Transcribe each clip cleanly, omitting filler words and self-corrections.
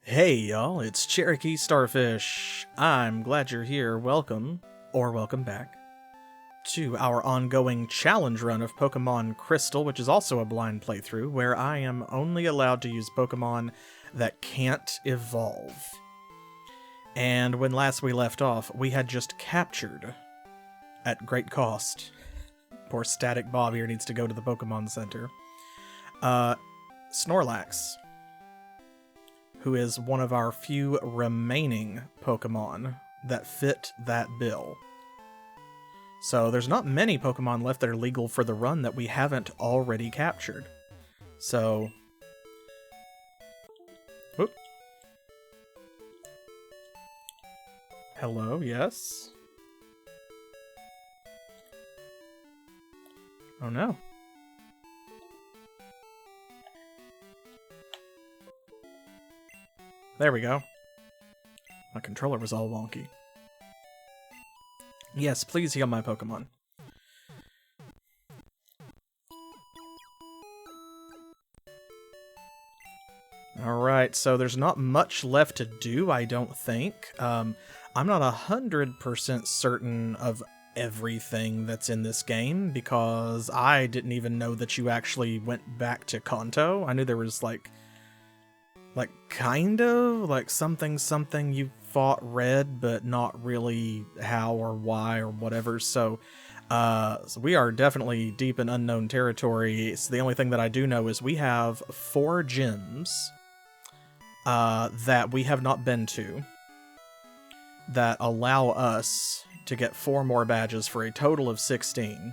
Hey y'all, it's CherokeeStarfish. I'm glad you're here. Welcome, or welcome back, to our ongoing challenge run of Pokémon Crystal, which is also a blind playthrough, where I am only allowed to use Pokémon that can't evolve. And when last we left off, we had just captured, at great cost, poor Static Bob here needs to go to the Pokémon Center, Snorlax, who is one of our few remaining Pokemon that fit that bill. So there's not many Pokemon left that are legal for the run that we haven't already captured. So... Whoop. Hello, yes? Oh no. There we go. My controller was all wonky. Yes, please heal my Pokemon. Alright, so there's not much left to do, I don't think. I'm not 100% certain of everything that's in this game, because I didn't even know that you actually went back to Kanto. I knew there was, like kind of, like something you fought Red, but not really how or why or whatever, so we are definitely deep in unknown territory. So the only thing that I do know is we have 4 gyms that we have not been to that allow us to get 4 more badges for a total of 16.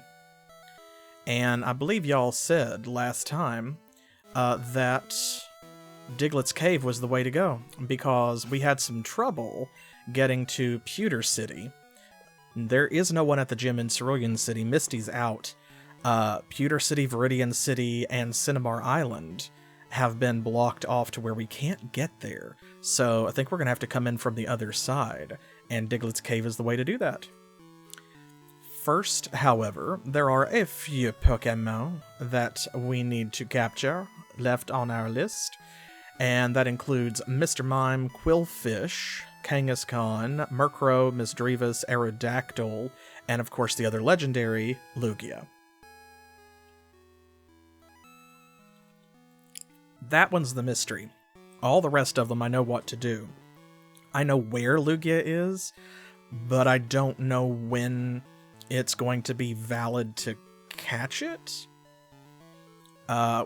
And I believe y'all said last time that Diglett's Cave was the way to go, because we had some trouble getting to Pewter City. There is no one at the gym in Cerulean City. Misty's out. Pewter City, Viridian City, and Cinnamar Island have been blocked off to where we can't get there. So I think we're going to have to come in from the other side, and Diglett's Cave is the way to do that. First, however, there are a few Pokémon that we need to capture left on our list. And that includes Mr. Mime, Quillfish, Kangaskhan, Murkrow, Misdreavus, Aerodactyl, and of course the other legendary, Lugia. That one's the mystery. All the rest of them I know what to do. I know where Lugia is, but I don't know when it's going to be valid to catch it.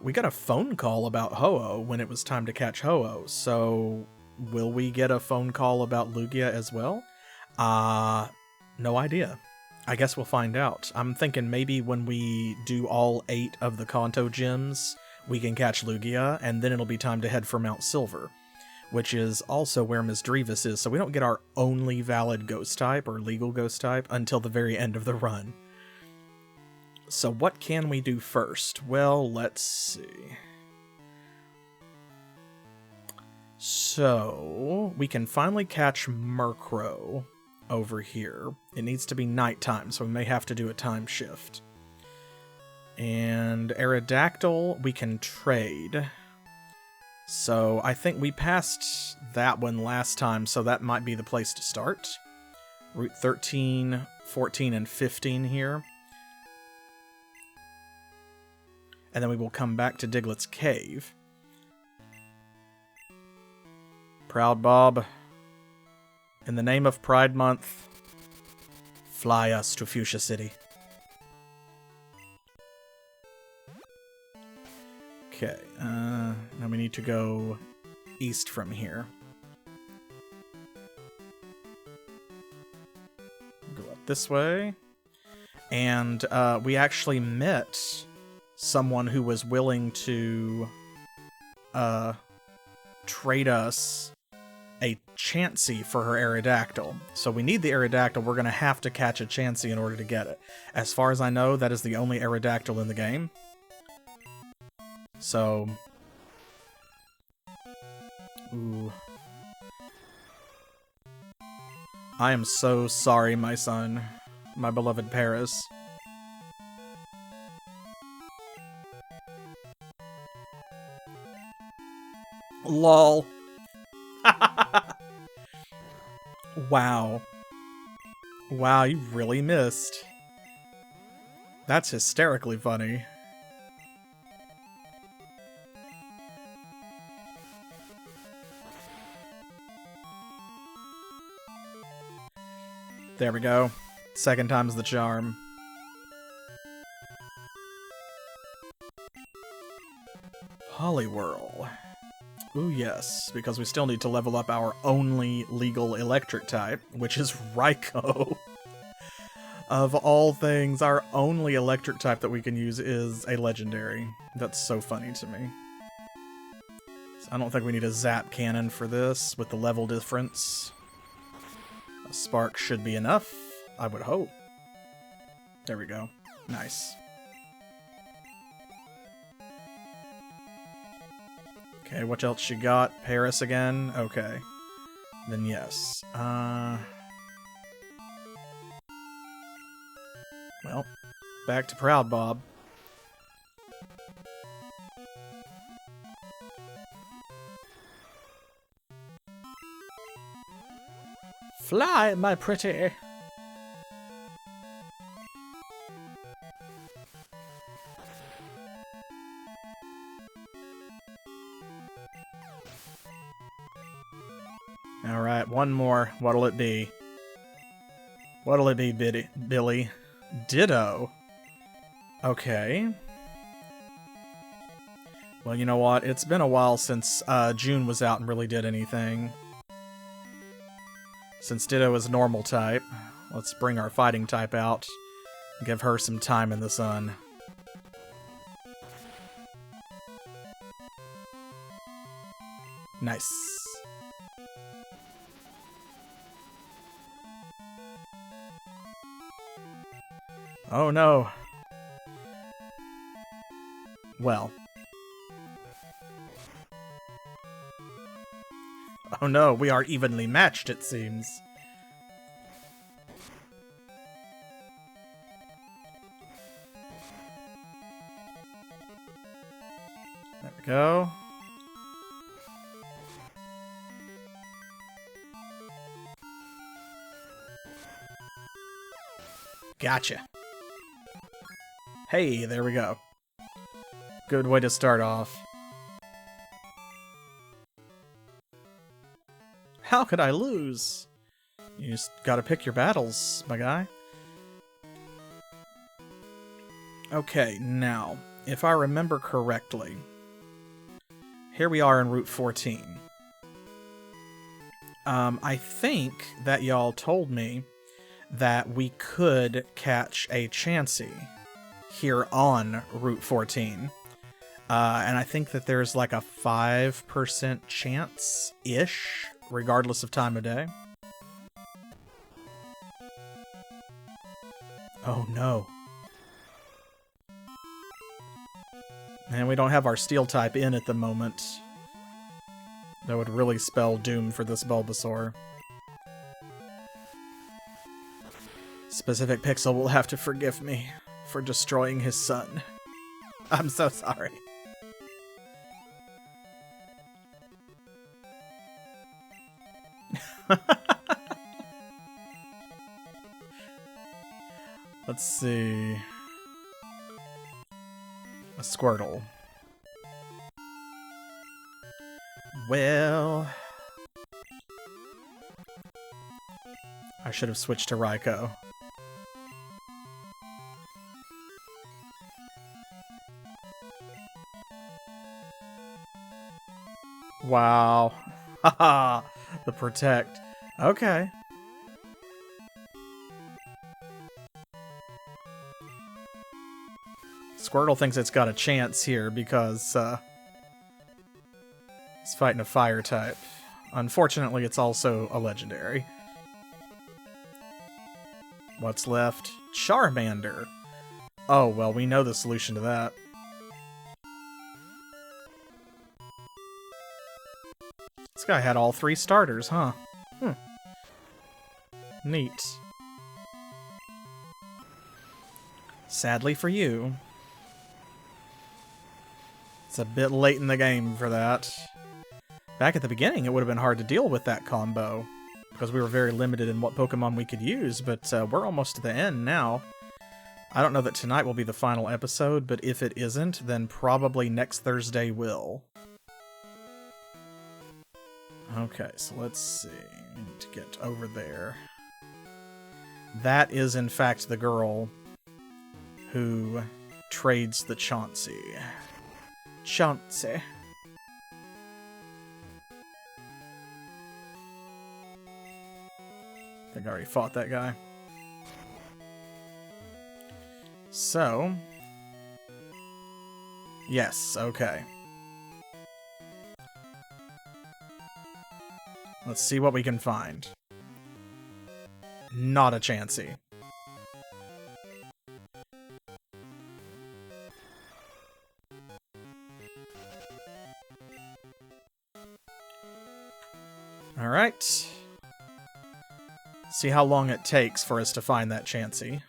We got a phone call about Ho-Oh when it was time to catch Ho-Oh, so will we get a phone call about Lugia as well? No idea. I guess we'll find out. I'm thinking maybe when we do all 8 of the Kanto gyms, we can catch Lugia, and then it'll be time to head for Mount Silver, which is also where Misdreavus is, so we don't get our only valid ghost type, or legal ghost type, until the very end of the run. So what can we do first? Well, let's see. So we can finally catch Murkrow over here. It needs to be nighttime, so we may have to do a time shift. And Aerodactyl we can trade. So I think we passed that one last time, so that might be the place to start. Route 13, 14, and 15 here. And then we will come back to Diglett's Cave. Proud Bob, in the name of Pride Month, fly us to Fuchsia City. Okay, now we need to go east from here. Go up this way. And we actually met someone who was willing to trade us a Chansey for her Aerodactyl. So we need the Aerodactyl. We're going to have to catch a Chansey in order to get it. As far as I know, that is the only Aerodactyl in the game. So... Ooh. I am so sorry, my son. My beloved Paris. LOL. Wow. Wow, you really missed. That's hysterically funny. There we go. Second time's the charm. Poliwhirl. Ooh, yes, because we still need to level up our only legal electric type, which is Raikou. Of all things, our only electric type that we can use is a legendary. That's so funny to me. So I don't think we need a zap cannon for this with the level difference. A spark should be enough, I would hope. There we go. Nice. Okay, what else you got? Paris again? Okay. Then yes. Well, back to Proud Bob. Fly, my pretty! Alright, one more. What'll it be? What'll it be, Billy? Ditto. Okay. Well, you know what? It's been a while since June was out and really did anything. Since Ditto is normal type, let's bring our fighting type out and give her some time in the sun. Nice. Oh no. Well. Oh no, we are evenly matched, it seems. There we go. Gotcha. Hey, there we go. Good way to start off. How could I lose? You just gotta pick your battles, my guy. Okay, now, if I remember correctly, here we are in Route 14. I think that y'all told me that we could catch a Chansey here on Route 14. And I think that there's like a 5% chance-ish, regardless of time of day. Oh no. Man, we don't have our steel type in at the moment. That would really spell doom for this Bulbasaur. Specific Pixel will have to forgive me for destroying his son. I'm so sorry. Let's see. A Squirtle. Well, I should have switched to Raikou. Wow. Haha. The Protect. Okay. Squirtle thinks it's got a chance here because it's fighting a fire type. Unfortunately, it's also a legendary. What's left? Charmander. Oh, well, we know the solution to that. This guy had all 3 starters, huh? Neat. Sadly for you, it's a bit late in the game for that. Back at the beginning, it would have been hard to deal with that combo, because we were very limited in what Pokemon we could use, but we're almost to the end now. I don't know that tonight will be the final episode, but if it isn't, then probably next Thursday will. Okay, so let's see. I need to get over there. That is, in fact, the girl who trades the Chansey. Chansey. I think I already fought that guy. So... yes, okay. Let's see what we can find. Not a Chansey. Alright. See how long it takes for us to find that Chansey.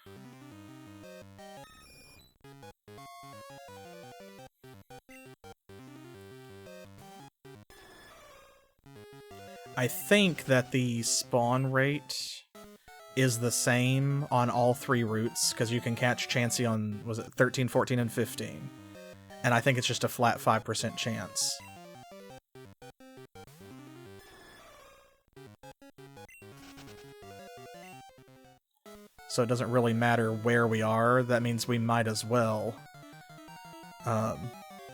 I think that the spawn rate is the same on all 3 routes, because you can catch Chansey on, was it 13, 14, and 15. And I think it's just a flat 5% chance. So it doesn't really matter where we are. That means we might as well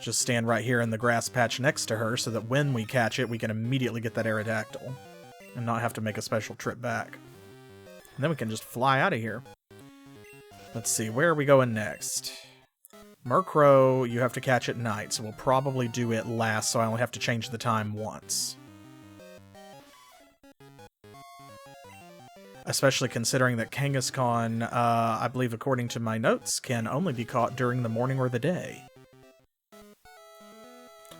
just stand right here in the grass patch next to her, so that when we catch it, we can immediately get that Aerodactyl and not have to make a special trip back. And then we can just fly out of here. Let's see, where are we going next? Murkrow, you have to catch at night, so we'll probably do it last, so I only have to change the time once. Especially considering that Kangaskhan, I believe according to my notes, can only be caught during the morning or the day.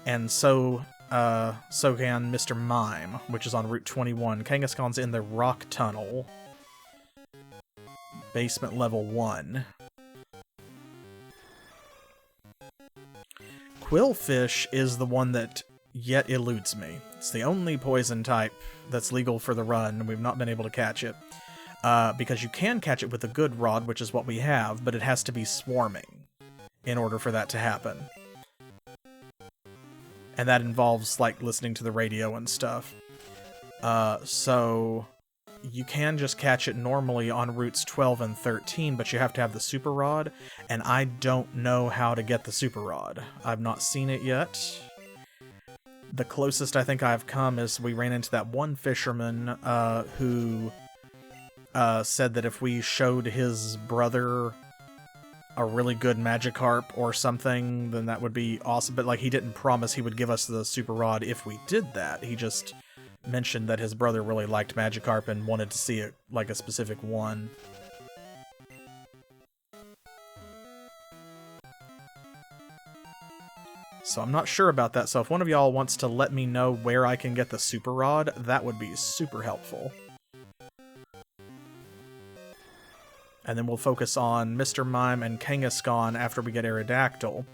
And so can Mr. Mime, which is on Route 21. Kangaskhan's in the Rock Tunnel. Basement level 1. Quillfish is the one that yet eludes me. It's the only poison type that's legal for the run, and we've not been able to catch it. Because you can catch it with a good rod, which is what we have, but it has to be swarming in order for that to happen. And that involves, like, listening to the radio and stuff. So you can just catch it normally on routes 12 and 13, but you have to have the super rod, and I don't know how to get the super rod. I've not seen it yet. The closest I think I've come is we ran into that one fisherman who said that if we showed his brother a really good Magikarp or something, then that would be awesome. But, like, he didn't promise he would give us the super rod if we did that. He just mentioned that his brother really liked Magikarp and wanted to see it, like, a specific one. So I'm not sure about that, so if one of y'all wants to let me know where I can get the super rod, that would be super helpful. And then we'll focus on Mr. Mime and Kangaskhan after we get Aerodactyl.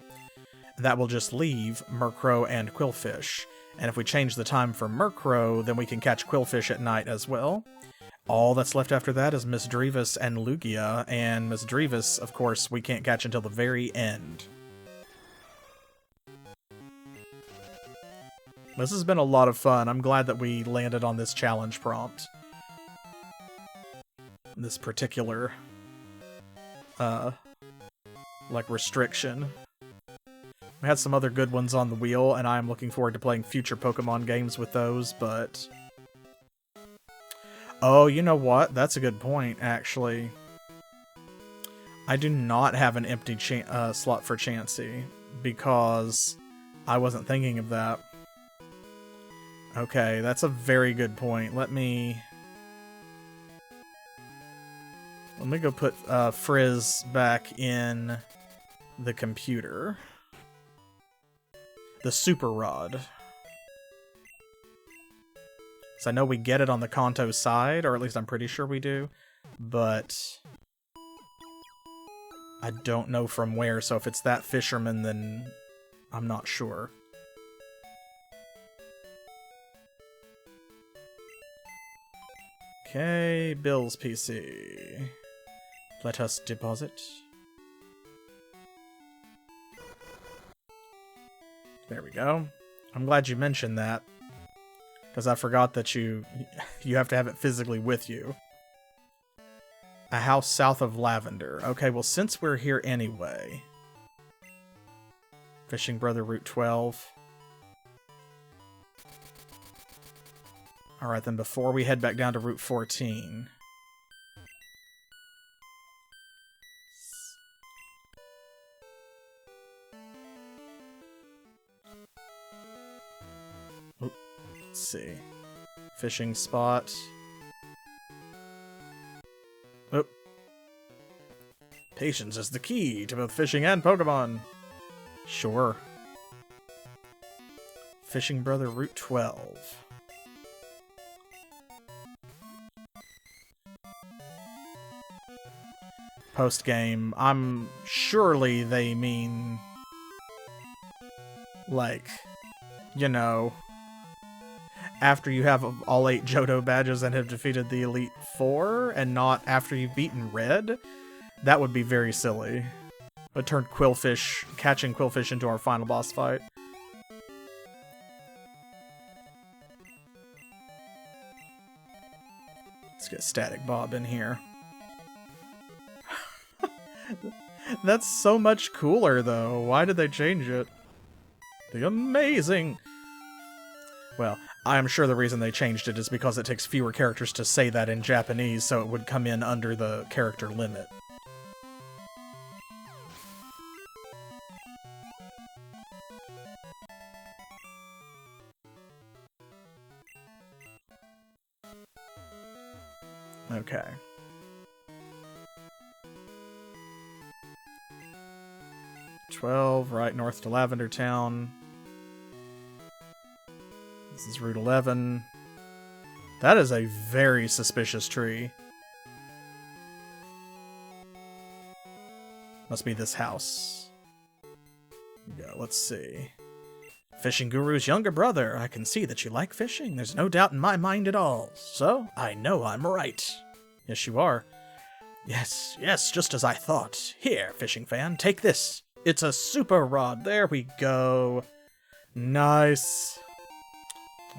That will just leave Murkrow and Quillfish. And if we change the time for Murkrow, then we can catch Quillfish at night as well. All that's left after that is Miss Drevis and Lugia, and Miss Drevis, of course, we can't catch until the very end. This has been a lot of fun. I'm glad that we landed on this challenge prompt. This particular like, restriction. We had some other good ones on the wheel, and I'm looking forward to playing future Pokemon games with those, but... oh, you know what? That's a good point, actually. I do not have an empty slot for Chansey, because I wasn't thinking of that. Okay, that's a very good point. Let me go put Frizz back in the computer. The Super Rod. So I know we get it on the Kanto side, or at least I'm pretty sure we do, but I don't know from where, so if it's that fisherman, then I'm not sure. Okay, Bill's PC. Let us deposit. There we go. I'm glad you mentioned that, because I forgot that you have to have it physically with you. A house south of Lavender. Okay, well, since we're here anyway. Fishing Brother Route 12. Alright, then before we head back down to Route 14. Oop, let's see. Fishing spot. Oop. Patience is the key to both fishing and Pokemon. Sure. Fishing Brother Route 12. Post-game, surely they mean, like, you know, after you have all 8 Johto badges and have defeated the Elite Four, and not after you've beaten Red? That would be very silly. But turn catching Quillfish into our final boss fight. Let's get Static Bob in here. That's so much cooler, though. Why did they change it? The amazing... Well, I'm sure the reason they changed it is because it takes fewer characters to say that in Japanese, so it would come in under the character limit. Okay. Right north to Lavender Town. This is Route 11. That is a very suspicious tree. Must be this house. Yeah, let's see. Fishing Guru's younger brother. I can see that you like fishing. There's no doubt in my mind at all. So, I know I'm right. Yes, you are. Yes, just as I thought. Here, fishing fan, take this. It's a super rod. There we go. Nice.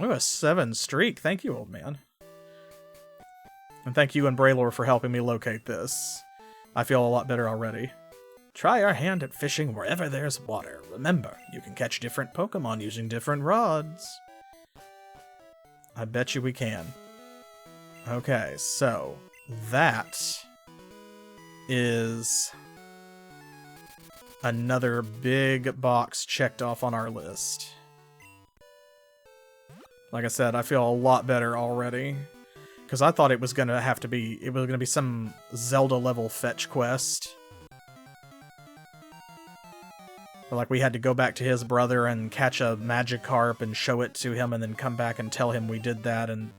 Ooh, a 7 streak. Thank you, old man. And thank you and Braylor for helping me locate this. I feel a lot better already. Try our hand at fishing wherever there's water. Remember, you can catch different Pokemon using different rods. I bet you we can. Okay, so that is another big box checked off on our list. Like I said, I feel a lot better already. Because I thought it was gonna be some Zelda level fetch quest. Where, like, we had to go back to his brother and catch a Magikarp and show it to him and then come back and tell him we did that and...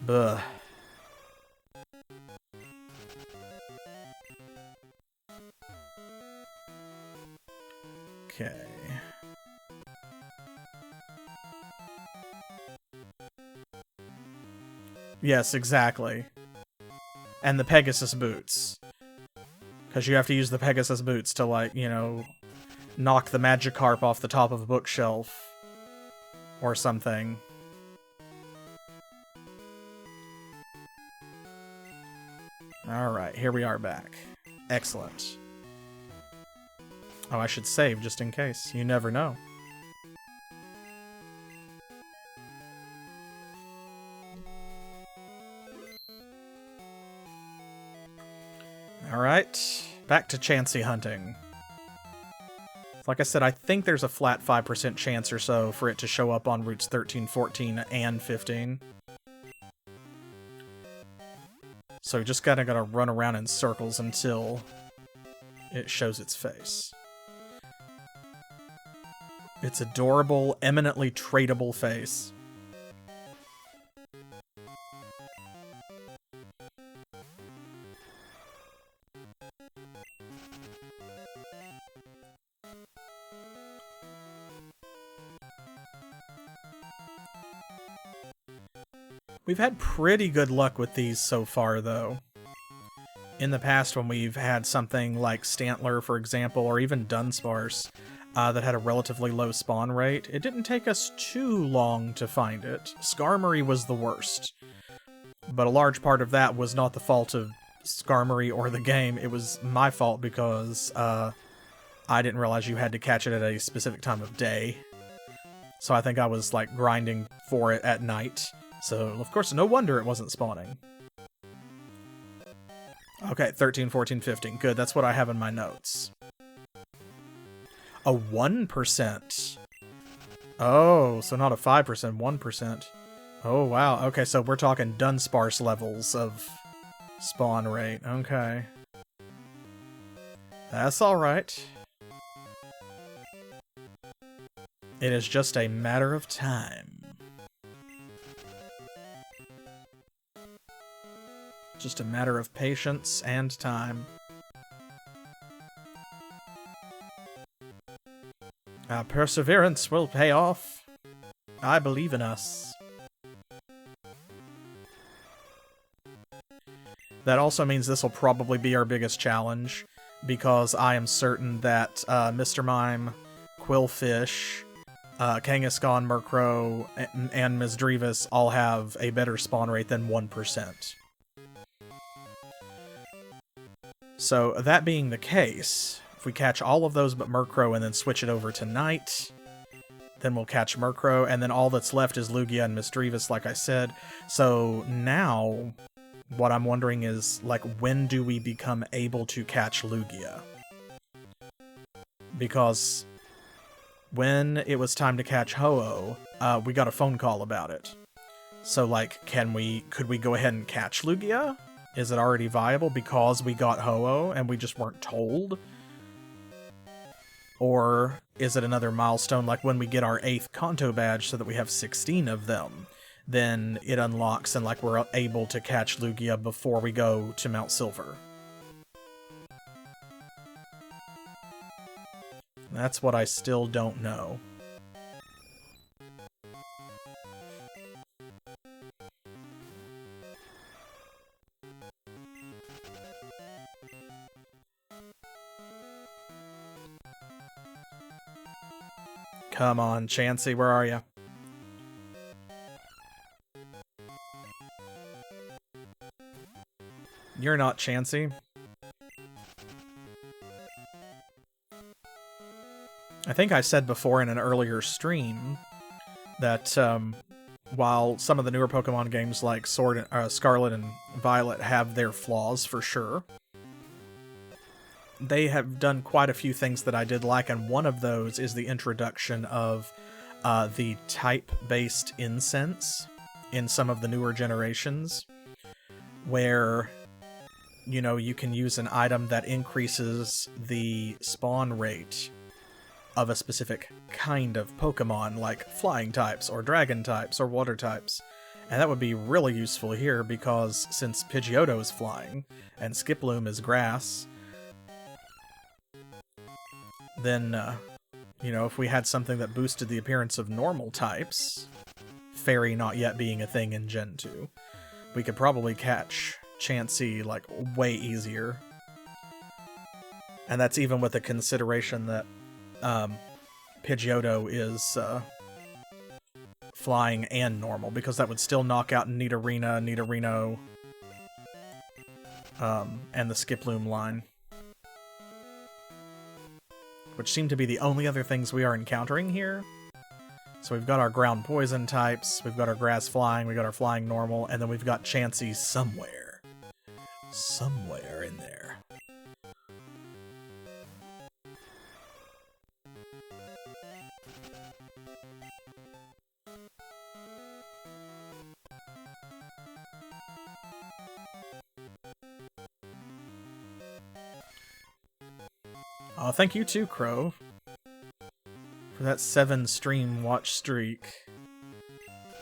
Buh. Okay. Yes, exactly. And the Pegasus boots. Because you have to use the Pegasus boots to, like, you know, knock the Magikarp off the top of a bookshelf. Or something. Alright, here we are back. Excellent. Oh, I should save just in case. You never know. Alright, back to Chansey hunting. Like I said, I think there's a flat 5% chance or so for it to show up on routes 13, 14, and 15. So we just gotta run around in circles until it shows its face. Its adorable, eminently tradable face. We've had pretty good luck with these so far, though. In the past, when we've had something like Stantler, for example, or even Dunsparce, that had a relatively low spawn rate, it didn't take us too long to find it. Skarmory was the worst. But a large part of that was not the fault of Skarmory or the game, it was my fault because I didn't realize you had to catch it at a specific time of day. So I think I was, like, grinding for it at night. So, of course, no wonder it wasn't spawning. Okay, 13, 14, 15. Good, that's what I have in my notes. A 1%. Oh, so not a 5%, 1%. Oh, wow. Okay, so we're talking Dunsparce levels of spawn rate. Okay. That's alright. It is just a matter of time. Just a matter of patience and time. Our perseverance will pay off. I believe in us. That also means this will probably be our biggest challenge, because I am certain that Mr. Mime, Quillfish, Kangaskhan, Murkrow, and Misdreavus all have a better spawn rate than 1%. So, that being the case, if we catch all of those but Murkrow and then switch it over to Night, then we'll catch Murkrow, and then all that's left is Lugia and Misdreavus, like I said. So now, what I'm wondering is, like, when do we become able to catch Lugia? Because when it was time to catch Ho-Oh, we got a phone call about it. So, like, could we go ahead and catch Lugia? Is it already viable because we got Ho-Oh and we just weren't told? Or is it another milestone, like when we get our 8th Kanto badge so that we have 16 of them, then it unlocks and like we're able to catch Lugia before we go to Mount Silver? That's what I still don't know. Come on, Chansey, where are you? You're not Chansey. I think I said before in an earlier stream that while some of the newer Pokemon games like Scarlet and Violet have their flaws for sure, they have done quite a few things that I did like, and one of those is the introduction of the type-based incense in some of the newer generations, where, you know, you can use an item that increases the spawn rate of a specific kind of Pokemon, like flying types, or dragon types, or water types. And that would be really useful here, because since Pidgeotto is flying, and Skiploom is grass, then, you know, if we had something that boosted the appearance of normal types, Fairy not yet being a thing in Gen 2, we could probably catch Chansey, like, way easier. And that's even with the consideration that Pidgeotto is flying and normal, because that would still knock out Nidorina, Nidorino, and the Skiploom line, which seem to be the only other things we are encountering here. So we've got our ground poison types, we've got our grass flying, we've got our flying normal, and then we've got Chansey somewhere. Somewhere in there. Oh, thank you too, Crow, for that 7 stream watch streak.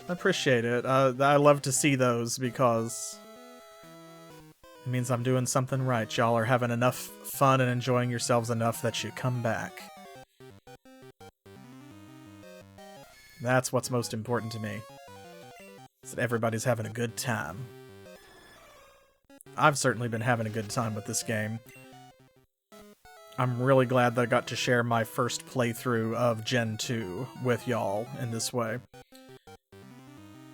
I appreciate it. I love to see those, because it means I'm doing something right. Y'all are having enough fun and enjoying yourselves enough that you come back. That's what's most important to me. So everybody's having a good time. I've certainly been having a good time with this game. I'm really glad that I got to share my first playthrough of Gen 2 with y'all in this way.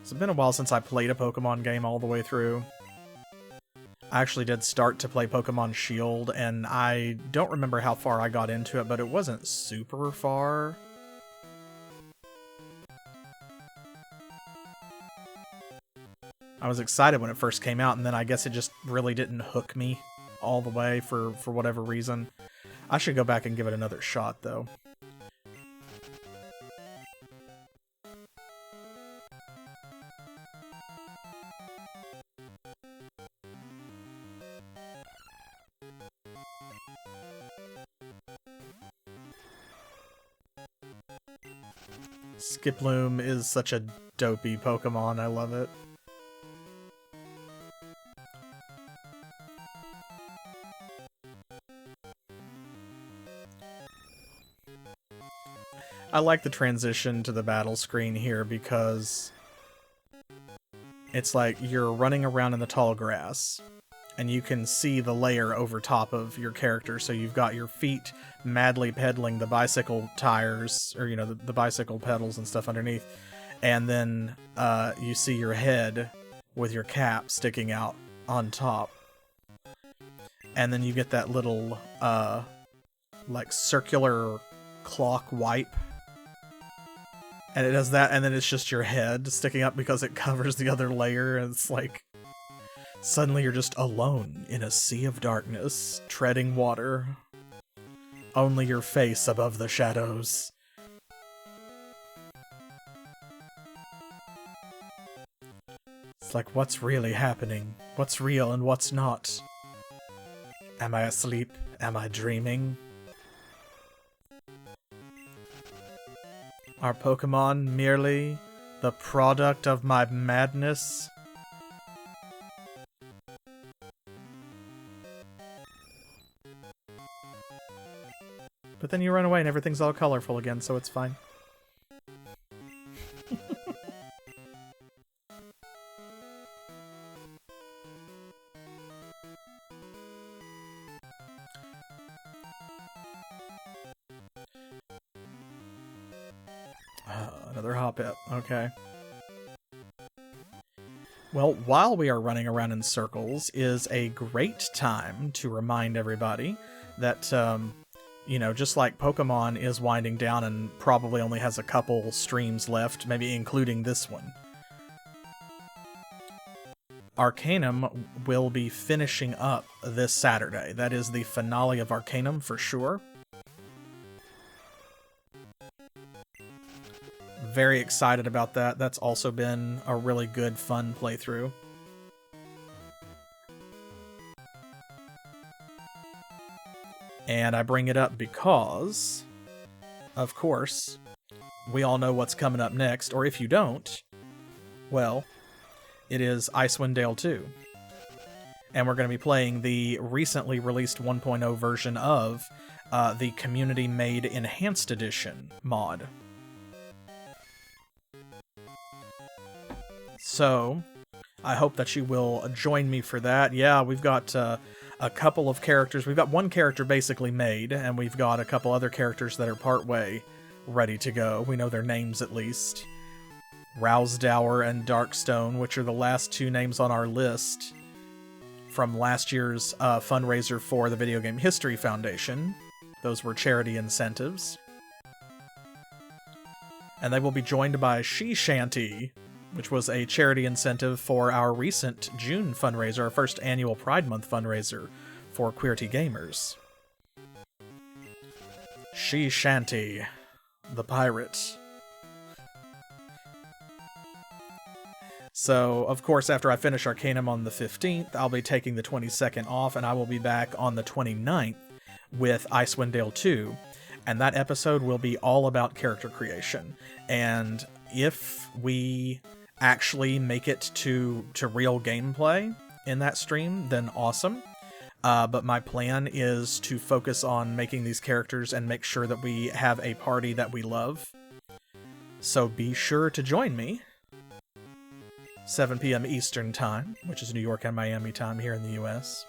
It's been a while since I played a Pokemon game all the way through. I actually did start to play Pokemon Shield, and I don't remember how far I got into it, but it wasn't super far. I was excited when it first came out, and then I guess it just really didn't hook me all the way for whatever reason. I should go back and give it another shot, though. Skiploom is such a dopey Pokemon, I love it. I like the transition to the battle screen here because it's like you're running around in the tall grass and you can see the layer over top of your character. So you've got your feet madly pedaling the bicycle tires, or, you know, the bicycle pedals and stuff underneath. And then you see your head with your cap sticking out on top. And then you get that little, like, circular clock wipe. And it does that, and then it's just your head sticking up because it covers the other layer, and it's like... Suddenly you're just alone in a sea of darkness, treading water. Only your face above the shadows. It's like, what's really happening? What's real and what's not? Am I asleep? Am I dreaming? Are Pokemon merely the product of my madness? But then you run away and everything's all colorful again, so it's fine. Another Hoppip, okay. Well, while we are running around in circles is a great time to remind everybody that, you know, just like Pokemon is winding down and probably only has a couple streams left, maybe including this one, Arcanum will be finishing up this Saturday. That is the finale of Arcanum for sure. Very excited about that. That's also been a really good, fun playthrough. And I bring it up because, of course, we all know what's coming up next, or if you don't, well, it is Icewind Dale 2. And we're going to be playing the recently released 1.0 version of the community-made Enhanced Edition mod. So, I hope that you will join me for that. Yeah, we've got a couple of characters. We've got one character basically made, and we've got a couple other characters that are partway ready to go. We know their names at least. Rousedower and Darkstone, which are the last two names on our list from last year's fundraiser for the Video Game History Foundation. Those were charity incentives. And they will be joined by She Shanty, which was a charity incentive for our recent June fundraiser, our first annual Pride Month fundraiser for Queerty Gamers. She Shanty, the pirate. So, of course, after I finish Arcanum on the 15th, I'll be taking the 22nd off, and I will be back on the 29th with Icewind Dale 2. And that episode will be all about character creation. And if we actually make it to real gameplay in that stream, then awesome. But my plan is to focus on making these characters and make sure that we have a party that we love. So be sure to join me. 7 p.m. Eastern Time, which is New York and Miami time here in the US,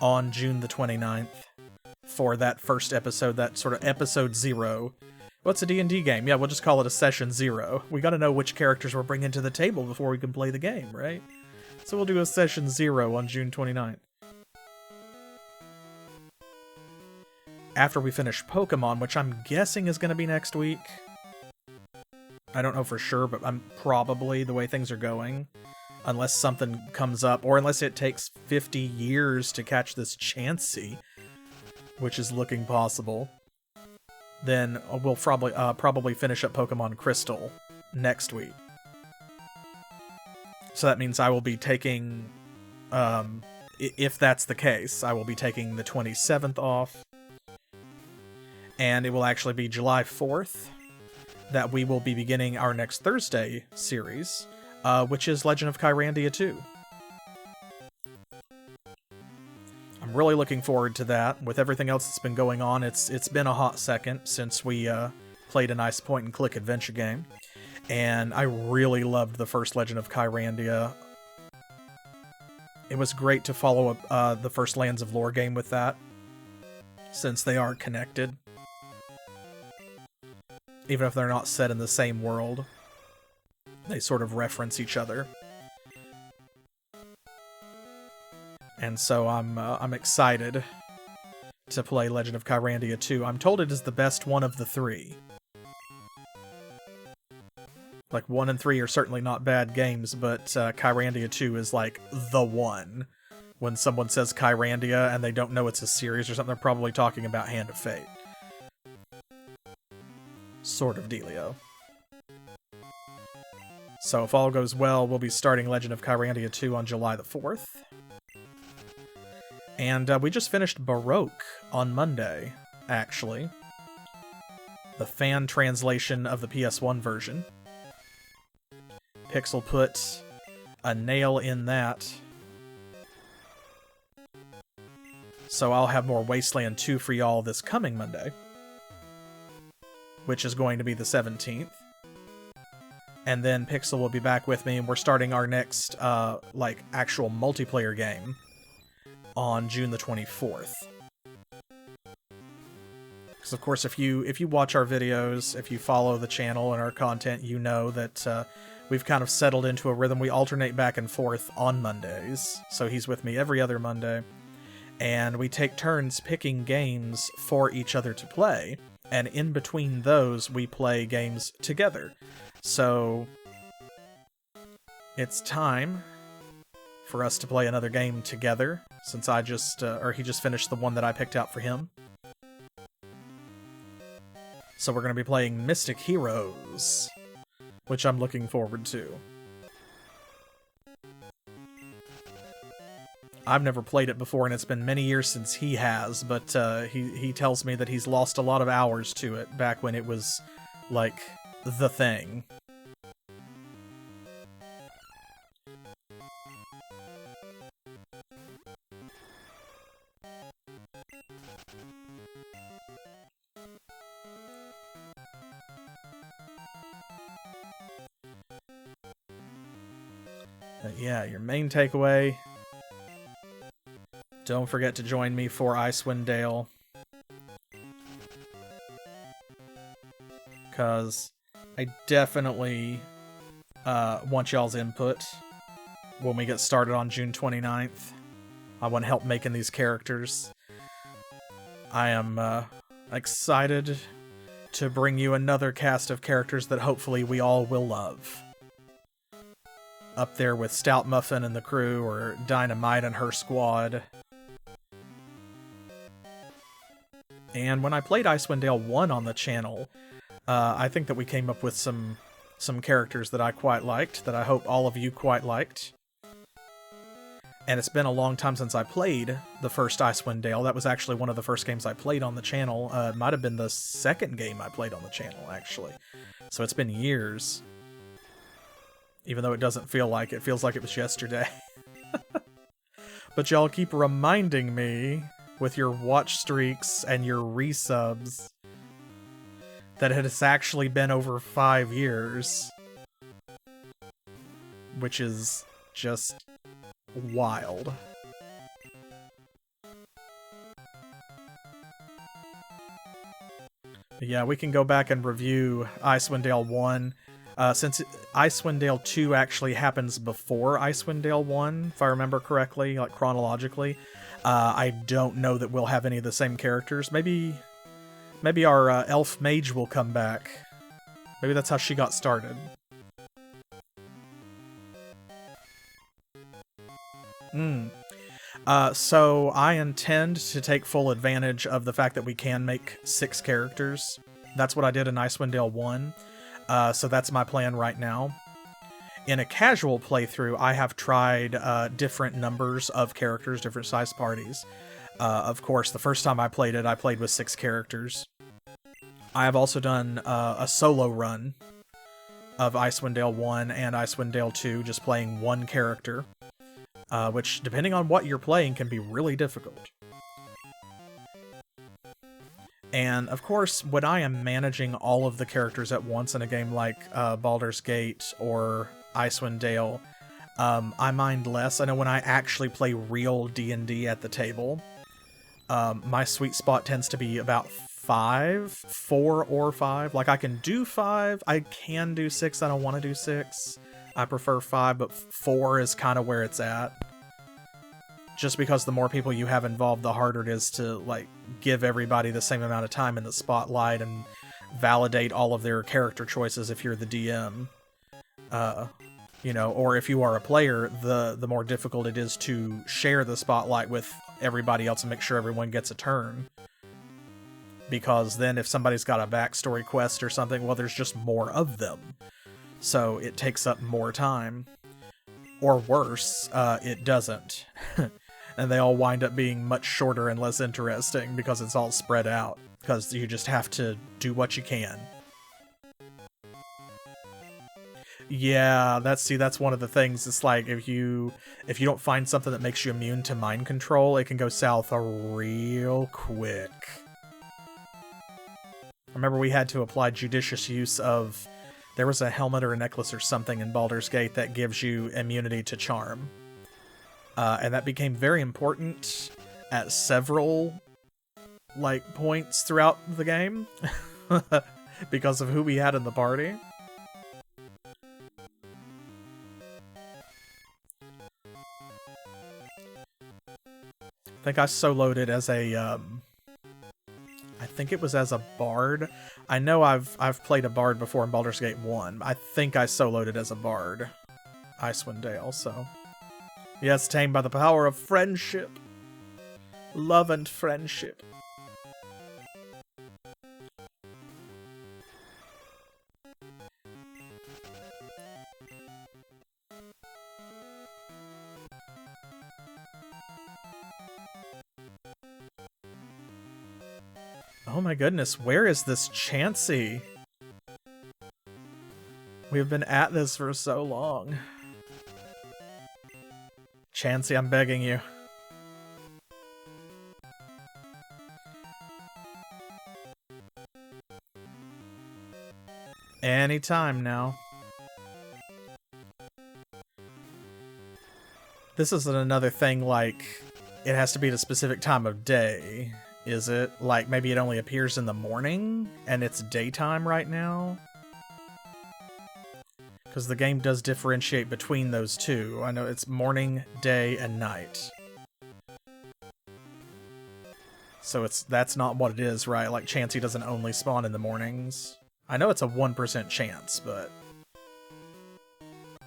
on June the 29th, for that first episode, that sort of episode 0. What's a D&D game? Yeah, we'll just call it a session 0. We gotta know which characters we're bringing to the table before we can play the game, right? So we'll do a session 0 on June 29th. After we finish Pokemon, which I'm guessing is going to be next week. I don't know for sure, but I'm probably, the way things are going. Unless something comes up, or unless it takes 50 years to catch this Chansey, which is looking possible. Then we'll probably finish up Pokemon Crystal next week. So that means I will be taking, if that's the case, I will be taking the 27th off. And it will actually be July 4th that we will be beginning our next Thursday series, which is Legend of Kyrandia 2. I'm really looking forward to that. With everything else that's been going on, it's been a hot second since we played a nice point-and-click adventure game. And I really loved the first Legend of Kyrandia. It was great to follow up the first Lands of Lore game with that, since they are connected. Even if they're not set in the same world, they sort of reference each other. And so I'm excited to play Legend of Kyrandia 2. I'm told it is the best one of the 3. Like, 1 and 3 are certainly not bad games, but Kyrandia 2 is like the one. When someone says Kyrandia and they don't know it's a series or something, they're probably talking about Hand of Fate. Sort of dealio. So if all goes well, we'll be starting Legend of Kyrandia 2 on July the 4th. And we just finished Baroque on Monday, actually. The fan translation of the PS1 version. Pixel put a nail in that. So I'll have more Wasteland 2 for y'all this coming Monday, which is going to be the 17th. And then Pixel will be back with me, and we're starting our next, actual multiplayer game on June the 24th. Because, of course, if you watch our videos, if you follow the channel and our content, you know that we've kind of settled into a rhythm. We alternate back and forth on Mondays, so he's with me every other Monday. And we take turns picking games for each other to play. And in between those, we play games together. So it's time for us to play another game together, since he just finished the one that I picked out for him. So we're going to be playing Mystic Heroes, which I'm looking forward to. I've never played it before, and it's been many years since he has, but he tells me that he's lost a lot of hours to it back when it was, like, the thing. Yeah, your main takeaway: don't forget to join me for Icewind Dale, because I definitely want y'all's input when we get started on June 29th. I want help making these characters. I am excited to bring you another cast of characters that hopefully we all will love. Up there with Stout Muffin and the crew, or Dynamite and her squad. And when I played Icewind Dale 1 on the channel, I think that we came up with some characters that I quite liked, that I hope all of you quite liked. And it's been a long time since I played the first Icewind Dale. That was actually one of the first games I played on the channel. It might have been the second game I played on the channel, actually. So it's been years. Even though it doesn't feel like it. It feels like it was yesterday. But y'all keep reminding me, with your watch streaks and your resubs, that it has actually been over 5 years. which is just wild. Yeah, we can go back and review Icewind Dale 1. Since Icewind Dale 2 actually happens before Icewind Dale 1, if I remember correctly, like chronologically, I don't know that we'll have any of the same characters. Maybe our elf mage will come back. Maybe that's how she got started. So I intend to take full advantage of the fact that we can make 6 characters. That's what I did in Icewind Dale 1. So that's my plan right now. In a casual playthrough, I have tried different numbers of characters, different size parties. Of course, the first time I played it, I played with 6 characters. I have also done a solo run of Icewind Dale 1 and Icewind Dale 2, just playing one character, which, depending on what you're playing, can be really difficult. And, of course, when I am managing all of the characters at once in a game like Baldur's Gate or Icewind Dale, I mind less. I know when I actually play real D&D at the table, my sweet spot tends to be about 4 or 5. Like, I can do 5, I can do 6, I don't want to do 6. I prefer 5, but 4 is kind of where it's at. Just because the more people you have involved, the harder it is to, like, give everybody the same amount of time in the spotlight and validate all of their character choices if you're the DM. You know, or if you are a player, the more difficult it is to share the spotlight with everybody else and make sure everyone gets a turn. Because then if somebody's got a backstory quest or something, well, there's just more of them. So it takes up more time. Or worse, it doesn't. And they all wind up being much shorter and less interesting because it's all spread out. Because you just have to do what you can. Yeah, that's one of the things. It's like if you don't find something that makes you immune to mind control, it can go south real quick. I remember we had to apply judicious use of... There was a helmet or a necklace or something in Baldur's Gate that gives you immunity to charm. And that became very important at several, like, points throughout the game. Because of who we had in the party. I think I soloed it as a, I think it was as a bard. I know I've played a bard before in Baldur's Gate 1. I think I soloed it as a bard. Icewind Dale, so... Yes, tamed by the power of friendship. Love and friendship. Oh my goodness, where is this Chansey? We've been at this for so long. Chansey, I'm begging you. Anytime now. This isn't another thing like it has to be at a specific time of day, is it? Like maybe it only appears in the morning and it's daytime right now? Because the game does differentiate between those two. I know it's morning, day, and night. So that's not what it is, right? Like, Chansey doesn't only spawn in the mornings. I know it's a 1% chance, but...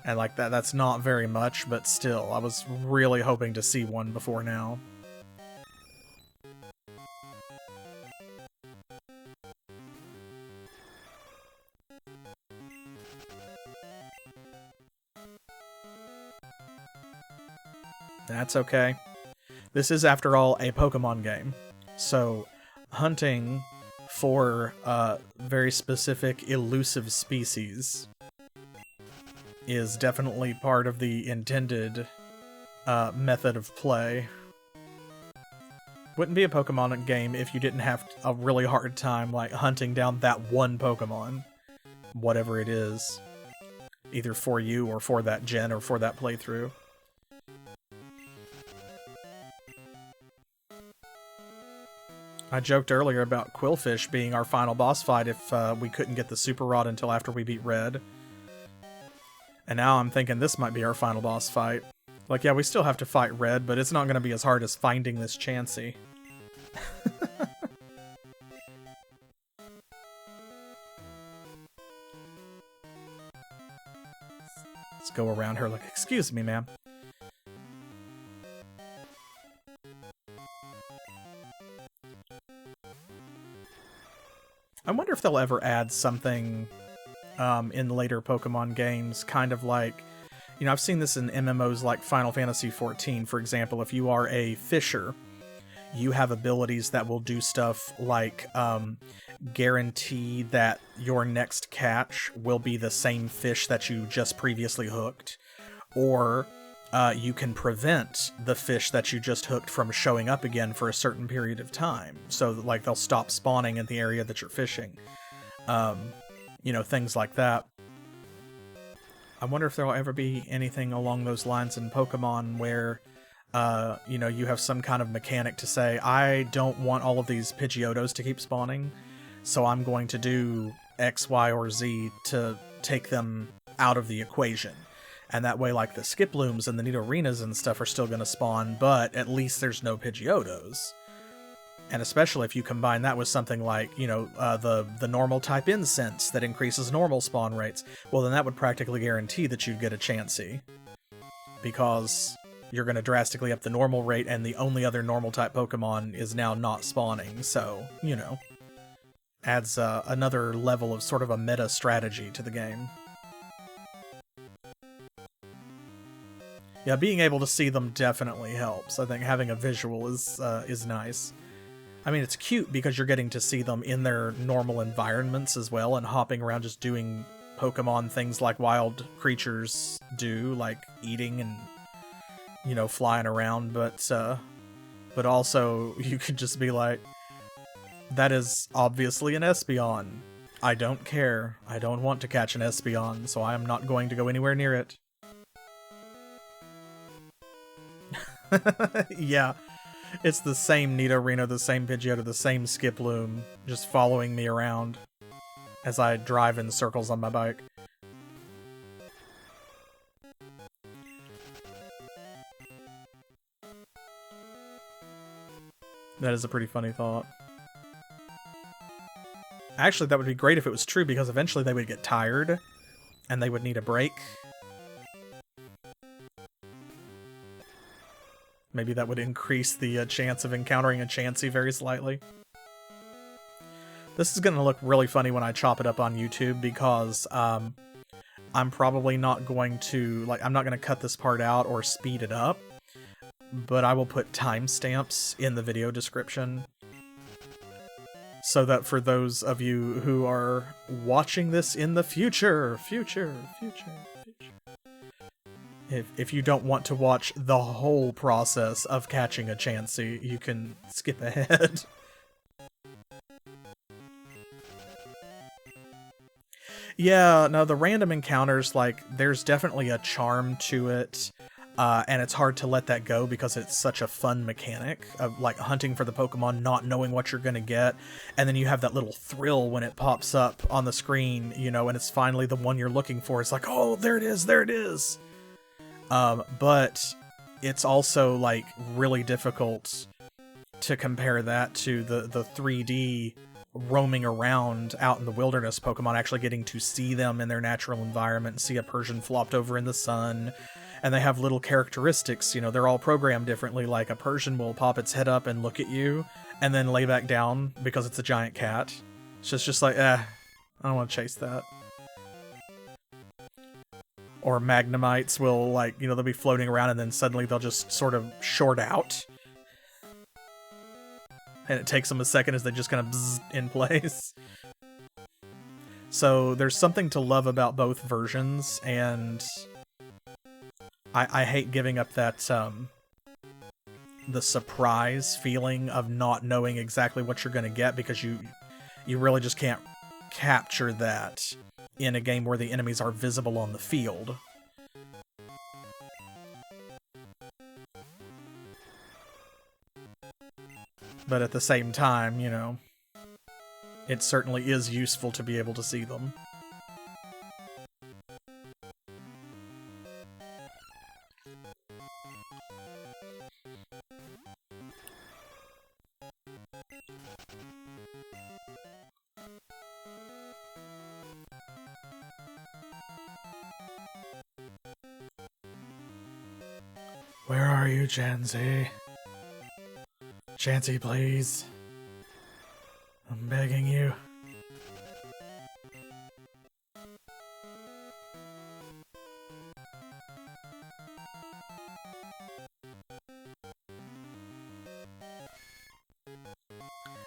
And like that's not very much, but still, I was really hoping to see one before now. That's okay. This is, after all, a Pokemon game. So, hunting for very specific, elusive species is definitely part of the intended method of play. Wouldn't be a Pokemon game if you didn't have a really hard time, like, hunting down that one Pokemon. Whatever it is. either for you or for that gen or for that playthrough. I joked earlier about Quillfish being our final boss fight if we couldn't get the Super Rod until after we beat Red. And now I'm thinking this might be our final boss fight. Like, yeah, we still have to fight Red, but it's not going to be as hard as finding this Chansey. Let's go around her like, excuse me, ma'am. I wonder if they'll ever add something in later Pokemon games, kind of like, you know, I've seen this in MMOs like Final Fantasy XIV, for example. If you are a fisher, you have abilities that will do stuff like guarantee that your next catch will be the same fish that you just previously hooked, or you can prevent the fish that you just hooked from showing up again for a certain period of time. So, like, they'll stop spawning in the area that you're fishing. You know, things like that. I wonder if there will ever be anything along those lines in Pokemon where, you know, you have some kind of mechanic to say, I don't want all of these Pidgeotos to keep spawning, so I'm going to do X, Y, or Z to take them out of the equation. And that way, like, the Skiplooms and the Nidorenas and stuff are still going to spawn, but at least there's no Pidgeotos. And especially if you combine that with something like, you know, the normal type incense that increases normal spawn rates, well, then that would practically guarantee that you'd get a Chansey. Because you're going to drastically up the normal rate, and the only other normal type Pokemon is now not spawning, so, you know, adds another level of sort of a meta strategy to the game. Yeah, being able to see them definitely helps. I think having a visual is nice. I mean, it's cute because you're getting to see them in their normal environments as well, and hopping around just doing Pokemon things like wild creatures do, like eating and, you know, flying around, but also you can just be like, that is obviously an Espeon. I don't care. I don't want to catch an Espeon, so I am not going to go anywhere near it. Yeah, it's the same Nidorino, the same Pidgeotto, the same Skiploom, just following me around as I drive in circles on my bike. That is a pretty funny thought. Actually, that would be great if it was true, because eventually they would get tired, and they would need a break. Maybe that would increase the chance of encountering a Chansey very slightly. This is going to look really funny when I chop it up on YouTube, because I'm probably not going to, like, I'm not going to cut this part out or speed it up, but I will put timestamps in the video description, so that for those of you who are watching this in the future, if you don't want to watch the whole process of catching a Chansey, you can skip ahead. Yeah, no, the random encounters, like, there's definitely a charm to it, and it's hard to let that go because it's such a fun mechanic of, like, hunting for the Pokemon, not knowing what you're gonna get, and then you have that little thrill when it pops up on the screen, you know, and it's finally the one you're looking for. It's like, oh, there it is, there it is! But it's also, like, really difficult to compare that to the 3D roaming around out in the wilderness Pokemon, actually getting to see them in their natural environment, and see a Persian flopped over in the sun, and they have little characteristics, you know, they're all programmed differently, like a Persian will pop its head up and look at you, and then lay back down because it's a giant cat. It's just like, I don't want to chase that. Or Magnemites will, like, you know, they'll be floating around and then suddenly they'll just sort of short out. And it takes them a second as they just kind of bzz in place. So there's something to love about both versions, and I hate giving up that, the surprise feeling of not knowing exactly what you're going to get, because you really just can't capture that in a game where the enemies are visible on the field. But at the same time, you know, it certainly is useful to be able to see them. Where are you, Chansey? Chansey, please. I'm begging you.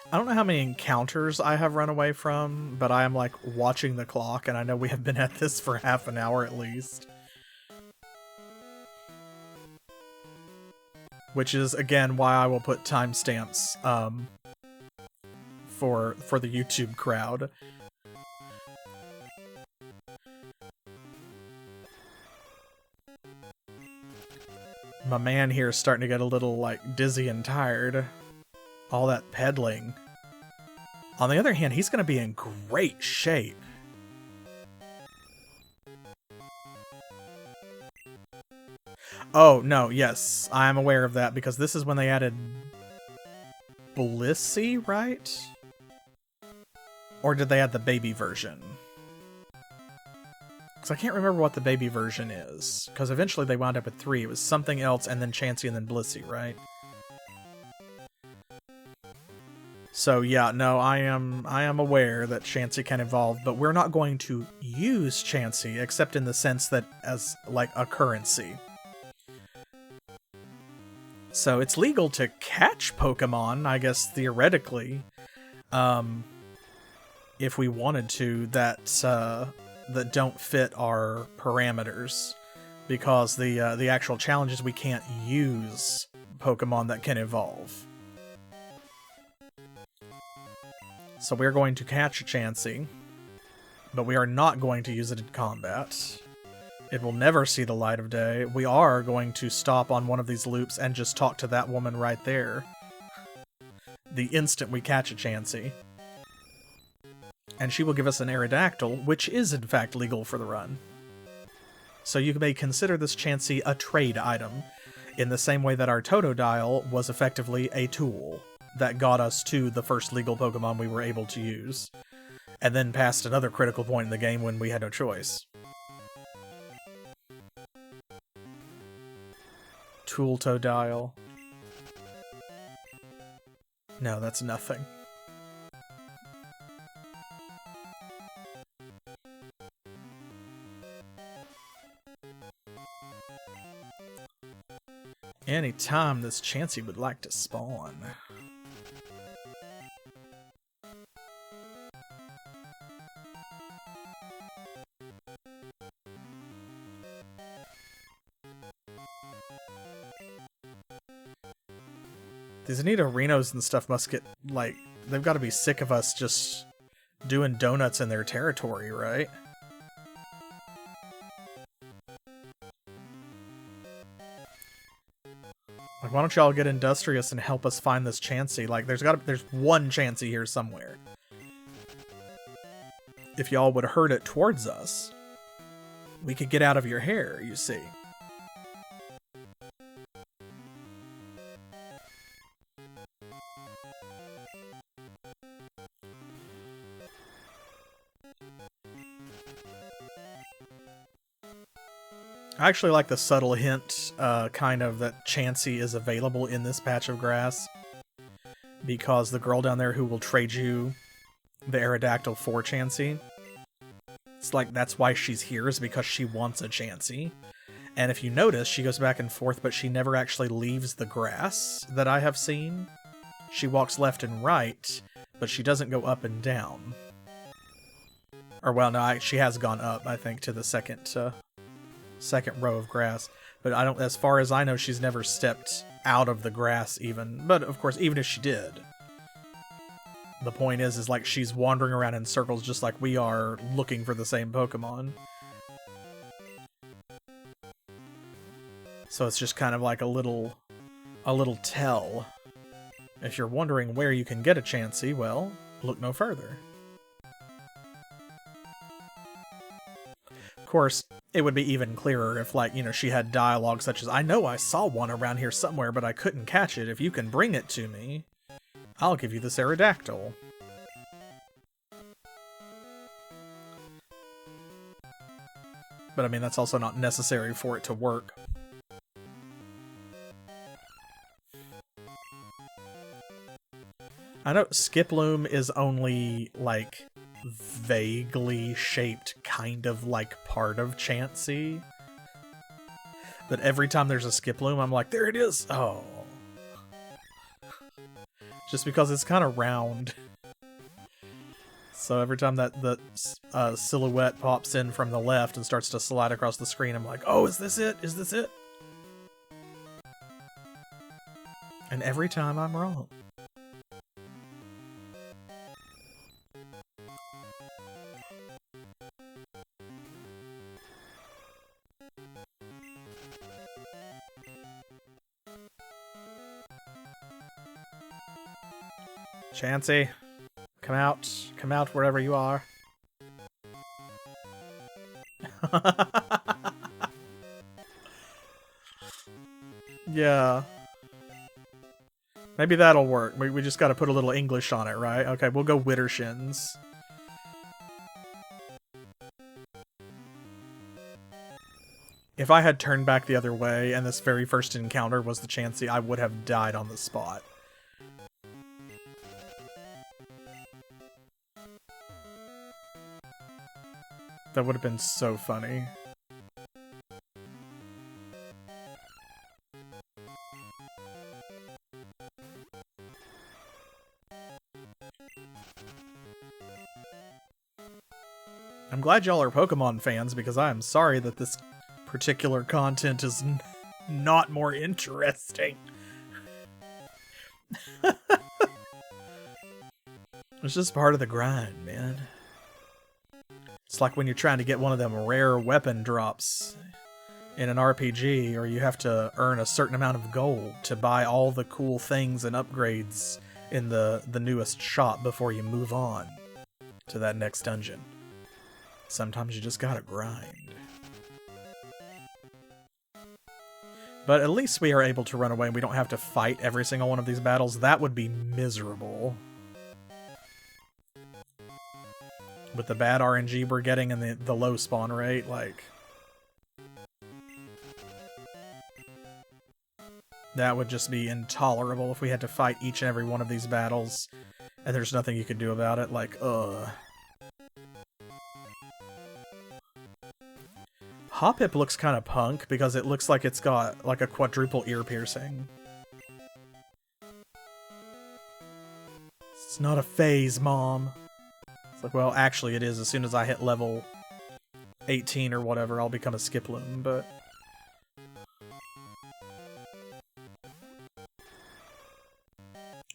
I don't know how many encounters I have run away from, but I am like watching the clock, and I know we have been at this for half an hour at least. Which is, again, why I will put timestamps for the YouTube crowd. My man here is starting to get a little, like, dizzy and tired. All that pedaling. On the other hand, he's going to be in great shape. Oh, no, yes, I am aware of that, because this is when they added Blissey, right? Or did they add the baby version? Because I can't remember what the baby version is, because eventually they wound up with 3. It was something else, and then Chansey, and then Blissey, right? So yeah, no, I am aware that Chansey can evolve, but we're not going to use Chansey, except in the sense that as, like, a currency. So it's legal to catch Pokemon, I guess, theoretically, if we wanted to, that don't fit our parameters, because the actual challenge is we can't use Pokemon that can evolve. So we're going to catch a Chansey, but we are not going to use it in combat. It will never see the light of day. We are going to stop on one of these loops and just talk to that woman right there. The instant we catch a Chansey. And she will give us an Aerodactyl, which is in fact legal for the run. So you may consider this Chansey a trade item, in the same way that our Totodile was effectively a tool that got us to the first legal Pokemon we were able to use, and then past another critical point in the game when we had no choice. Tool Totodile. No, that's nothing. Anytime this Chansey would like to spawn. These Nidorinos and stuff must get, like, they've got to be sick of us just doing donuts in their territory, right? Like, why don't y'all get industrious and help us find this Chansey? Like, there's one Chansey here somewhere. If y'all would herd it towards us, we could get out of your hair, you see. I actually like the subtle hint, kind of, that Chansey is available in this patch of grass, because the girl down there who will trade you the Aerodactyl for Chansey, it's like that's why she's here, is because she wants a Chansey. And if you notice, she goes back and forth, but she never actually leaves the grass that I have seen. She walks left and right, but she doesn't go up and down. Or, well, no, she has gone up, I think, to the second row of grass, but I don't, as far as I know, she's never stepped out of the grass even. But of course, even if she did, The point is like she's wandering around in circles just like we are, looking for the same Pokemon. So it's just kind of like a little tell. If you're wondering where you can get a Chansey, well, look no further. Of course, it would be even clearer if, like, you know, she had dialogue such as, I know I saw one around here somewhere, but I couldn't catch it. If you can bring it to me, I'll give you this Aerodactyl. But I mean, that's also not necessary for it to work. I know Skiploom is only, like, vaguely shaped, kind of like part of Chansey. But every time there's a Skiploom, I'm like, there it is! Oh. Just because it's kind of round. So every time that the silhouette pops in from the left and starts to slide across the screen, I'm like, oh, is this it? Is this it? And every time I'm wrong. Chansey, come out wherever you are. Yeah. Maybe that'll work. We just gotta put a little English on it, right? Okay, we'll go Wittershins. If I had turned back the other way and this very first encounter was the Chansey, I would have died on the spot. That would have been so funny. I'm glad y'all are Pokemon fans, because I am sorry that this particular content is not more interesting. It's just part of the grind, man. It's like when you're trying to get one of them rare weapon drops in an RPG, or you have to earn a certain amount of gold to buy all the cool things and upgrades in the newest shop before you move on to that next dungeon. Sometimes you just gotta grind. But at least we are able to run away and we don't have to fight every single one of these battles. That would be miserable. With the bad RNG we're getting and the low spawn rate, like... That would just be intolerable if we had to fight each and every one of these battles and there's nothing you could do about it, like, ugh. Hoppip looks kind of punk because it looks like it's got, like, a quadruple ear piercing. It's not a phase, Mom. Like, well, actually it is. As soon as I hit level 18 or whatever, I'll become a Skiploom, but...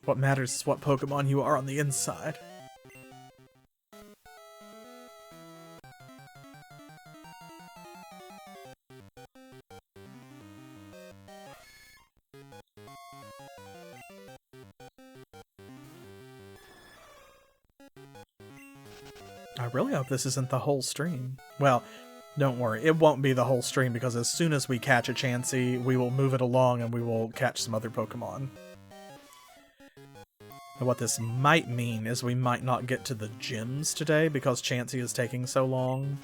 What matters is what Pokemon you are on the inside. I really hope this isn't the whole stream. Well, don't worry, it won't be the whole stream because as soon as we catch a Chansey, we will move it along and we will catch some other Pokemon. And what this might mean is we might not get to the gyms today because Chansey is taking so long.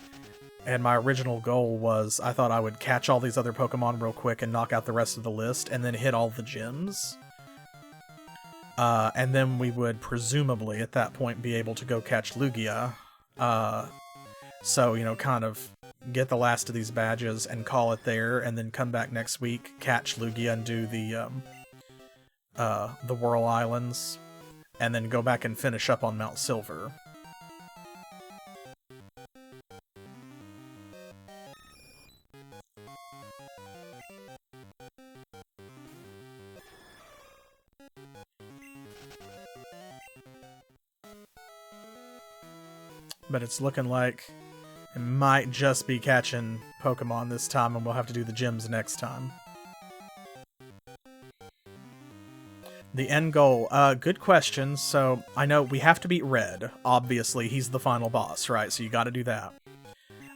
And my original goal was, I thought I would catch all these other Pokemon real quick and knock out the rest of the list and then hit all the gyms. And then we would presumably at that point be able to go catch Lugia. So, you know, kind of get the last of these badges and call it there, and then come back next week, catch Lugia and do the Whirl Islands, and then go back and finish up on Mount Silver. But it's looking like it might just be catching Pokemon this time, and we'll have to do the gyms next time. The end goal. Good question. So, I know we have to beat Red. Obviously, he's the final boss, right? So you gotta do that.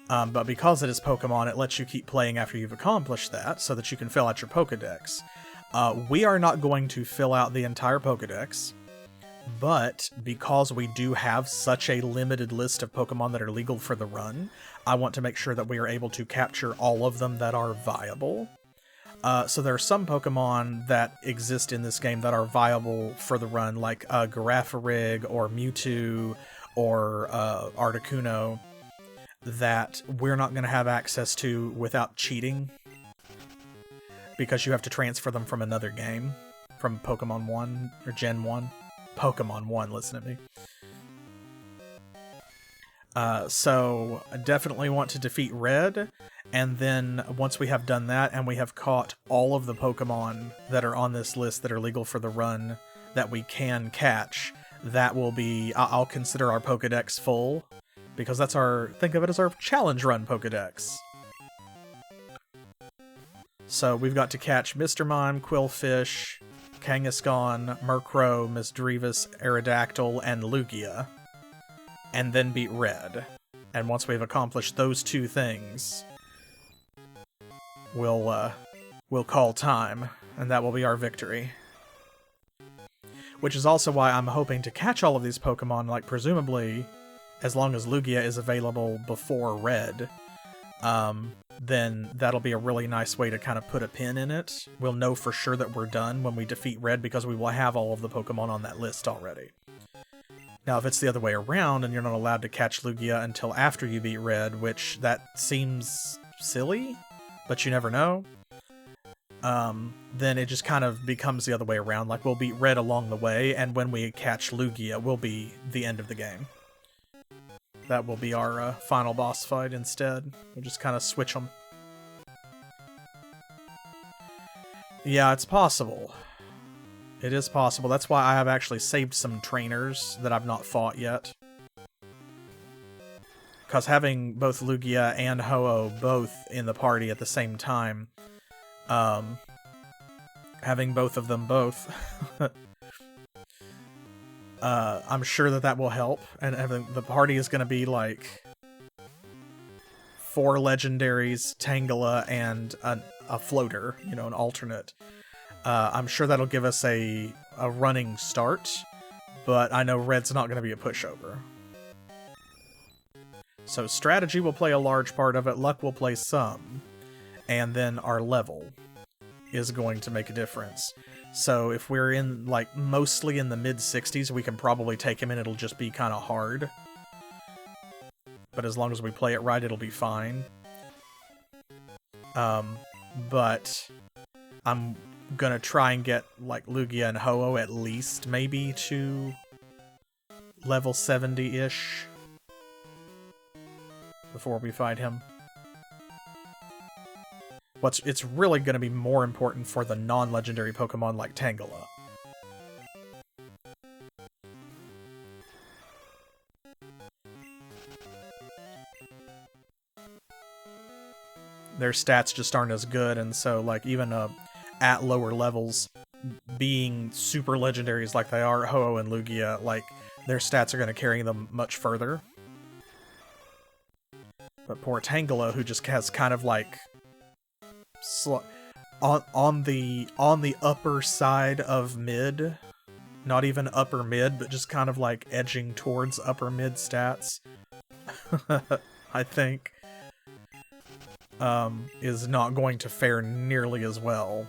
But because it is Pokemon, it lets you keep playing after you've accomplished that, so that you can fill out your Pokedex. We are not going to fill out the entire Pokedex, but because we do have such a limited list of Pokemon that are legal for the run, I want to make sure that we are able to capture all of them that are viable. So there are some Pokemon that exist in this game that are viable for the run, like Girafarig or Mewtwo or Articuno, that we're not going to have access to without cheating, because you have to transfer them from another game, from Pokemon 1 or Gen 1. Pokemon 1, listen to me. So I definitely want to defeat Red, and then once we have done that and we have caught all of the Pokemon that are on this list that are legal for the run that we can catch, that will be, I'll consider our Pokedex full, because that's our, think of it as our challenge run Pokedex. So we've got to catch Mr. Mime, Quillfish, Kangaskhan, Murkrow, Misdreavus, Aerodactyl, and Lugia, and then beat Red. And once we've accomplished those two things, we'll call time, and that will be our victory. Which is also why I'm hoping to catch all of these Pokemon, like presumably, as long as Lugia is available before Red, then that'll be a really nice way to kind of put a pin in it. We'll know for sure that we're done when we defeat Red, because we will have all of the Pokemon on that list already. Now, if it's the other way around, and you're not allowed to catch Lugia until after you beat Red, which that seems silly, but you never know, then it just kind of becomes the other way around. Like, we'll beat Red along the way, and when we catch Lugia, will be the end of the game. That will be our final boss fight instead. We'll just kind of switch them. Yeah, it's possible. It is possible. That's why I have actually saved some trainers that I've not fought yet. Because having both Lugia and Ho-Oh both in the party at the same time, having both of them both, I'm sure that will help. And having the party is going to be like 4 legendaries, Tangela, and a floater, you know, an alternate. I'm sure that'll give us a running start, but I know Red's not going to be a pushover. So strategy will play a large part of it, luck will play some, and then our level is going to make a difference. So if we're in, like, mostly in the mid-60s, we can probably take him and it'll just be kind of hard. But as long as we play it right, it'll be fine. But I'm gonna try and get, like, Lugia and Ho-Oh at least maybe to level 70-ish before we fight him. It's really going to be more important for the non-legendary Pokemon like Tangela. Their stats just aren't as good, and so, like, even at lower levels, being super legendaries like they are, Ho-Oh and Lugia, like, their stats are going to carry them much further. But poor Tangela, who just has kind of, like, on the upper side of mid, not even upper mid, but just kind of like edging towards upper mid stats, I think, is not going to fare nearly as well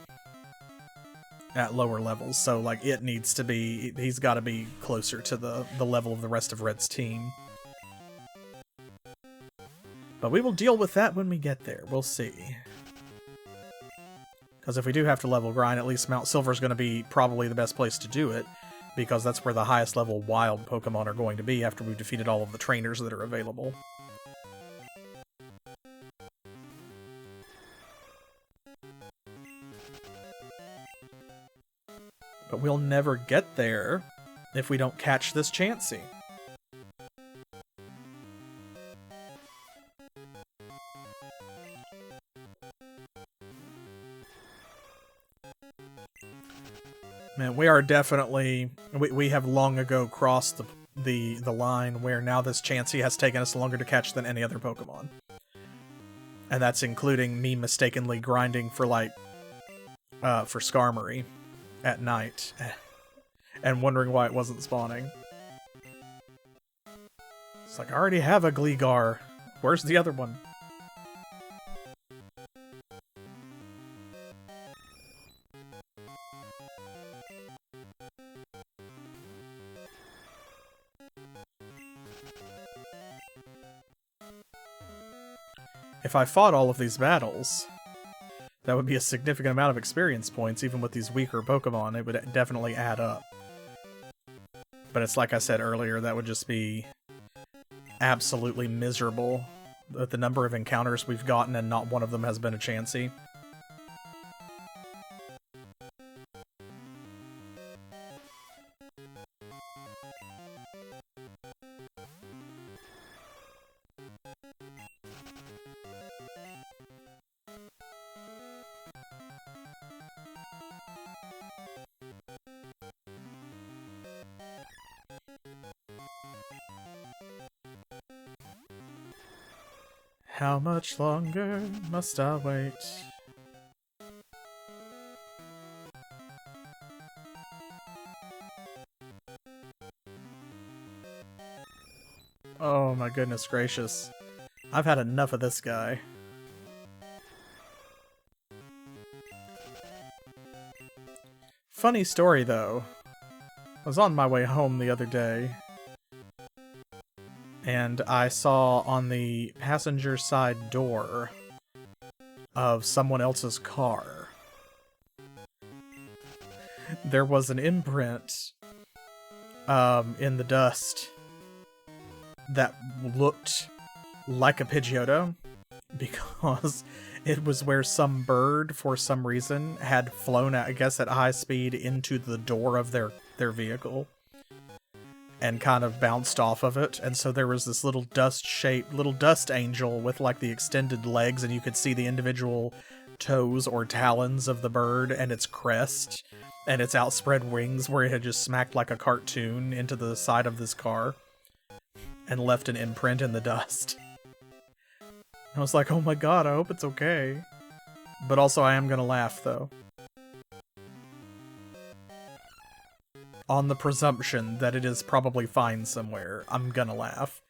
at lower levels. So, like, it needs to be, he's got to be closer to the level of the rest of Red's team. But we will deal with that when we get there. We'll see. Because if we do have to level grind, at least Mount Silver is going to be probably the best place to do it, because that's where the highest level wild Pokemon are going to be after we've defeated all of the trainers that are available. But we'll never get there if we don't catch this Chansey. are definitely... We have long ago crossed the line where now this Chansey has taken us longer to catch than any other Pokemon. And that's including me mistakenly grinding for, like, for Skarmory at night. And wondering why it wasn't spawning. It's like, I already have a Gligar. Where's the other one? If I fought all of these battles, that would be a significant amount of experience points, even with these weaker Pokemon. It would definitely add up. But it's like I said earlier, that would just be absolutely miserable with the number of encounters we've gotten and not one of them has been a Chansey. How much longer must I wait? Oh my goodness gracious. I've had enough of this guy. Funny story though. I was on my way home the other day, and I saw on the passenger side door of someone else's car, there was an imprint in the dust that looked like a Pidgeotto, because it was where some bird, for some reason, had flown, I guess, at high speed into the door of their vehicle and kind of bounced off of it. And so there was this little dust-shaped, little dust angel with, like, the extended legs, and you could see the individual toes or talons of the bird and its crest and its outspread wings, where it had just smacked like a cartoon into the side of this car and left an imprint in the dust. I was like, oh my god, I hope it's okay. But also, I am gonna laugh, though. On the presumption that it is probably fine somewhere, I'm gonna laugh.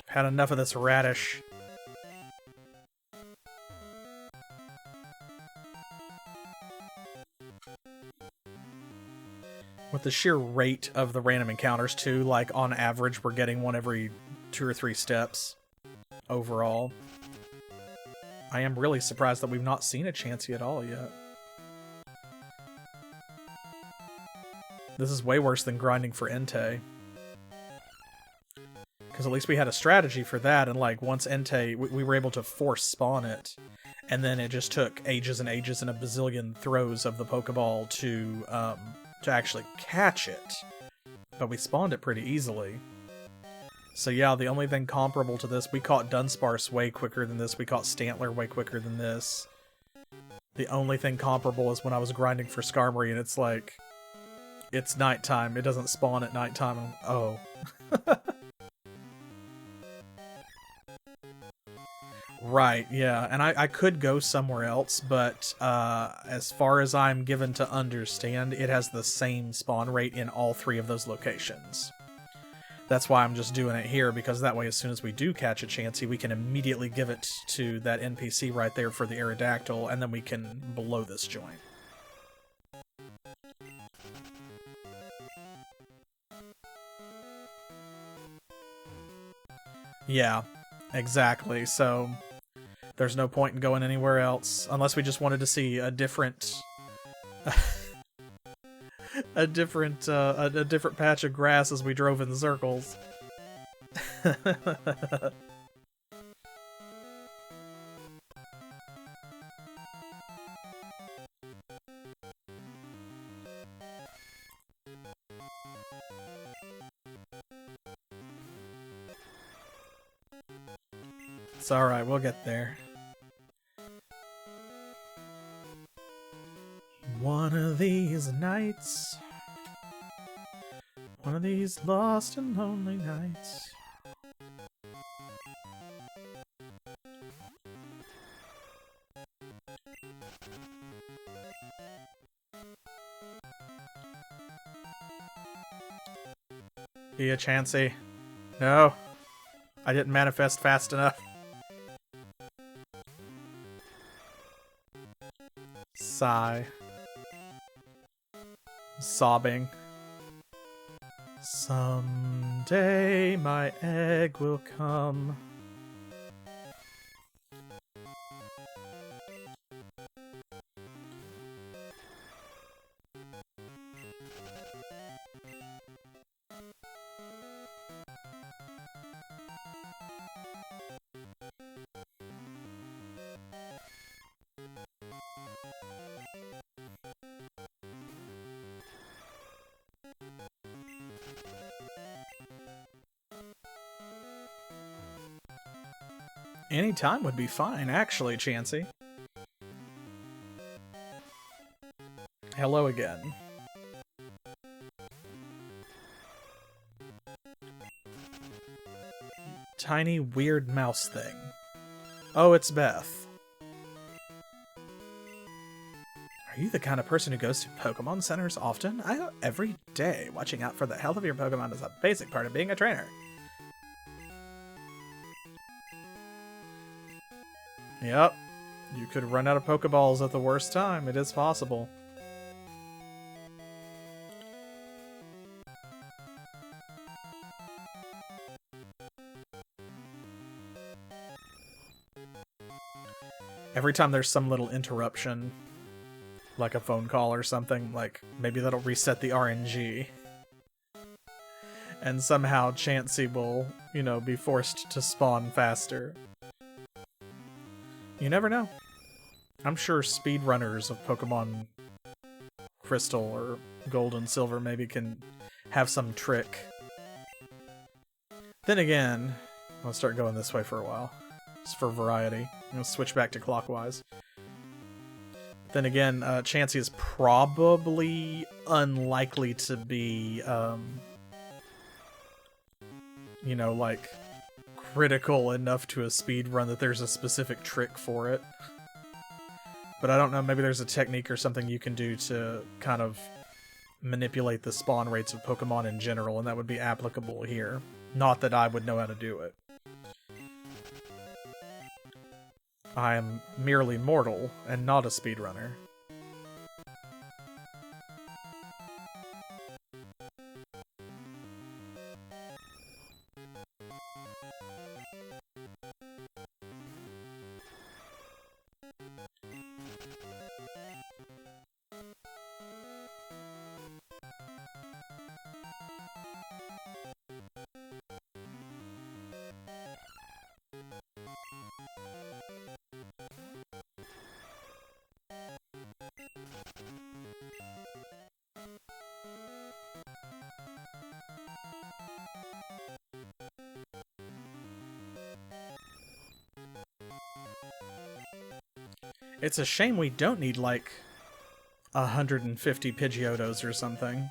Had enough of this radish. With the sheer rate of the random encounters too, like on average we're getting one every 2 or 3 steps overall. I am really surprised that we've not seen a Chansey at all yet. This is way worse than grinding for Entei. Because at least we had a strategy for that, and like once Entei, we were able to force spawn it, and then it just took ages and ages and a bazillion throws of the Pokeball to actually catch it. But we spawned it pretty easily. So yeah, the only thing comparable to this, we caught Dunsparce way quicker than this, we caught Stantler way quicker than this. The only thing comparable is when I was grinding for Skarmory, and it's like, it's nighttime, it doesn't spawn at nighttime, and oh. Right, yeah, and I could go somewhere else, but as far as I'm given to understand, it has the same spawn rate in all 3 of those locations. That's why I'm just doing it here, because that way as soon as we do catch a Chansey, we can immediately give it to that NPC right there for the Aerodactyl, and then we can blow this joint. Yeah, exactly, so there's no point in going anywhere else, unless we just wanted to see a different... a different patch of grass as we drove in circles. It's alright, we'll get there. One of these nights. One of these lost and lonely nights. Be a Chansey. No. I didn't manifest fast enough. Sigh. Sobbing. Someday my egg will come. Any time would be fine, actually, Chansey. Hello again. Tiny, weird mouse thing. Oh, it's Beth. Are you the kind of person who goes to Pokemon centers often? I go every day. Watching out for the health of your Pokemon is a basic part of being a trainer. Yep. You could run out of Pokeballs at the worst time. It is possible. Every time there's some little interruption, like a phone call or something, like maybe that'll reset the RNG. And somehow Chansey will, you know, be forced to spawn faster. You never know. I'm sure speedrunners of Pokemon Crystal or Gold and Silver maybe can have some trick. Then again, I'll start going this way for a while. Just for variety. I'm gonna switch back to clockwise. Then again, Chansey is probably unlikely to be, you know, like, critical enough to a speedrun that there's a specific trick for it. But I don't know, maybe there's a technique or something you can do to kind of manipulate the spawn rates of Pokemon in general, and that would be applicable here. Not that I would know how to do it. I am merely mortal, and not a speedrunner. It's a shame we don't need, like, 150 Pidgeotos or something.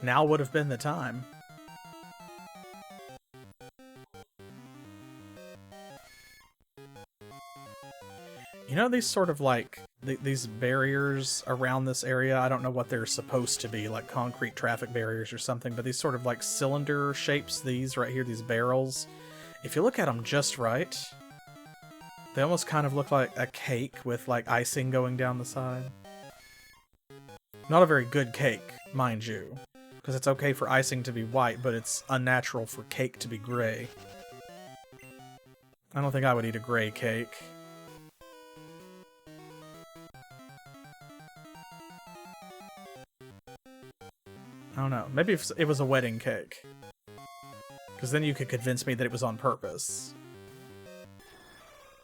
Now would have been the time. You know, these sort of, like, these barriers around this area, I don't know what they're supposed to be, like concrete traffic barriers or something, but these sort of, like, cylinder shapes, these right here, these barrels, if you look at them just right, they almost kind of look like a cake with, like, icing going down the side. Not a very good cake, mind you, because it's okay for icing to be white, but it's unnatural for cake to be gray. I don't think I would eat a gray cake. I don't know. Maybe if it was a wedding cake. Because then you could convince me that it was on purpose.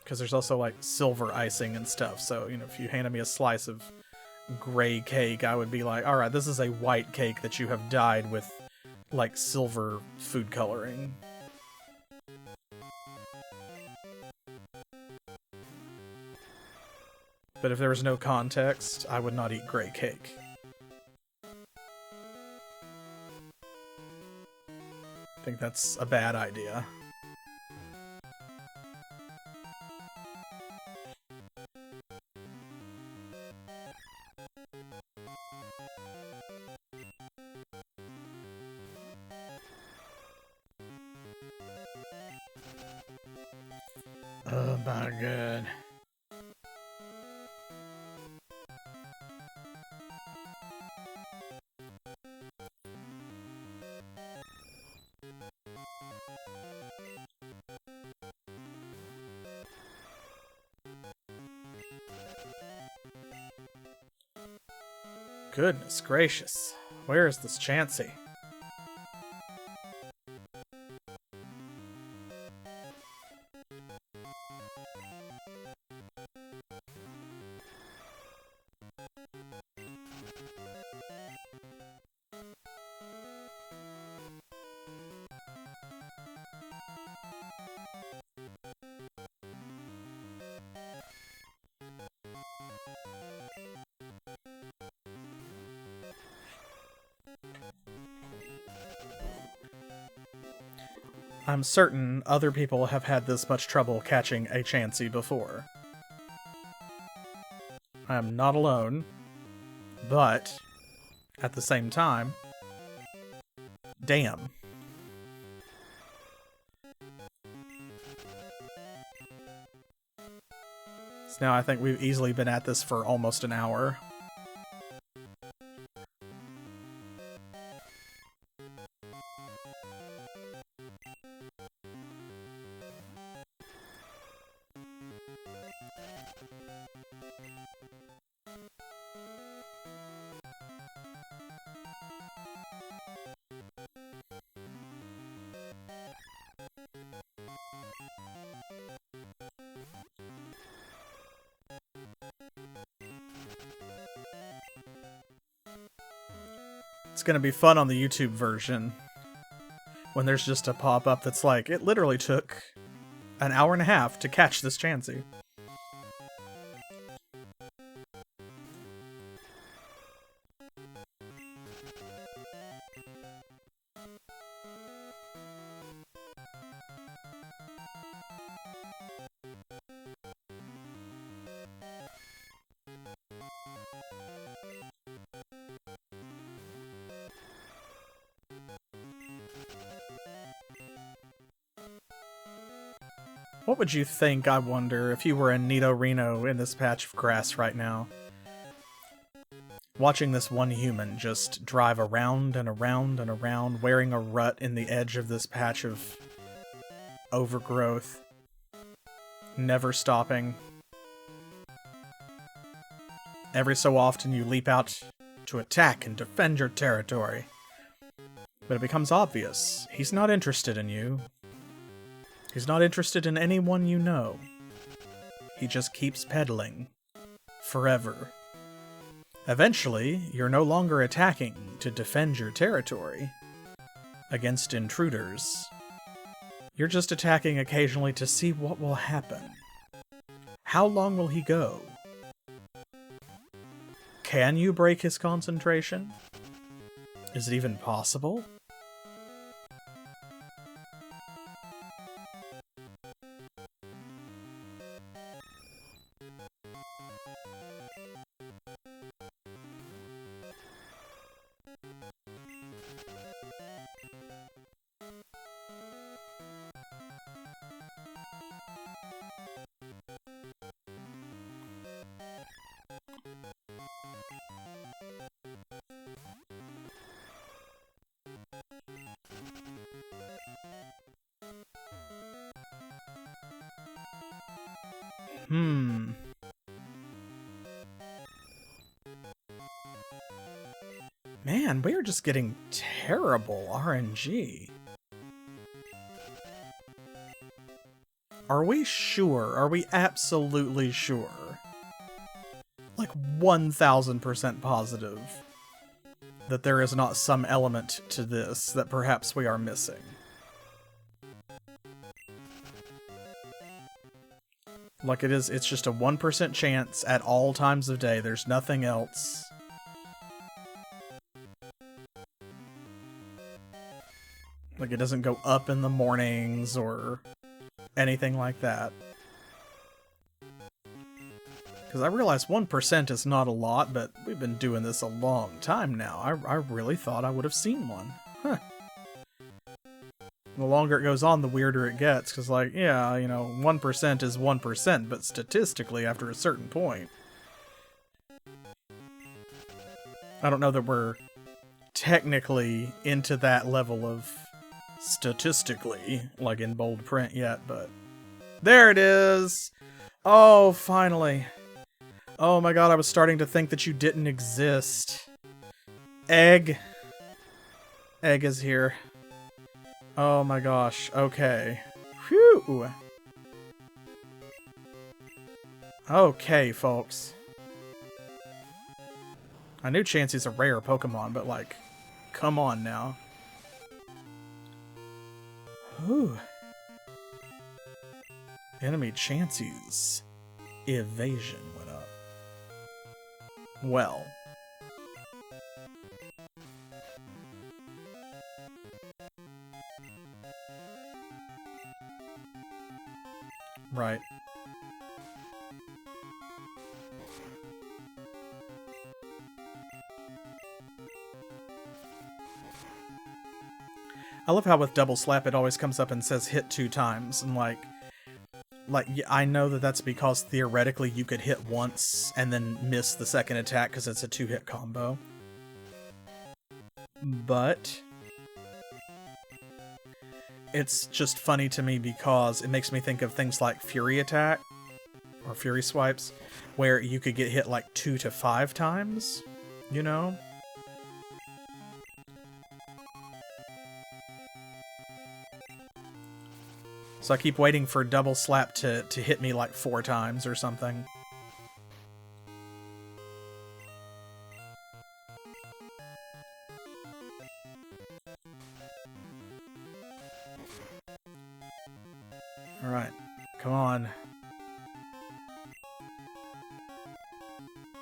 Because there's also, like, silver icing and stuff, so, you know, if you handed me a slice of gray cake, I would be like, alright, this is a white cake that you have dyed with, like, silver food coloring. But if there was no context, I would not eat gray cake. I think that's a bad idea. Oh my god. Goodness gracious. Where is this Chansey? I'm certain other people have had this much trouble catching a Chansey before. I am not alone, but at the same time, damn. So now I think we've easily been at this for almost an hour. It's gonna be fun on the YouTube version when there's just a pop-up that's like, it literally took an hour and a half to catch this Chansey. What would you think, I wonder, if you were in Nidorino in this patch of grass right now? Watching this one human just drive around and around and around, wearing a rut in the edge of this patch of overgrowth, never stopping. Every so often you leap out to attack and defend your territory. But it becomes obvious, he's not interested in you. He's not interested in anyone you know. He just keeps peddling. Forever. Eventually, you're no longer attacking to defend your territory against intruders. You're just attacking occasionally to see what will happen. How long will he go? Can you break his concentration? Is it even possible? Man, we are just getting terrible RNG. Are we sure? Are we absolutely sure? Like 1000% positive that there is not some element to this that perhaps we are missing. Like it's just a 1% chance at all times of day. There's nothing else. Like, it doesn't go up in the mornings or anything like that. Because I realize 1% is not a lot, but we've been doing this a long time now. I really thought I would have seen one. Huh. The longer it goes on, the weirder it gets, because, like, yeah, you know, 1% is 1%, but statistically, after a certain point... I don't know that we're technically into that level of statistically, like in bold print yet, but... There it is! Oh, finally. Oh my god, I was starting to think that you didn't exist. Egg. Egg is here. Oh my gosh, okay. Whew! Okay, folks. I knew Chansey's a rare Pokemon, but like, come on now. Whew. Enemy Chansey's evasion went up. Well. Right. I love how with Double Slap it always comes up and says hit 2 times, and like, I know that that's because theoretically you could hit once and then miss the second attack because it's a 2-hit combo. But it's just funny to me because it makes me think of things like Fury Attack or Fury Swipes, where you could get hit like 2 to 5 times, you know? So I keep waiting for Double Slap to hit me like 4 times or something. Alright, come on.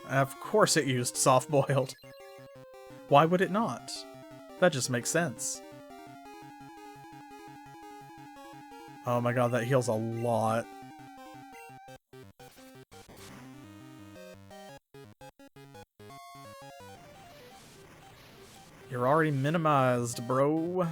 Of course it used soft-boiled. Why would it not? That just makes sense. Oh my god, that heals a lot. You're already minimized, bro.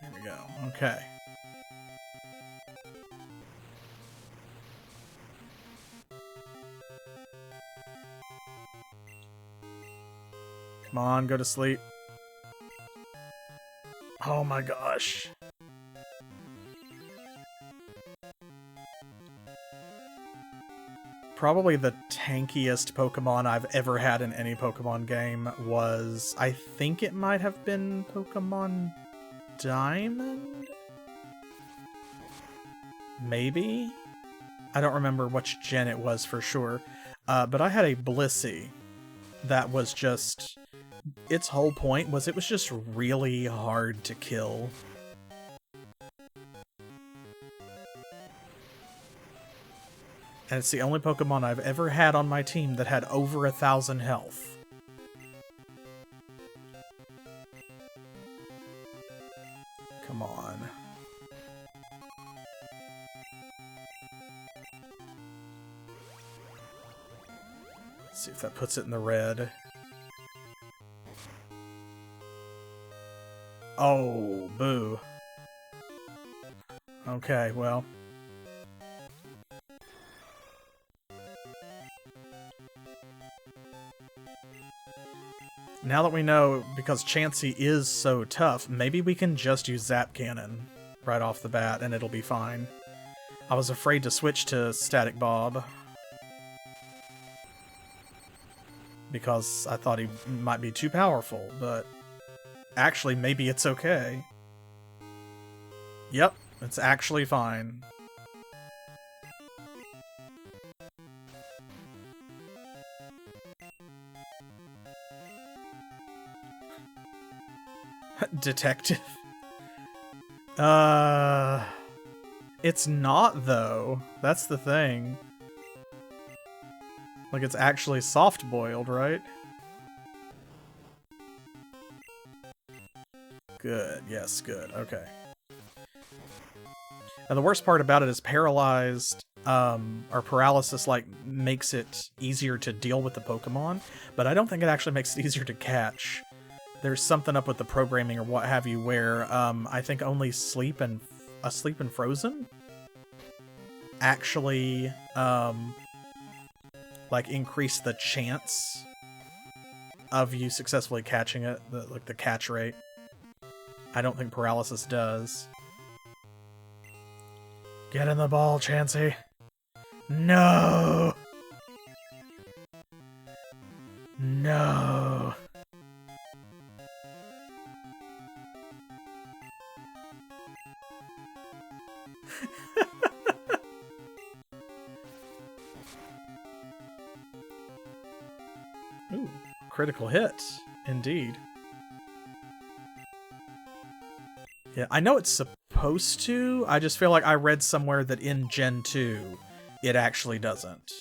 There we go. Okay. Come on, go to sleep. Oh my gosh. Probably the tankiest Pokemon I've ever had in any Pokemon game was... I think it might have been Pokemon Diamond? Maybe? I don't remember which gen it was for sure. But I had a Blissey that was just... Its whole point was it was just really hard to kill. And it's the only Pokemon I've ever had on my team that had over 1,000 health. Come on. Let's see if that puts it in the red. Oh, boo. Okay, well. Now that we know, because Chansey is so tough, maybe we can just use Zap Cannon right off the bat and it'll be fine. I was afraid to switch to Static Bob because I thought he might be too powerful, but actually maybe it's okay. Yep, it's actually fine. Detective. It's not, though. That's the thing. Like, it's actually soft-boiled, right? Good. Yes, good. Okay. And the worst part about it is paralyzed, or paralysis, like, makes it easier to deal with the Pokemon, but I don't think it actually makes it easier to catch. There's something up with the programming or what have you where, I think only Sleep and Frozen actually, like, increase the chance of you successfully catching it, like the catch rate. I don't think paralysis does. Get in the ball, Chansey. No! No! Ooh, critical hit, indeed. Yeah, I know it's supposed to. I just feel like I read somewhere that in Gen 2, it actually doesn't.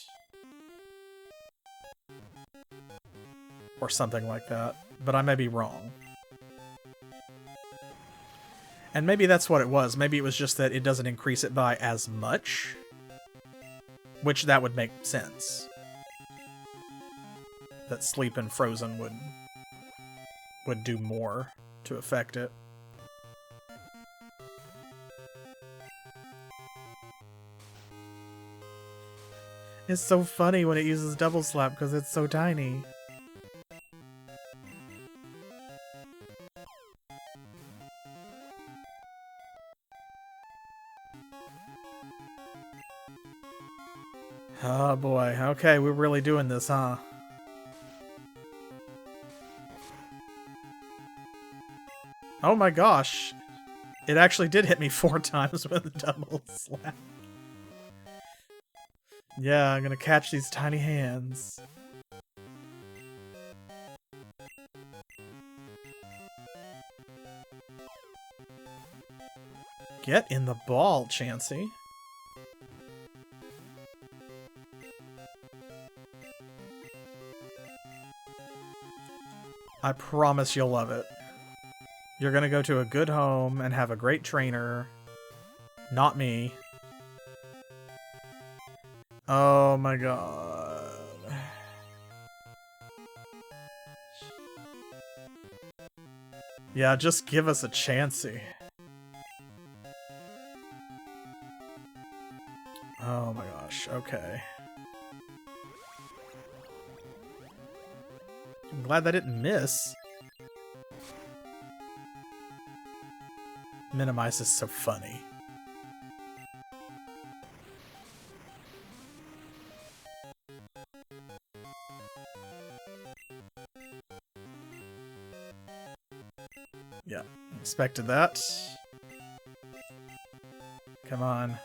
Or something like that. But I may be wrong. And maybe that's what it was. Maybe it was just that it doesn't increase it by as much. Which that would make sense. That Sleep and Frozen would do more to affect it. It's so funny when it uses Double Slap because it's so tiny. Oh boy, okay, we're really doing this, huh? Oh my gosh. It actually did hit me 4 times with a Double Slap. Yeah, I'm gonna catch these tiny hands. Get in the ball, Chansey. I promise you'll love it. You're gonna go to a good home and have a great trainer. Not me. Oh my god. Yeah, just give us a Chansey. Oh my gosh, okay. I'm glad that didn't miss. Minimize is so funny. Yeah, expected that. Come on.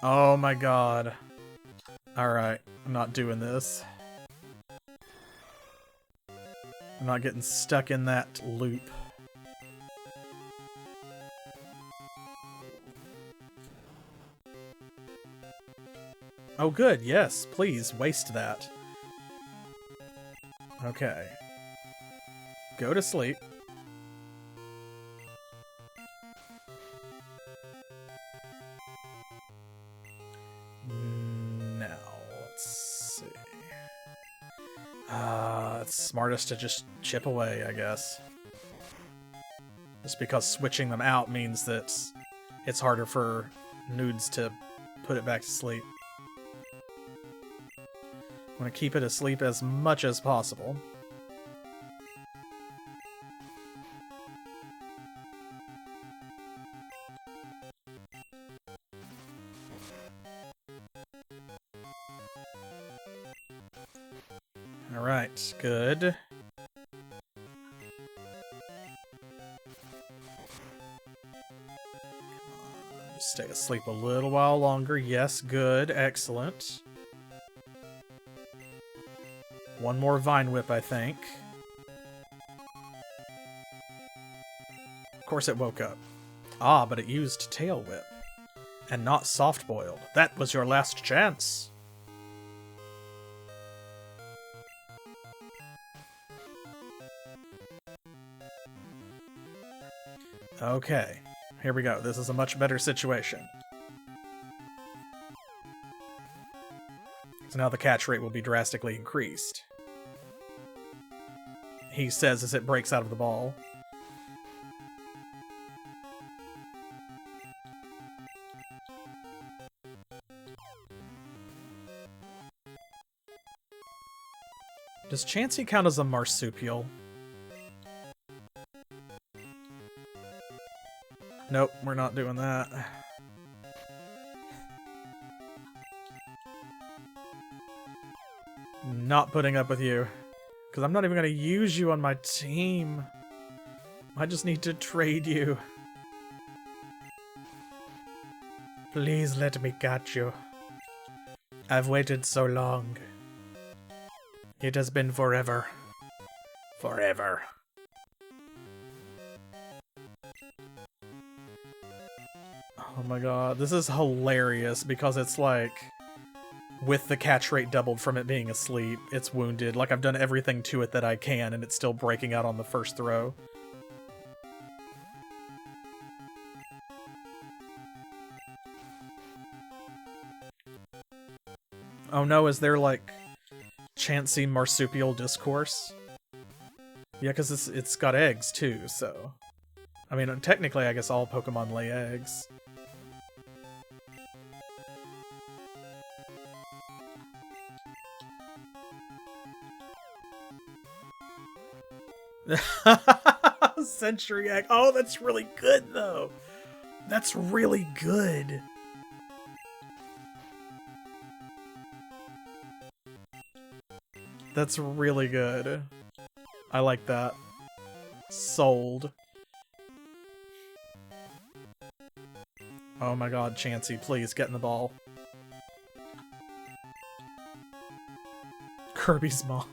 Oh my god. Alright, I'm not doing this. I'm not getting stuck in that loop. Oh good, yes, please, waste that. Okay. Go to sleep. Now, let's see. It's smartest to just chip away, I guess. Just because switching them out means that it's harder for nudes to put it back to sleep. I want to keep it asleep as much as possible. Alright, good. Just stay asleep a little while longer. Yes, good. Excellent. One more Vine Whip, I think. Of course it woke up. Ah, but it used Tail Whip. And not soft-boiled. That was your last chance! Okay, here we go. This is a much better situation. So now the catch rate will be drastically increased. He says as it breaks out of the ball. Does Chansey count as a marsupial? Nope, we're not doing that. Not putting up with you. Because I'm not even going to use you on my team. I just need to trade you. Please let me catch you. I've waited so long. It has been forever. Forever. Oh my god, this is hilarious because it's like, with the catch rate doubled from it being asleep, it's wounded. Like, I've done everything to it that I can, and it's still breaking out on the first throw. Oh no, is there, like, Chansey marsupial discourse? Yeah, because it's got eggs, too, so... I mean, technically, I guess all Pokemon lay eggs. Century egg. Oh, that's really good, though. That's really good. That's really good. I like that. Sold. Oh my god, Chansey, please get in the ball. Kirby's mom.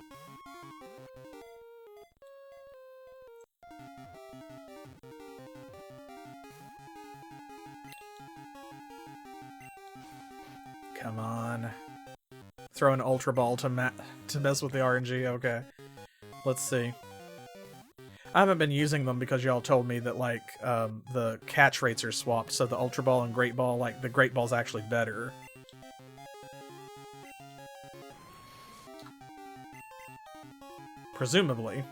Come on. Throw an Ultra Ball to mess with the RNG? Okay. Let's see. I haven't been using them because y'all told me that, like, the catch rates are swapped, so the Ultra Ball and Great Ball, like, the Great Ball's actually better. Presumably.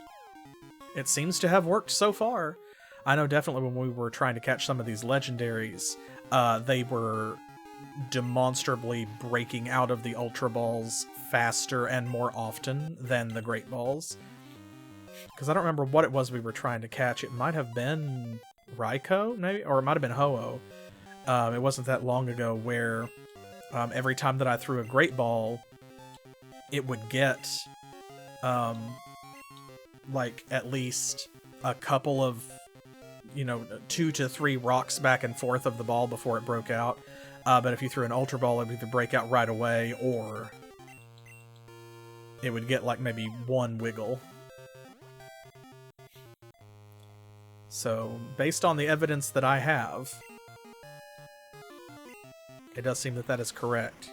It seems to have worked so far. I know definitely when we were trying to catch some of these legendaries, they were demonstrably breaking out of the Ultra Balls faster and more often than the Great Balls. Because I don't remember what it was we were trying to catch. It might have been Raikou, maybe? Or it might have been Ho-Oh. It wasn't that long ago where every time that I threw a Great Ball, it would get like at least a couple of, 2 to 3 rocks back and forth of the ball before it broke out. But if you threw an Ultra Ball, it would either break out right away, or it would get like maybe one wiggle. So, based on the evidence that I have, it does seem that that is correct.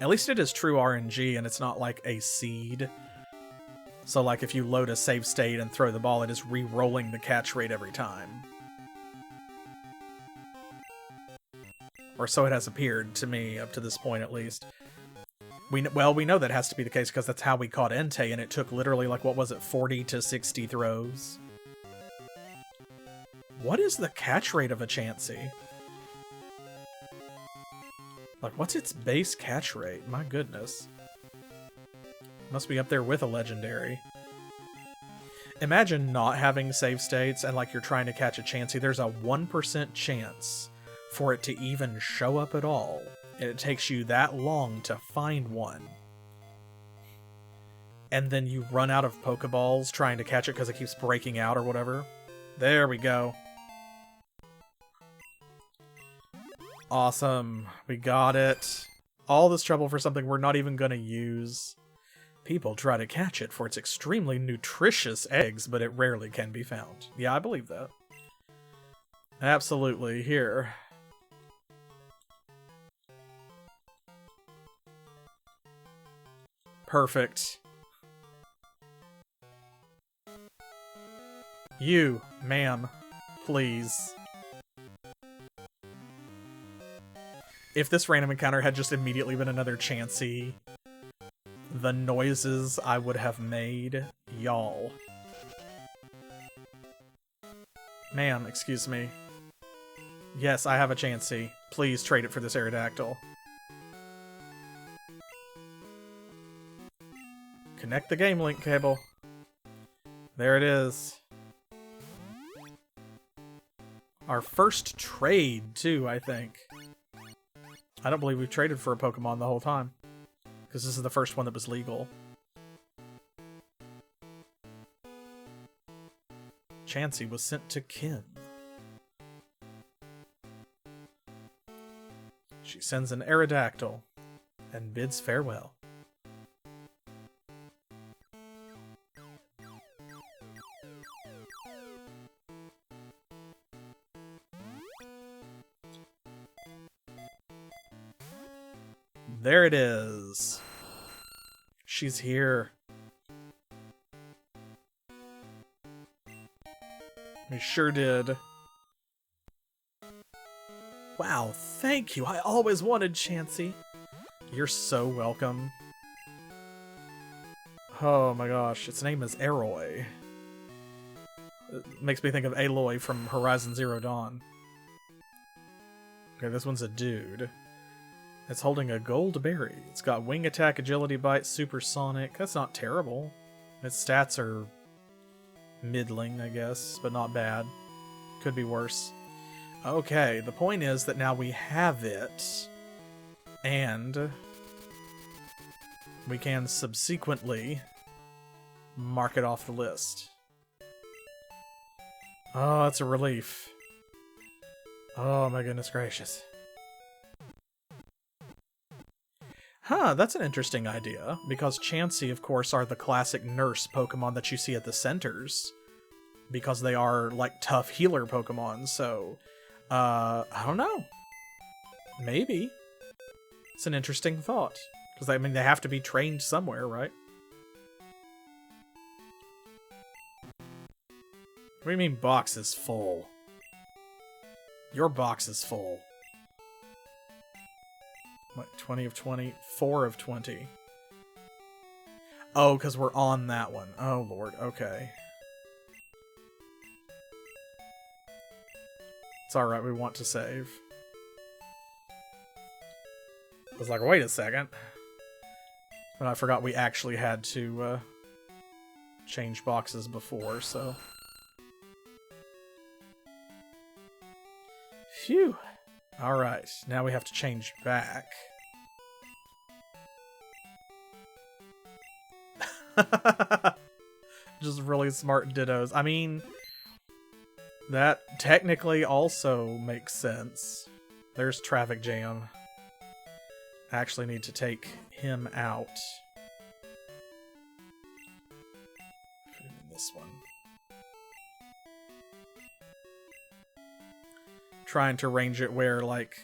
At least it is true RNG, and it's not like a seed. So, like, if you load a save state and throw the ball, it is re-rolling the catch rate every time. Or so it has appeared to me, up to this point at least. We know that has to be the case because that's how we caught Entei, and it took literally, like, what was it, 40 to 60 throws? What is the catch rate of a Chansey? Like, what's its base catch rate? My goodness. Must be up there with a legendary. Imagine not having save states and, like, you're trying to catch a Chansey. There's a 1% chance for it to even show up at all. And it takes you that long to find one. And then you run out of Pokeballs trying to catch it because it keeps breaking out or whatever. There we go. Awesome. We got it. All this trouble for something we're not even going to use. People try to catch it for its extremely nutritious eggs, but it rarely can be found. Yeah, I believe that. Absolutely. Here. Perfect. You, ma'am, please. If this random encounter had just immediately been another Chansey, the noises I would have made, y'all. Ma'am, excuse me. Yes, I have a Chansey. Please trade it for this Aerodactyl. Connect the game link cable. There it is. Our first trade, too, I think. I don't believe we've traded for a Pokemon the whole time. Because this is the first one that was legal. Chansey was sent to Kin. She sends an Aerodactyl and bids farewell. There it is. She's here. We sure did. Wow, thank you. I always wanted Chansey. You're so welcome. Oh my gosh, its name is Aroy. It makes me think of Aloy from Horizon Zero Dawn. Okay, this one's a dude. It's holding a gold berry. It's got wing attack, agility, bite, supersonic. That's not terrible. Its stats are middling, I guess, but not bad. Could be worse. Okay, the point is that now we have it, and we can subsequently mark it off the list. Oh, that's a relief. Oh my goodness gracious. Huh, that's an interesting idea, because Chansey, of course, are the classic nurse Pokemon that you see at the centers, because they are, like, tough healer Pokemon, so, I don't know. Maybe. It's an interesting thought, because, I mean, they have to be trained somewhere, right? What do you mean box is full? Your box is full. What, 20 of 20? 4 of 20. Oh, because we're on that one. Oh, Lord. Okay. It's alright, we want to save. I was like, wait a second. But I forgot we actually had to change boxes before, so... Phew! Alright, now we have to change back. Just really smart dittos. I mean, that technically also makes sense. There's traffic jam. I actually need to take him out. Put him in this one. Trying to arrange it where, like,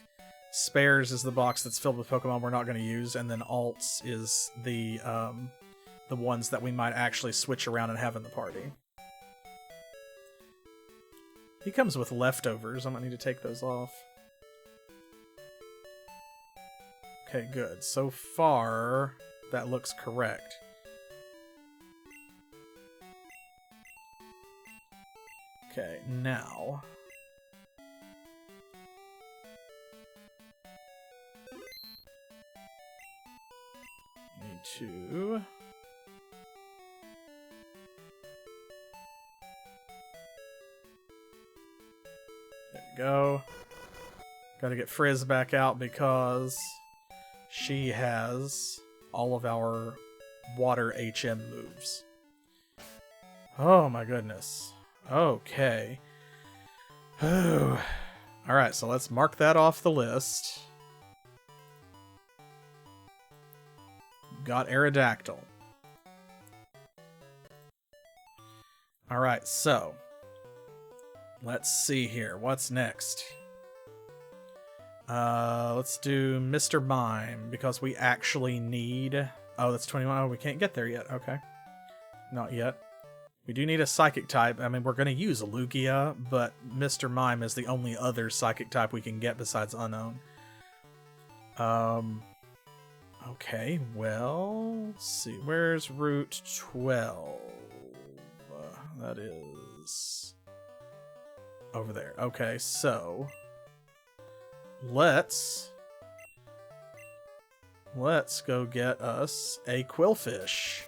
spares is the box that's filled with Pokemon we're not going to use, and then alts is the ones that we might actually switch around and have in the party. He comes with leftovers. I might need to take those off. Okay, good. So far, that looks correct. Okay, now... need to... There we go. Gotta get Frizz back out because she has all of our water HM moves. Oh my goodness. Okay. Alright, so let's mark that off the list. Got Aerodactyl. Alright, so let's see here. What's next? Let's do Mr. Mime, because we actually need... Oh, that's 21. Oh, we can't get there yet. Okay. Not yet. We do need a psychic type. I mean, we're going to use a Lugia, but Mr. Mime is the only other psychic type we can get besides Unknown. Okay, well, let's see. Where's Route 12? That is... over there. Okay, so... Let's go get us a Quillfish.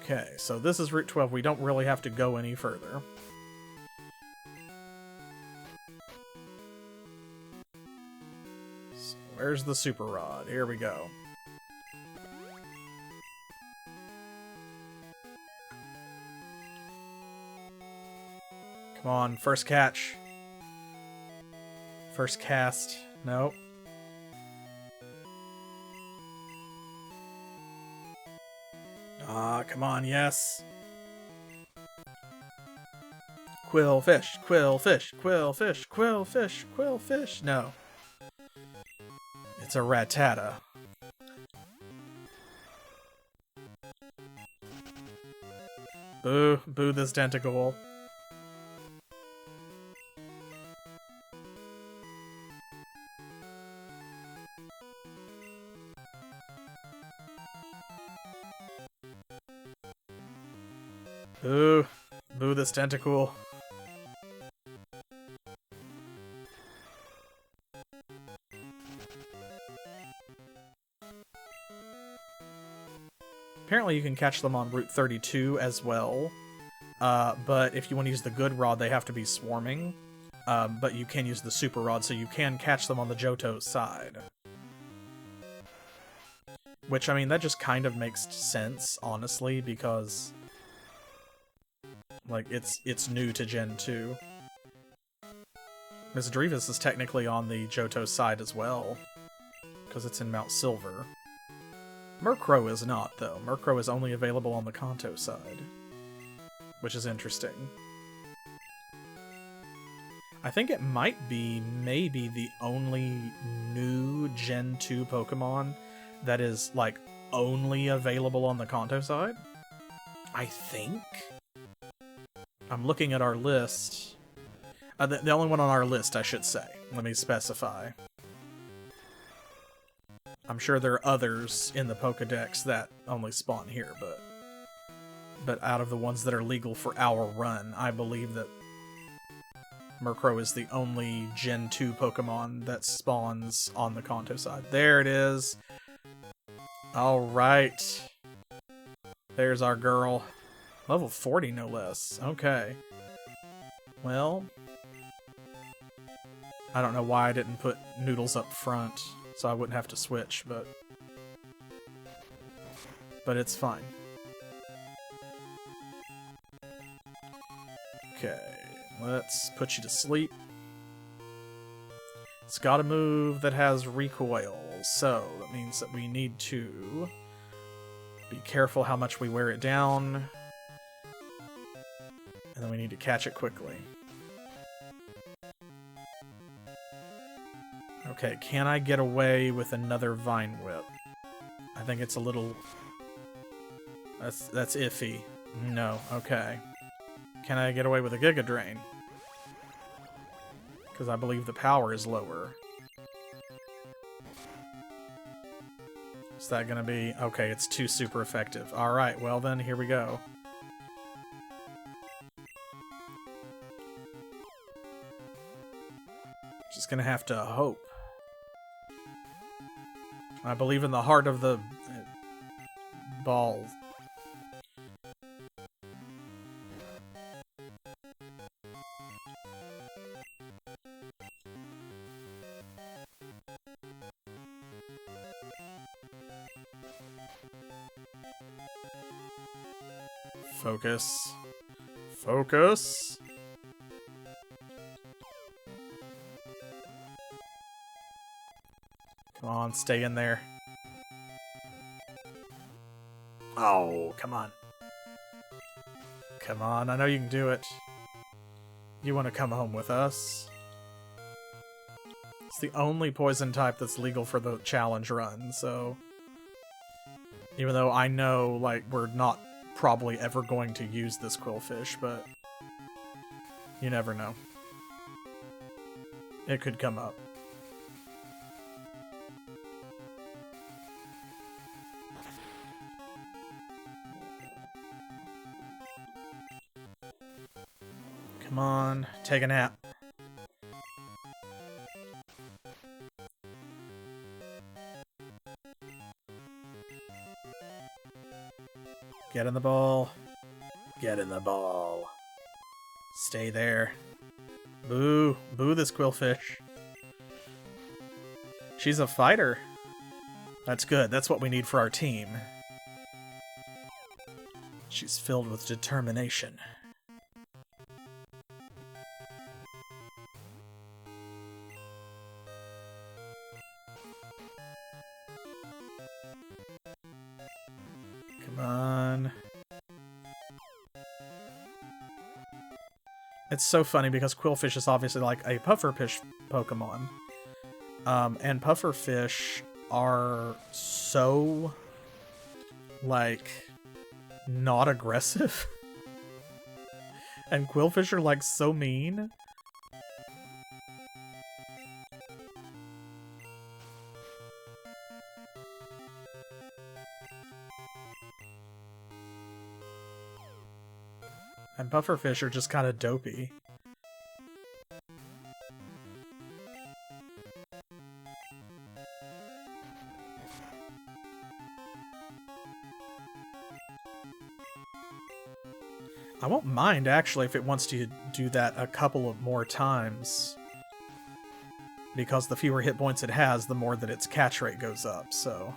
Okay, so this is Route 12. We don't really have to go any further. So where's the Super Rod? Here we go. Come on, first catch. First cast. Nope. Ah, come on, yes. Quillfish, Quillfish, Quillfish, Quillfish, Quillfish. No. It's a Rattata. Boo, boo this tentacle. Boo. Boo this tentacle. Apparently you can catch them on Route 32 as well. But if you want to use the good rod, they have to be swarming. But you can use the super rod, so you can catch them on the Johto side. Which, I mean, that just kind of makes sense, honestly, because... like, it's new to Gen 2. Miss Drevis is technically on the Johto side as well, because it's in Mount Silver. Murkrow is not, though. Murkrow is only available on the Kanto side, which is interesting. I think it might be maybe the only new Gen 2 Pokemon that is, like, only available on the Kanto side. I think? I'm looking at our list. The only one on our list, I should say. Let me specify. I'm sure there are others in the Pokedex that only spawn here, but out of the ones that are legal for our run, I believe that Murkrow is the only Gen 2 Pokemon that spawns on the Kanto side. There it is. Alright. There's our girl. Level 40, no less. Okay. Well, I don't know why I didn't put Noodles up front, so I wouldn't have to switch, but it's fine. Okay, let's put you to sleep. It's got a move that has recoil, so that means that we need to be careful how much we wear it down. And then we need to catch it quickly. Okay, can I get away with another Vine Whip? I think it's a little... That's iffy. No, okay. Can I get away with a Giga Drain? Because I believe the power is lower. Is that gonna be... Okay, it's too super effective. Alright, well then, here we go. Just gonna have to hope. I believe in the heart of the ball. Focus. Focus. Come on, stay in there. Oh, come on. Come on, I know you can do it. You want to come home with us? It's the only poison type that's legal for the challenge run, so... Even though I know, like, we're not probably ever going to use this Qwilfish, but... You never know. It could come up. Come on, take a nap. Get in the ball. Get in the ball. Stay there. Boo. Boo this Qwilfish. She's a fighter. That's good. That's what we need for our team. She's filled with determination. Come on. It's so funny because Qwilfish is obviously like a pufferfish Pokemon. And pufferfish are so, like, not aggressive. And Qwilfish are, like, so mean. And pufferfish are just kind of dopey. I won't mind, actually, if it wants to do that a couple of more times. Because the fewer hit points it has, the more that its catch rate goes up, so...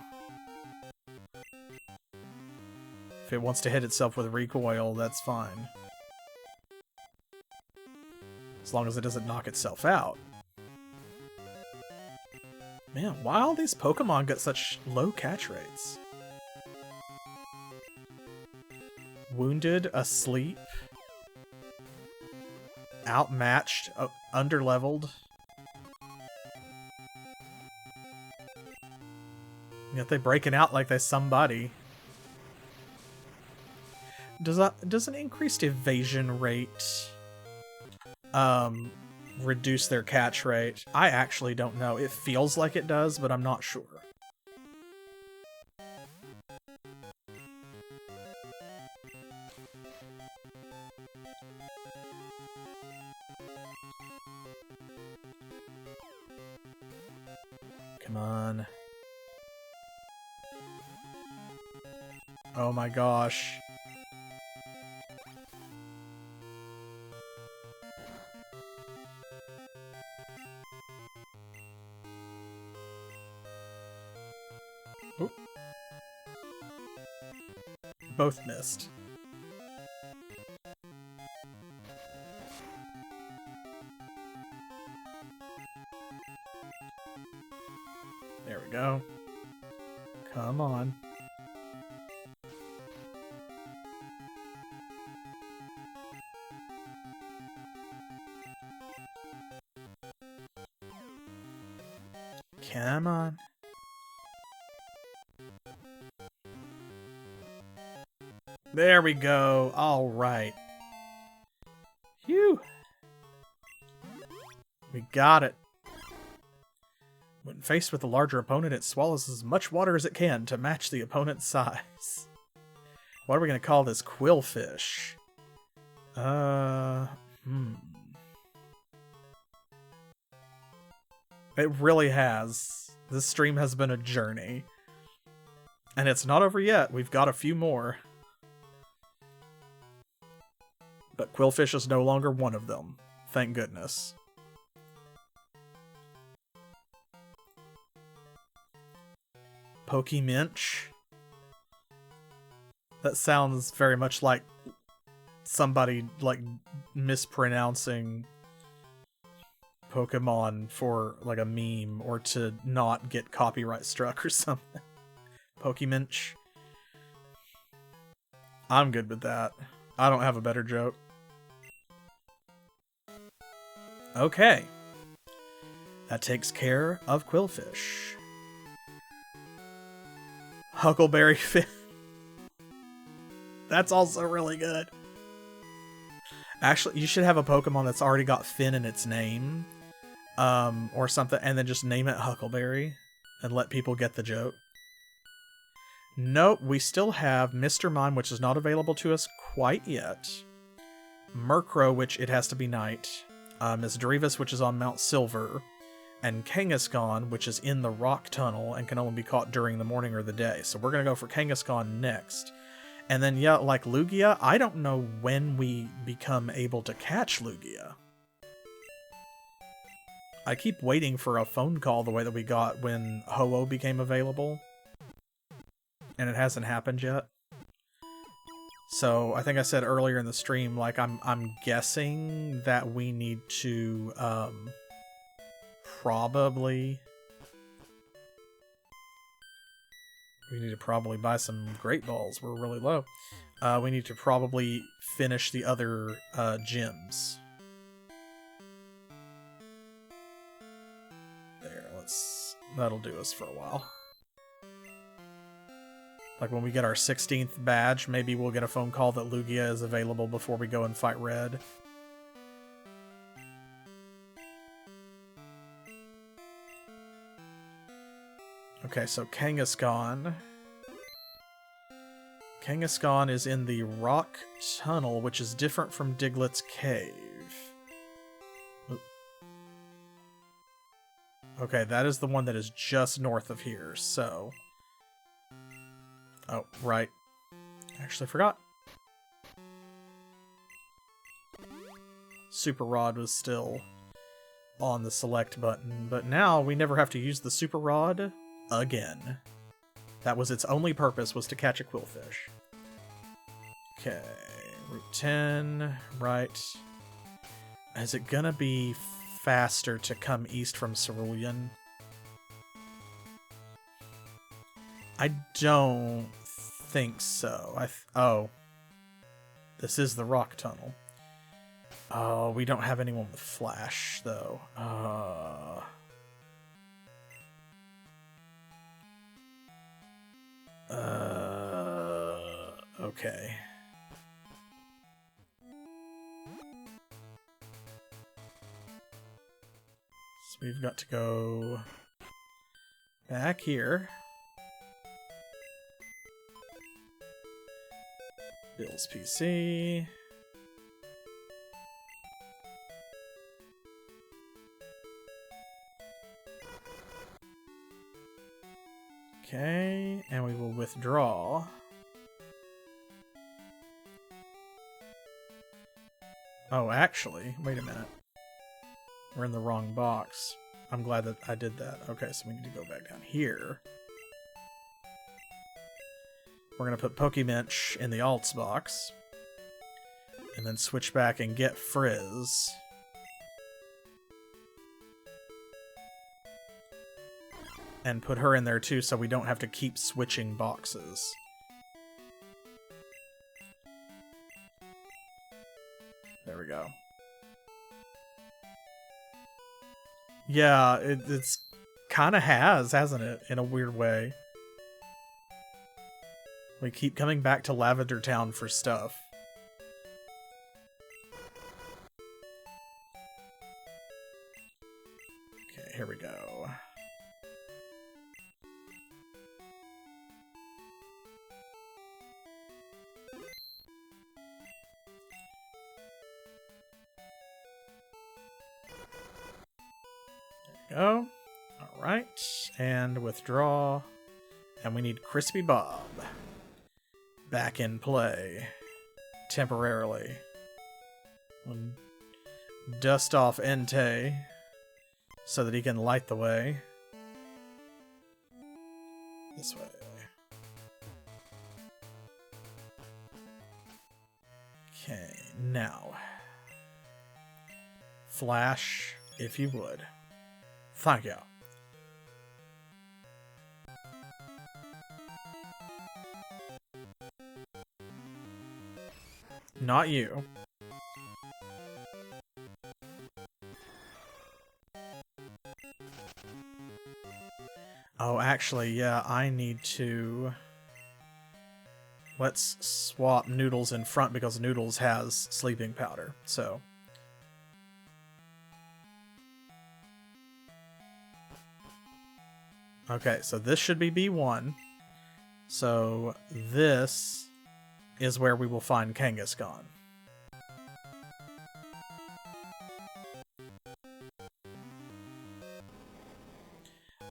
If it wants to hit itself with recoil, that's fine. As long as it doesn't knock itself out. Man, why all these Pokemon get such low catch rates? Wounded, asleep, outmatched, underleveled. Yet they breaking out like they're somebody. Does an increased evasion rate reduce their catch rate? I actually don't know. It feels like it does, but I'm not sure. Come on. Oh my gosh. Oop. Both missed. There we go. Come on. Come on. There we go. All right. Phew. We got it. When faced with a larger opponent, it swallows as much water as it can to match the opponent's size. What are we going to call this Qwilfish? It really has. This stream has been a journey. And it's not over yet. We've got a few more. But Qwilfish is no longer one of them. Thank goodness. Pokeminch? That sounds very much like somebody, like, mispronouncing Pokemon for like a meme or to not get copyright struck or something. Pokeminch. I'm good with that. I don't have a better joke. Okay. That takes care of Quillfish. Huckleberry Finn. That's also really good. Actually, you should have a Pokemon that's already got Finn in its name. Or something, and then just name it Huckleberry and let people get the joke. Nope, we still have Mr. Mime, which is not available to us quite yet. Murkrow, which it has to be night. Miss Drevis, which is on Mount Silver. And Kangaskhan, which is in the rock tunnel and can only be caught during the morning or the day. So we're going to go for Kangaskhan next. And then, yeah, like Lugia, I don't know when we become able to catch Lugia. I keep waiting for a phone call the way that we got when Ho-Oh became available. And it hasn't happened yet. So I think I said earlier in the stream, like I'm guessing that we need to probably buy some Great Balls. We're really low. We need to probably finish the other gyms. There, that'll do us for a while. Like when we get our 16th badge, maybe we'll get a phone call that Lugia is available before we go and fight Red. Okay, so Kangaskhan. Kangaskhan is in the rock tunnel, which is different from Diglett's cave. Oop. Okay, that is the one that is just north of here, so... Oh, right. Actually forgot. Super Rod was still on the select button, but now we never have to use the Super Rod again. That was its only purpose, was to catch a Quillfish. Okay, Route 10, right. Is it gonna be faster to come east from Cerulean? I don't think so. Oh. This is the rock tunnel. Oh, we don't have anyone with Flash, though. Okay. So we've got to go back here. Bill's PC. Okay, and we will withdraw. Oh, actually, wait a minute. We're in the wrong box. I'm glad that I did that. Okay, so we need to go back down here. We're going to put Pokeminch in the alts box. And then switch back and get Frizz. And put her in there too, so we don't have to keep switching boxes. There we go. Yeah, it's kind of hasn't it, in a weird way. We keep coming back to Lavender Town for stuff. Okay, here we go. Go. Alright. And withdraw. And we need Crispy Bob back in play. Temporarily. We'll dust off Entei so that he can light the way. This way. Okay, now. Flash if you would. Thank you. Not you. Oh, actually, yeah, I need to... Let's swap Noodles in front because Noodles has sleeping powder, so... Okay, so this should be B1. So this is where we will find Kangaskhan.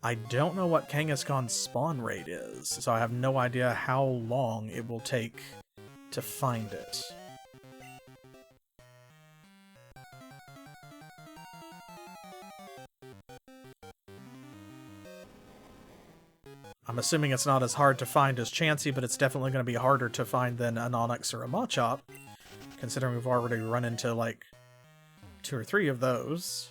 I don't know what Kangaskhan's spawn rate is, so I have no idea how long it will take to find it. I'm assuming it's not as hard to find as Chansey, but it's definitely going to be harder to find than an Onyx or a Machop, considering we've already run into, like, 2 or 3 of those.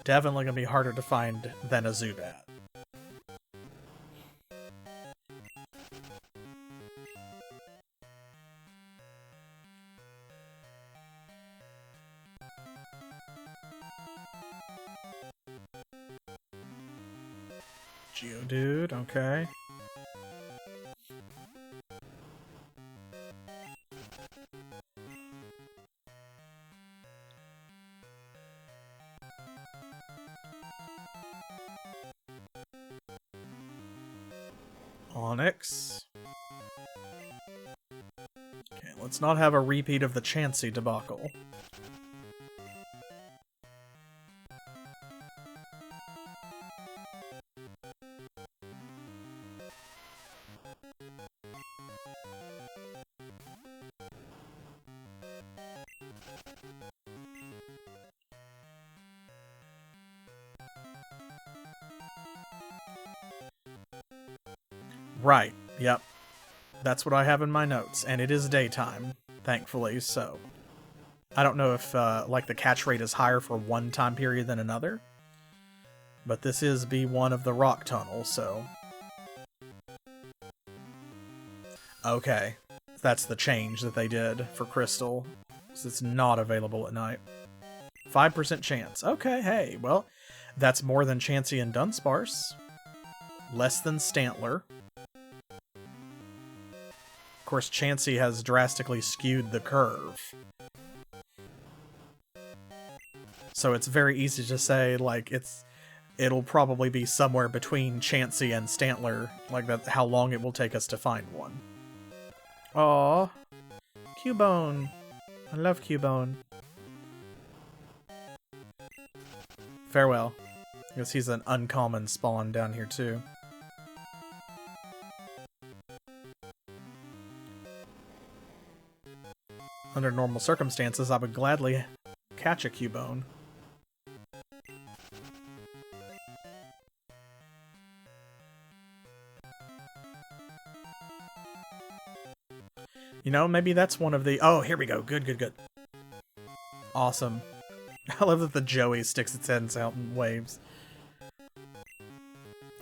Definitely going to be harder to find than a Zubat. Geodude, okay. Onyx. Okay, let's not have a repeat of the Chansey debacle. Right, yep. That's what I have in my notes, and it is daytime, thankfully, so... I don't know if, like, the catch rate is higher for one time period than another, but this is B1 of the Rock Tunnel, so... Okay, that's the change that they did for Crystal, so it's not available at night. 5% chance. Okay, hey, well, that's more than Chansey and Dunsparce. Less than Stantler. Of course, Chansey has drastically skewed the curve. So it's very easy to say, like, it'll probably be somewhere between Chansey and Stantler, like that's how long it will take us to find one. Aww. Cubone. I love Cubone. Farewell. I guess he's an uncommon spawn down here too. Under normal circumstances, I would gladly catch a Cubone. You know, maybe that's one of the... Oh, here we go. Good, good, good. Awesome. I love that the Joey sticks its head out and waves.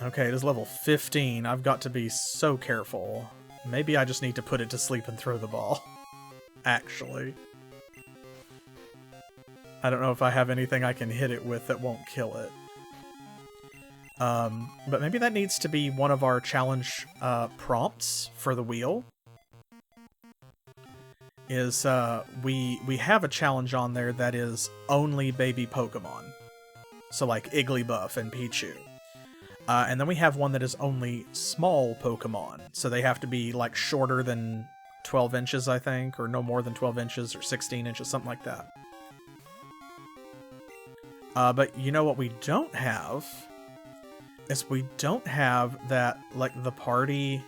Okay, it is level 15. I've got to be so careful. Maybe I just need to put it to sleep and throw the ball. Actually. I don't know if I have anything I can hit it with that won't kill it. But maybe that needs to be one of our challenge prompts for the wheel. Is we have a challenge on there that is only baby Pokemon. So like Igglybuff and Pichu. And then we have one that is only small Pokemon. So they have to be like shorter than 12 inches, I think, or no more than 12 inches or 16 inches, something like that. But you know what we don't have? Is we don't have that, like, the party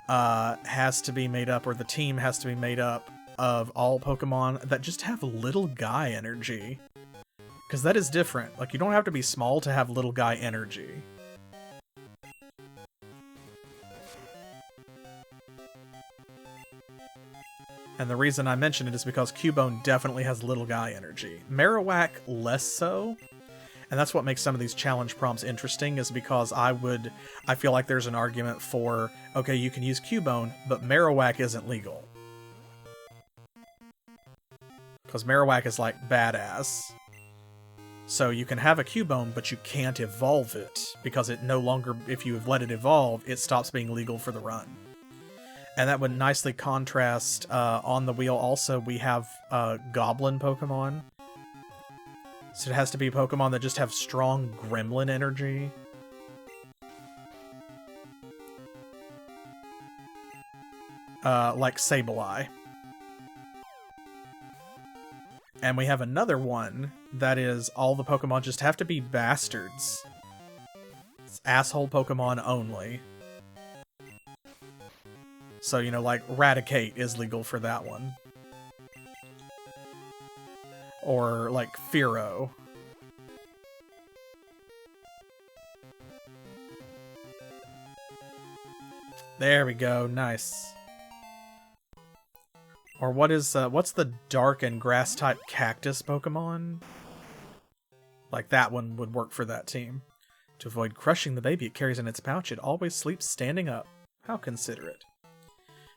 has to be made up, or the team has to be made up of all Pokemon that just have little guy energy. Because that is different. Like, you don't have to be small to have little guy energy. And the reason I mention it is because Cubone definitely has little guy energy. Marowak less so. And that's what makes some of these challenge prompts interesting, is because I feel like there's an argument for, okay, you can use Cubone, but Marowak isn't legal. Because Marowak is like badass. So you can have a Cubone, but you can't evolve it, because it no longer, if you let it evolve, it stops being legal for the run. And that would nicely contrast, on the wheel also, we have Goblin Pokemon. So it has to be Pokemon that just have strong Gremlin energy. Like Sableye. And we have another one that is all the Pokemon just have to be bastards. It's asshole Pokemon only. So, you know, like, Raticate is legal for that one. Or, like, Fearow. There we go, nice. Or what's the dark and grass-type cactus Pokemon? Like, that one would work for that team. To avoid crushing the baby it carries in its pouch, it always sleeps standing up. How considerate.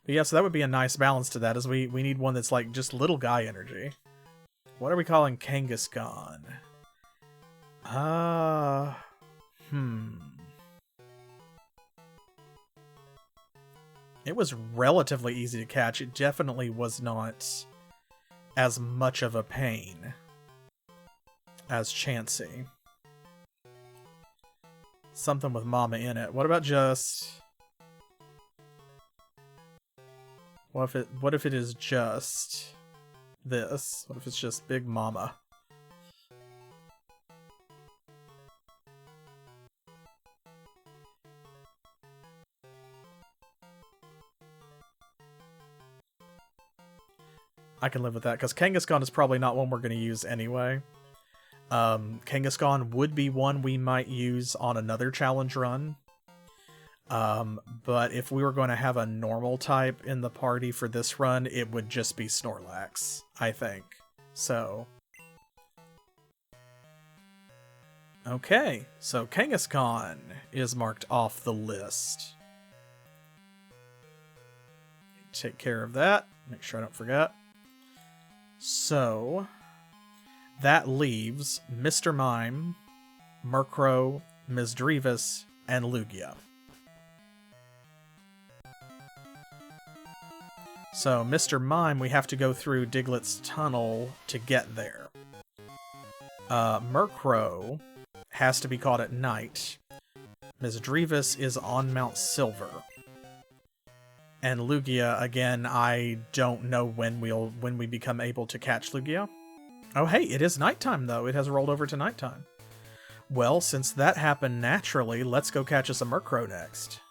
But yeah, so that would be a nice balance to that, as we need one that's like just little guy energy. What are we calling Kangaskhan? It was relatively easy to catch. It definitely was not as much of a pain as Chansey. Something with Mama in it. What about just... What if it is just this? What if it's just Big Mama? I can live with that, because Kangaskhan is probably not one we're going to use anyway. Kangaskhan would be one we might use on another challenge run. But if we were going to have a normal type in the party for this run, it would just be Snorlax, I think. So. Okay, so Kangaskhan is marked off the list. Take care of that. Make sure I don't forget. So, that leaves Mr. Mime, Murkrow, Misdreavus, and Lugia. So, Mr. Mime, we have to go through Diglett's tunnel to get there. Murkrow has to be caught at night. Misdreavus is on Mount Silver. And Lugia, again, I don't know when we become able to catch Lugia. Oh, hey, it is nighttime, though. It has rolled over to nighttime. Well, since that happened naturally, let's go catch us a Murkrow next.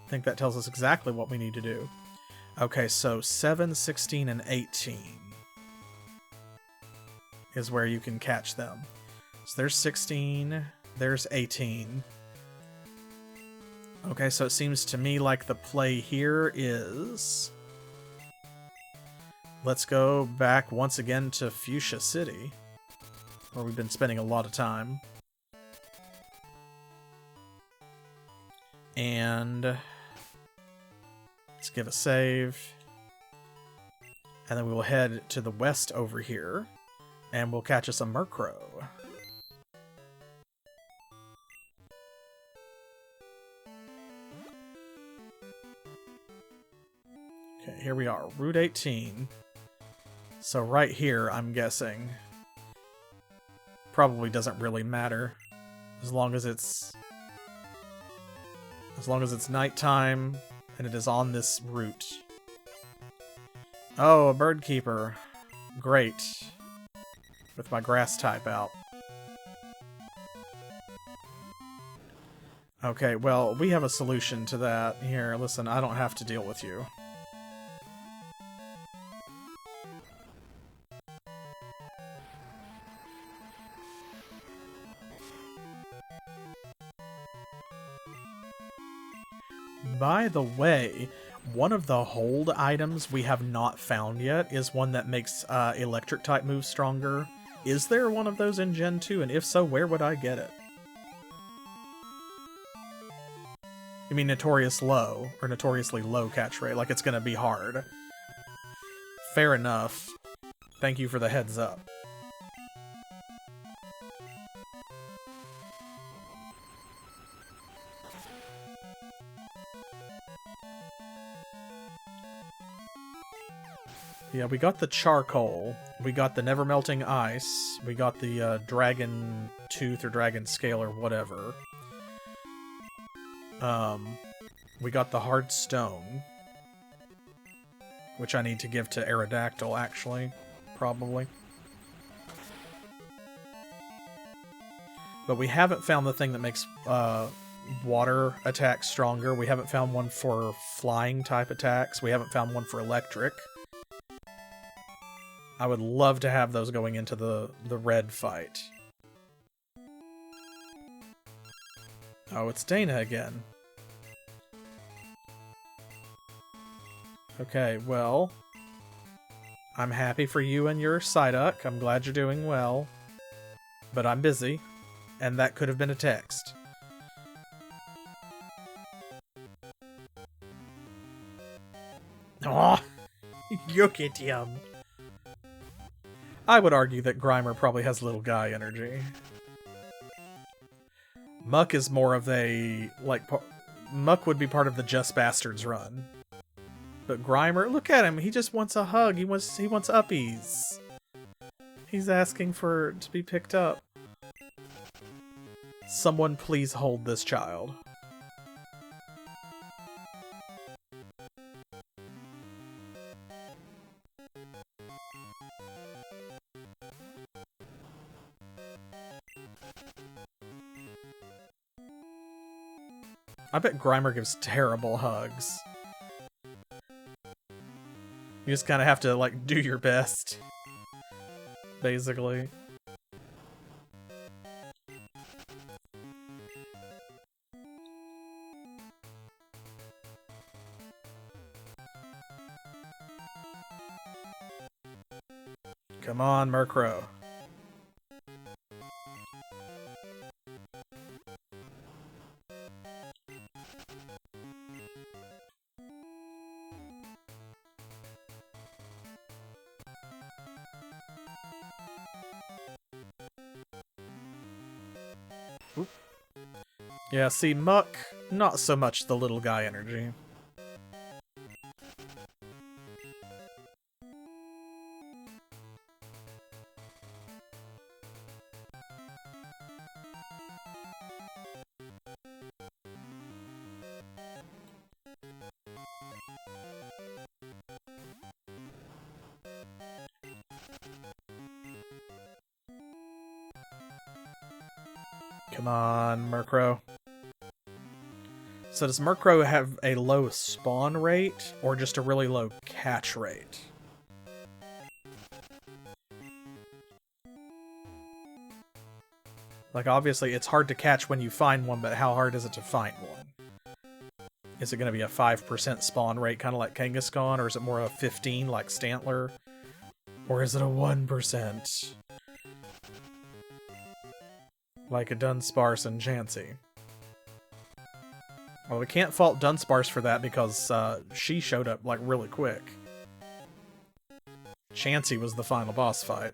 I think that tells us exactly what we need to do. Okay, so 7, 16, and 18 is where you can catch them. So there's 16, there's 18. Okay, so it seems to me like the play here is... Let's go back once again to Fuchsia City, where we've been spending a lot of time. And... let's give a save. And then we will head to the west over here, and we'll catch us a Murkrow. Okay, here we are, Route 18. So right here, I'm guessing. Probably doesn't really matter. As long as it's nighttime and it is on this route. Oh, a bird keeper. Great. With my grass type out. Okay, well, we have a solution to that. Here, listen, I don't have to deal with you. By the way, One of the hold items we have not found yet is one that makes electric type moves stronger. Is there one of those in Gen 2? And if so, where would I get it? You mean notorious low, or notoriously low catch rate, like it's gonna be hard. Fair enough. Thank you for the heads up. Yeah, we got the charcoal, we got the never melting ice, we got the dragon tooth or dragon scale or whatever. We got the hard stone, which I need to give to Aerodactyl, actually, probably. But we haven't found the thing that makes water attacks stronger. We haven't found one for flying type attacks. We haven't found one for electric. I would love to have those going into the red fight. Oh, it's Dana again. Okay, well, I'm happy for you and your Psyduck. I'm glad you're doing well. But I'm busy, and that could have been a text. Aw! Look at him! I would argue that Grimer probably has little guy energy. Muck is more of a, like, Muck would be part of the Just Bastards run. But Grimer, look at him, he just wants a hug, he wants uppies. He's asking to be picked up. Someone please hold this child. I bet Grimer gives terrible hugs. You just kind of have to, like, do your best. Basically. Come on, Murkrow. Oop. Yeah, see, Muck, not so much the little guy energy. Come on, Murkrow. So does Murkrow have a low spawn rate, or just a really low catch rate? Like, obviously, it's hard to catch when you find one, but how hard is it to find one? Is it going to be a 5% spawn rate, kind of like Kangaskhan, or is it more a 15 like Stantler? Or is it a 1%? Like a Dunsparce and Chansey. Well, we can't fault Dunsparce for that because she showed up, like, really quick. Chansey was the final boss fight.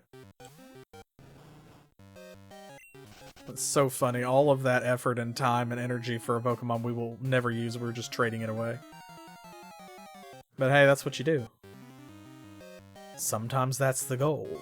It's so funny. All of that effort and time and energy for a Pokemon we will never use, we're just trading it away. But hey, that's what you do. Sometimes that's the goal.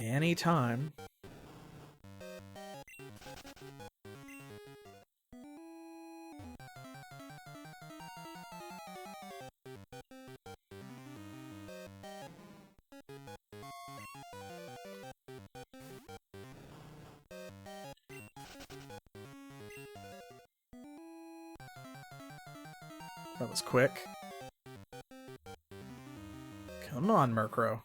Anytime. That was quick. Come on, Murkrow.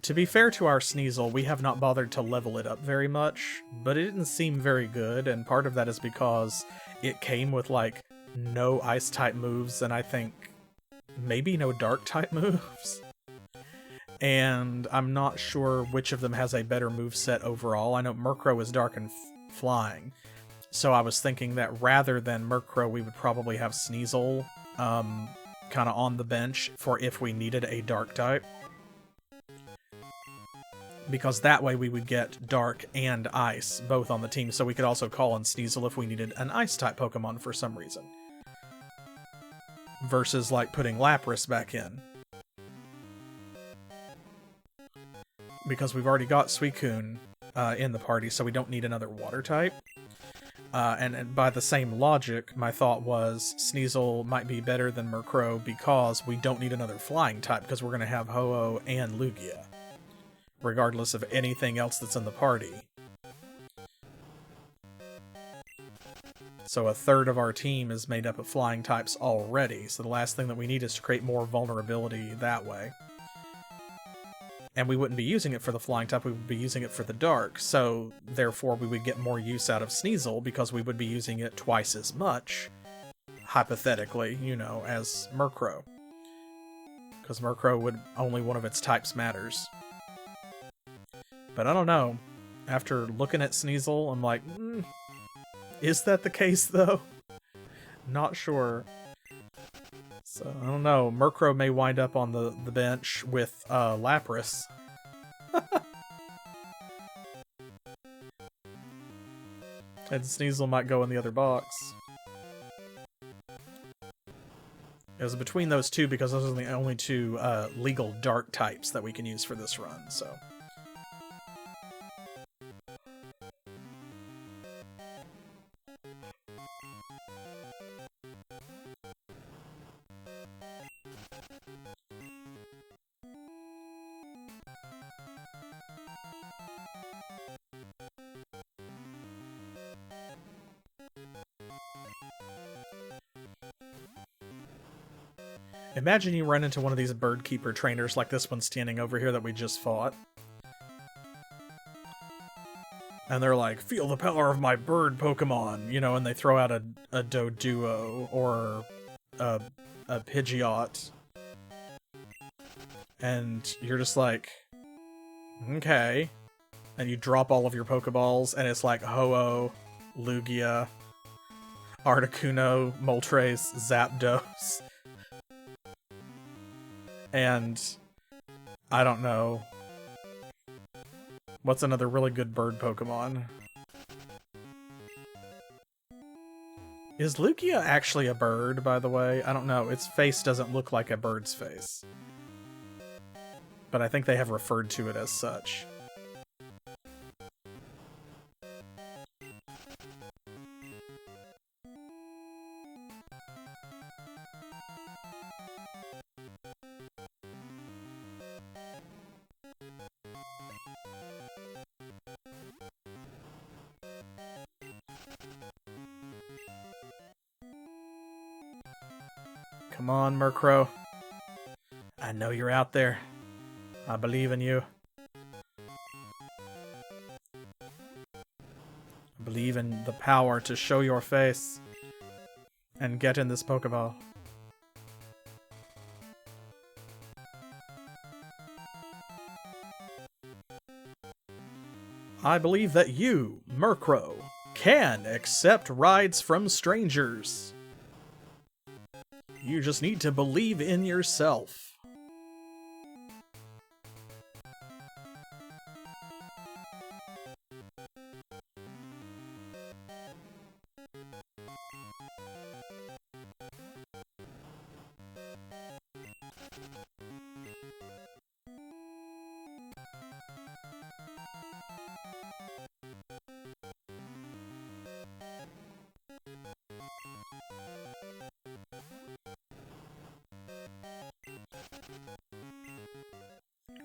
To be fair to our Sneasel, we have not bothered to level it up very much, but it didn't seem very good, and part of that is because it came with, like, no Ice-type moves, and I think maybe no Dark-type moves. And I'm not sure which of them has a better moveset overall. I know Murkrow is Dark and Flying, so I was thinking that rather than Murkrow, we would probably have Sneasel kind of on the bench for if we needed a Dark-type. Because that way we would get Dark and Ice both on the team, so we could also call on Sneasel if we needed an Ice-type Pokemon for some reason. Versus, like, putting Lapras back in. Because we've already got Suicune in the party, so we don't need another Water-type. And by the same logic, my thought was Sneasel might be better than Murkrow because we don't need another Flying-type, because we're going to have Ho-Oh and Lugia, regardless of anything else that's in the party. So a third of our team is made up of Flying types already, so the last thing that we need is to create more vulnerability that way. And we wouldn't be using it for the Flying type, we would be using it for the Dark, so therefore we would get more use out of Sneasel because we would be using it twice as much, hypothetically, you know, as Murkrow. Because Murkrow would only one of its types matters. But I don't know. After looking at Sneasel, I'm like, is that the case, though? Not sure. So, I don't know. Murkrow may wind up on the bench with Lapras. And Sneasel might go in the other box. It was between those two because those are the only two legal Dark types that we can use for this run, so... Imagine you run into one of these bird keeper trainers like this one standing over here that we just fought. And they're like, feel the power of my bird Pokemon, you know, and they throw out a Doduo or a Pidgeot. And you're just like, okay. And you drop all of your Pokeballs, and it's like Ho-Oh, Lugia, Articuno, Moltres, Zapdos. And I don't know. What's another really good bird Pokemon? Is Lugia actually a bird, by the way? I don't know. Its face doesn't look like a bird's face. But I think they have referred to it as such. Come on, Murkrow. I know you're out there. I believe in you. I believe in the power to show your face and get in this Pokeball. I believe that you, Murkrow, can accept rides from strangers. You just need to believe in yourself.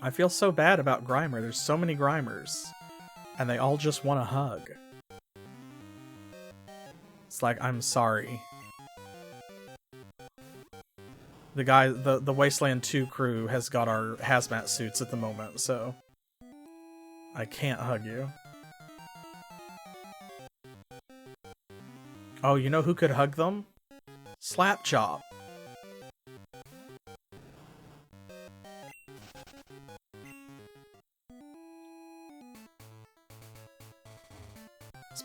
I feel so bad about Grimer. There's so many Grimers. And they all just want a hug. It's like, I'm sorry. The guy, the Wasteland 2 crew has got our hazmat suits at the moment, so I can't hug you. Oh, you know who could hug them? Slapchop.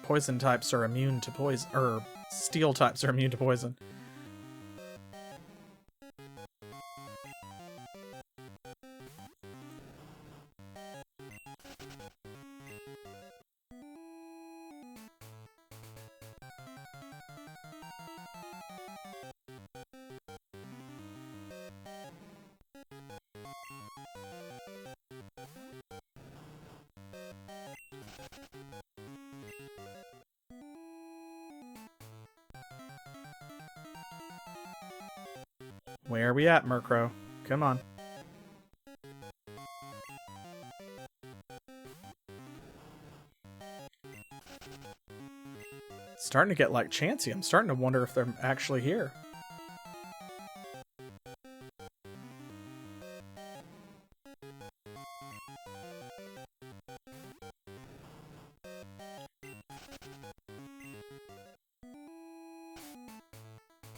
Poison types are immune to poison, or steel types are immune to poison. Where are we at, Murkrow? Come on. It's starting to get like Chansey. I'm starting to wonder if they're actually here.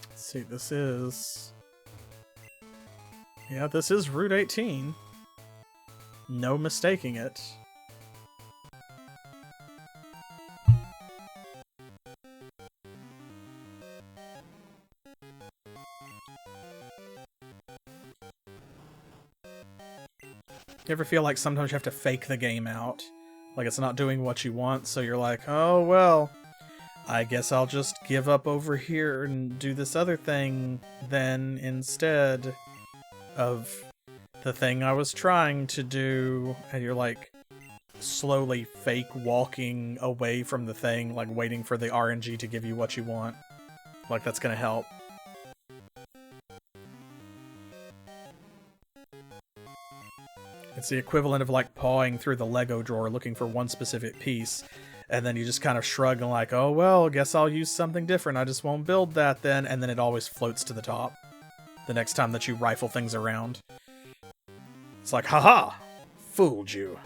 Let's see, this is... Yeah, this is Route 18. No mistaking it. You ever feel like sometimes you have to fake the game out? Like it's not doing what you want, so you're like, oh well, I guess I'll just give up over here and do this other thing then instead of the thing I was trying to do. And you're like slowly fake walking away from the thing, like waiting for the RNG to give you what you want. Like that's gonna help. It's the equivalent of like pawing through the Lego drawer looking for one specific piece, and then you just kind of shrug and like, oh well, guess I'll use something different, I just won't build that then, and then it always floats to the top the next time that you rifle things around. It's like, haha! Fooled you.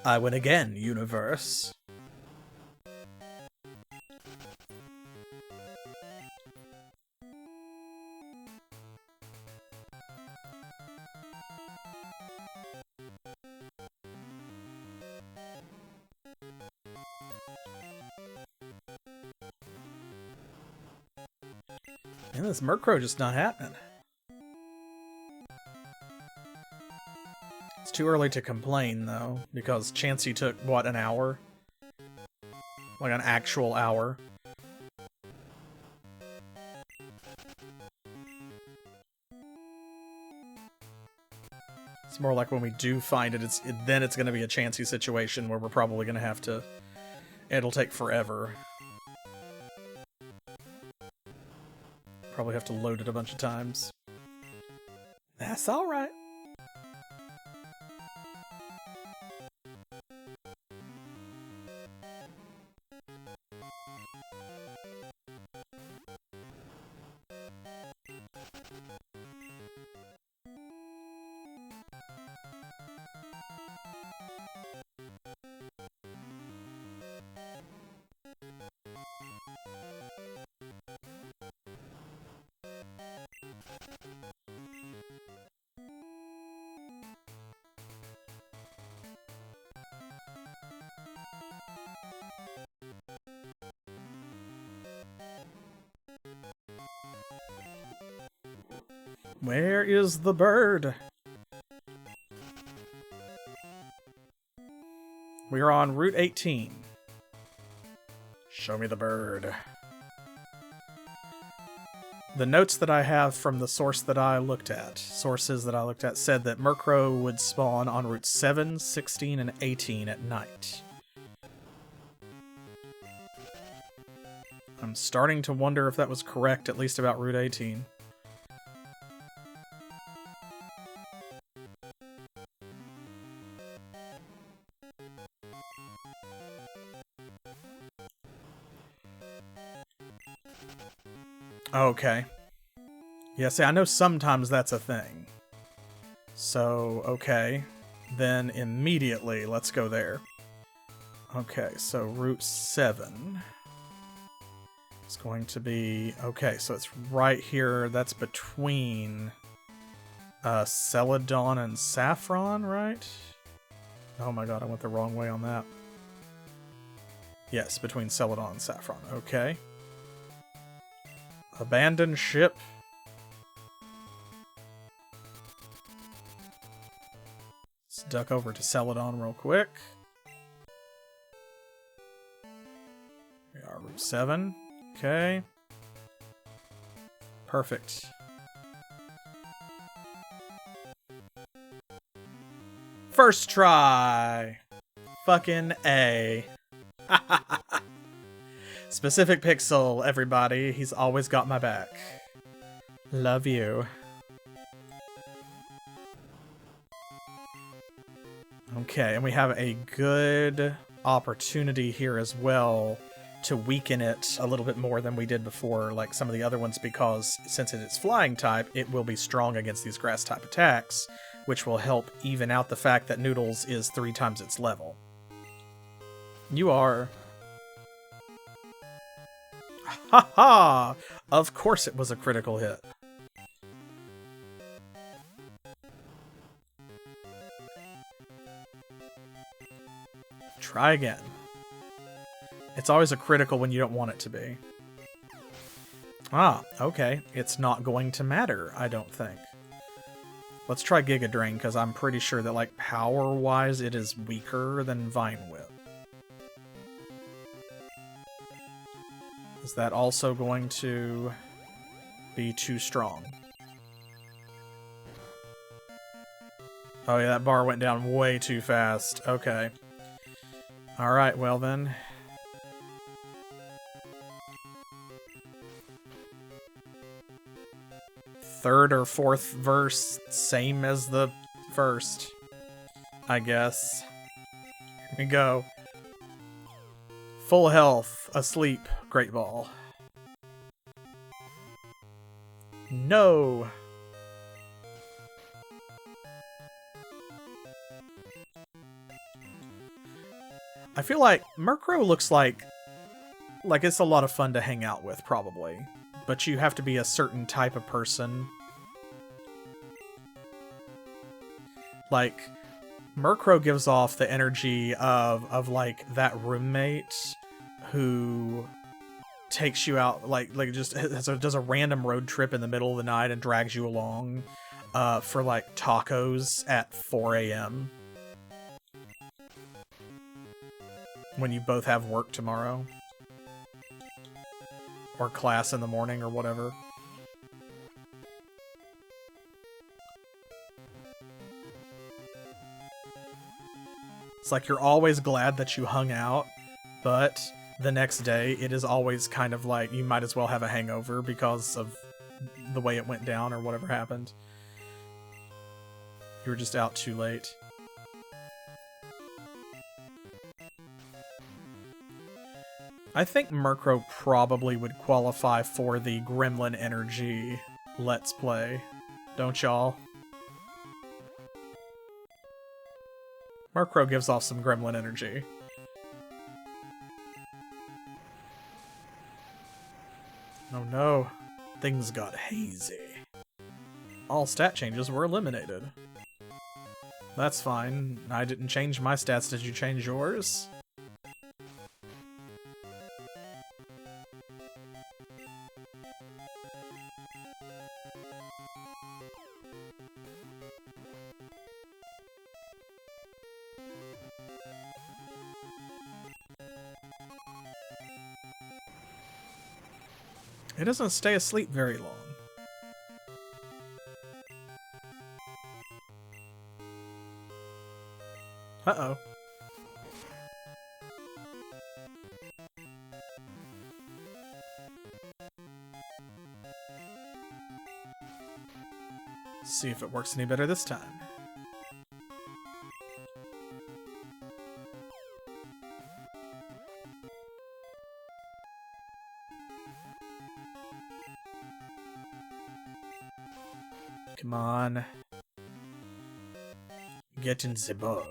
I win again, universe. Man, this Murkrow just not happening. It's too early to complain, though, because Chansey took, what, an hour? Like an actual hour. It's more like when we do find it, then it's going to be a Chansey situation where we're probably going to have to... It'll take forever. Probably have to load it a bunch of times. That's alright. Where is the bird? We are on Route 18. Show me the bird. The notes that I have from the sources that I looked at, said that Murkrow would spawn on Route 7, 16, and 18 at night. I'm starting to wonder if that was correct, at least about Route 18. Okay. Yeah, see, I know sometimes that's a thing. So, okay. Then immediately, let's go there. Okay, so Route 7 is going to be... Okay, so it's right here. That's between Celadon and Saffron, right? Oh my god, I went the wrong way on that. Yes, between Celadon and Saffron. Okay. Abandoned ship. Let's duck over to Celadon real quick. We are Route 7. Okay. Perfect. First try! Fucking A. Specific Pixel, everybody. He's always got my back. Love you. Okay, and we have a good opportunity here as well to weaken it a little bit more than we did before, like some of the other ones, because since it is flying type, it will be strong against these grass type attacks, which will help even out the fact that Noodles is 3 times its level. You are... Ha ha! Of course it was a critical hit. Try again. It's always a critical when you don't want it to be. Ah, okay. It's not going to matter, I don't think. Let's try Giga Drain, because I'm pretty sure that, like, power-wise, it is weaker than Vine Whip. Is that also going to be too strong? Oh yeah, that bar went down way too fast. Okay. Alright, well then. Third or fourth verse, same as the first, I guess. Here we go. Full health, asleep, Great Ball. No! I feel like Murkrow looks like it's a lot of fun to hang out with, probably. But you have to be a certain type of person. Like, Murkrow gives off the energy of like, that roommate who takes you out, like just does a random road trip in the middle of the night and drags you along for, like, tacos at 4 a.m. when you both have work tomorrow. Or class in the morning or whatever. It's like you're always glad that you hung out, but the next day it is always kind of like you might as well have a hangover because of the way it went down or whatever happened. You were just out too late. I think Murkrow probably would qualify for the Gremlin Energy Let's Play. Don't y'all? Murkrow gives off some Gremlin energy. Oh no. Things got hazy. All stat changes were eliminated. That's fine. I didn't change my stats. Did you change yours? It doesn't stay asleep very long. Uh-oh. See if it works any better this time. Come on. Get in the ball.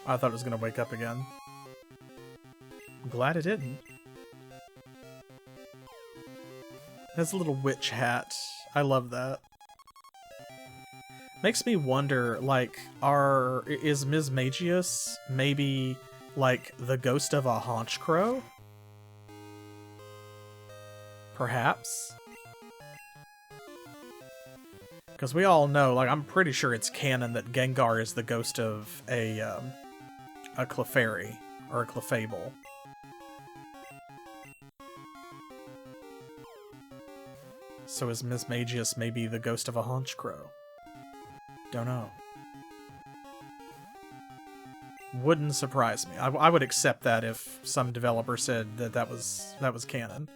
I thought it was gonna wake up again. I'm glad it didn't. It has a little witch hat. I love that. Makes me wonder, like, is Ms. Magius maybe, like, the ghost of a haunch crow? Perhaps? Because we all know, like, I'm pretty sure it's canon that Gengar is the ghost of a Clefairy, or a Clefable. So is Ms. Magius maybe the ghost of a haunch crow? Don't know. Wouldn't surprise me. I would accept that if some developer said that that was canon.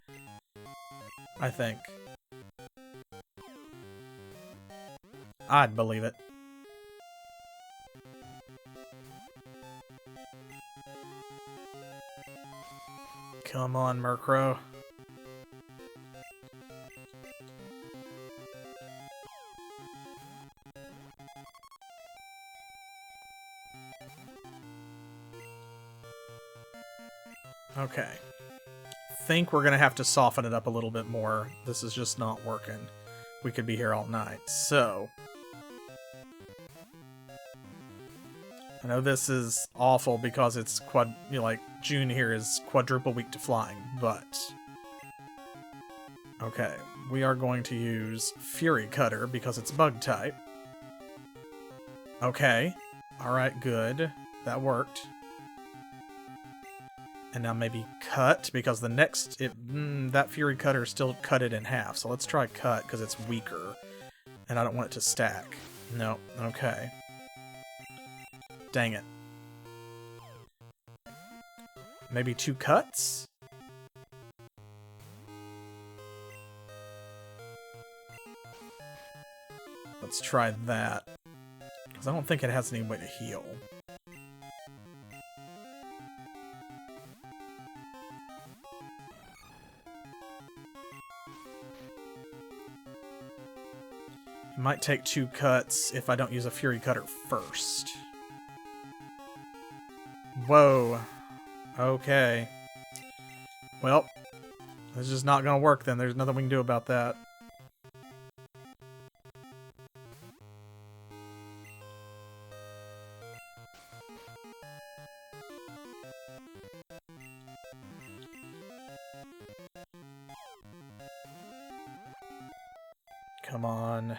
I think. I'd believe it. Come on, Murkrow. Okay. Think we're gonna have to soften it up a little bit more. This is just not working. We could be here all night. So, I know this is awful because it's June here is quadruple week to flying, but okay, we are going to use Fury Cutter because it's bug type. Okay, alright, good. That worked. And now maybe Cut, because the next, that Fury Cutter still cut it in half. So let's try Cut, because it's weaker. And I don't want it to stack. No, okay. Dang it. Maybe 2 cuts? Let's try that. Because I don't think it has any way to heal. It might take 2 cuts if I don't use a Fury Cutter first. Whoa. Okay. Well, it's just not gonna work then. There's nothing we can do about that. Come on.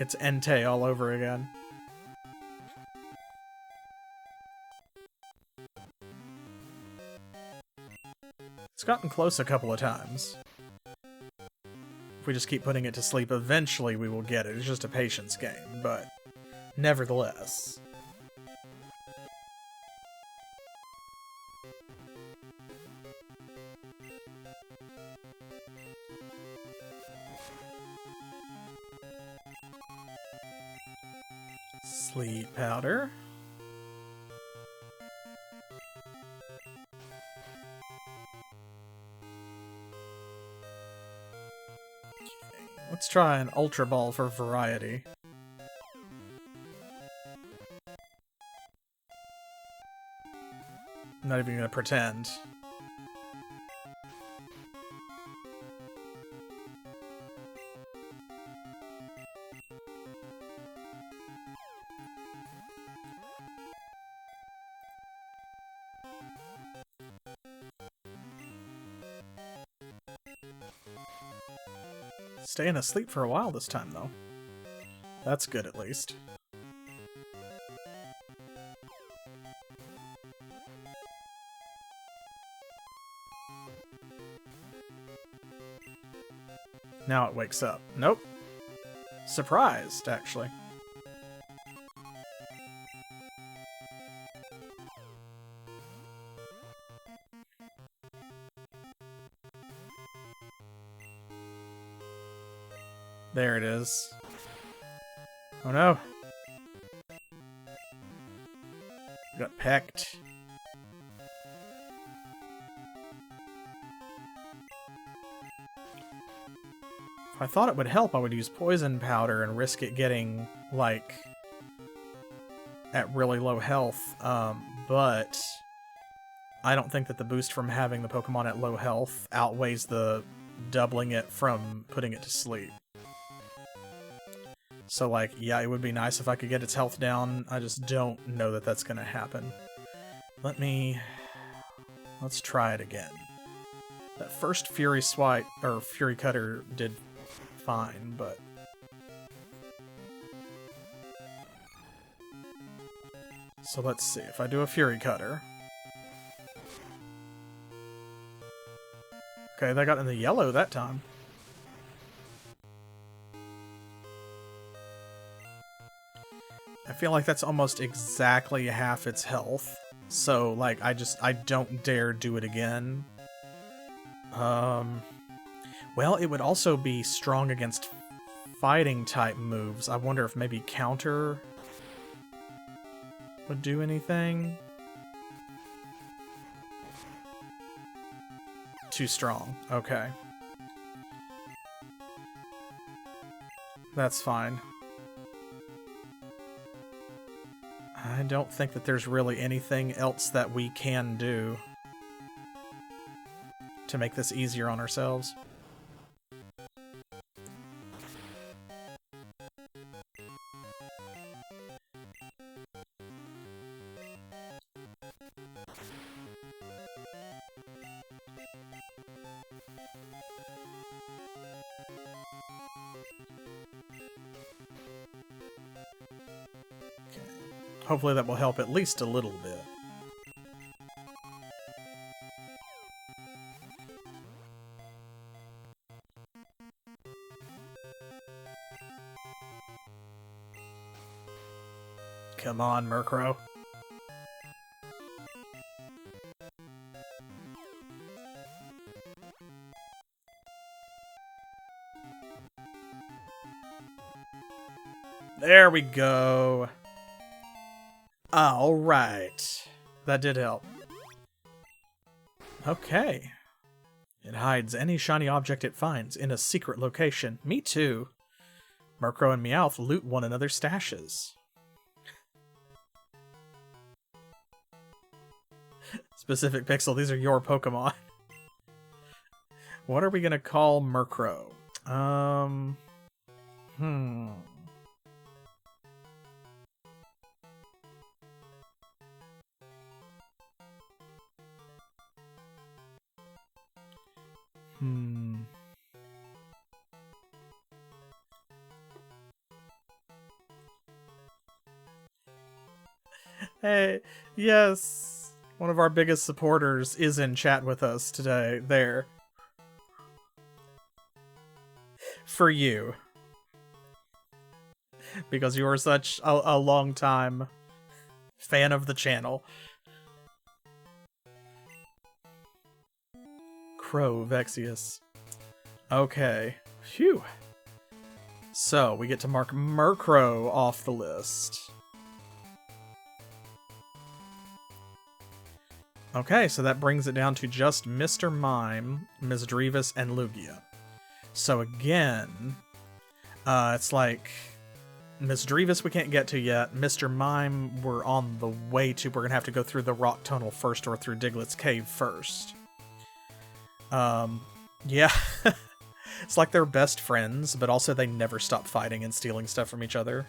It's Entei all over again. It's gotten close a couple of times. If we just keep putting it to sleep, eventually we will get it. It's just a patience game, but nevertheless. Sleep powder. Okay, let's try an Ultra Ball for variety. I'm not even gonna pretend. Staying asleep for a while this time, though. That's good, at least. Now it wakes up. Nope. Surprised, actually. There it is. Oh no. Got pecked. If I thought it would help, I would use poison powder and risk it getting, like, at really low health, but I don't think that the boost from having the Pokemon at low health outweighs the doubling it from putting it to sleep. So, like, yeah, it would be nice if I could get its health down. I just don't know that that's gonna happen. Let's try it again. That first Fury Swipe, or Fury Cutter, did fine, but... So let's see, if I do a Fury Cutter... Okay, that got in the yellow that time. I feel like that's almost exactly half its health. So, like, I don't dare do it again. Well, it would also be strong against fighting type moves. I wonder if maybe counter would do anything. Too strong. Okay. That's fine. I don't think that there's really anything else that we can do to make this easier on ourselves. Hopefully that will help at least a little bit. Come on, Murkrow. There we go. Alright. That did help. Okay. It hides any shiny object it finds in a secret location. Me too. Murkrow and Meowth loot one another's stashes. Specific Pixel, these are your Pokemon. What are we gonna call Murkrow? Hey, yes, one of our biggest supporters is in chat with us today. There. For you. Because you are such a long time fan of the channel. Crow Vexius. Okay. Phew. So, we get to mark Murkrow off the list. Okay, so that brings it down to just Mr. Mime, Misdreavus, and Lugia. So again, it's like Misdreavus we can't get to yet. Mr. Mime we're on the way to. We're going to have to go through the rock tunnel first or through Diglett's cave first. Yeah. It's like they're best friends, but also they never stop fighting and stealing stuff from each other.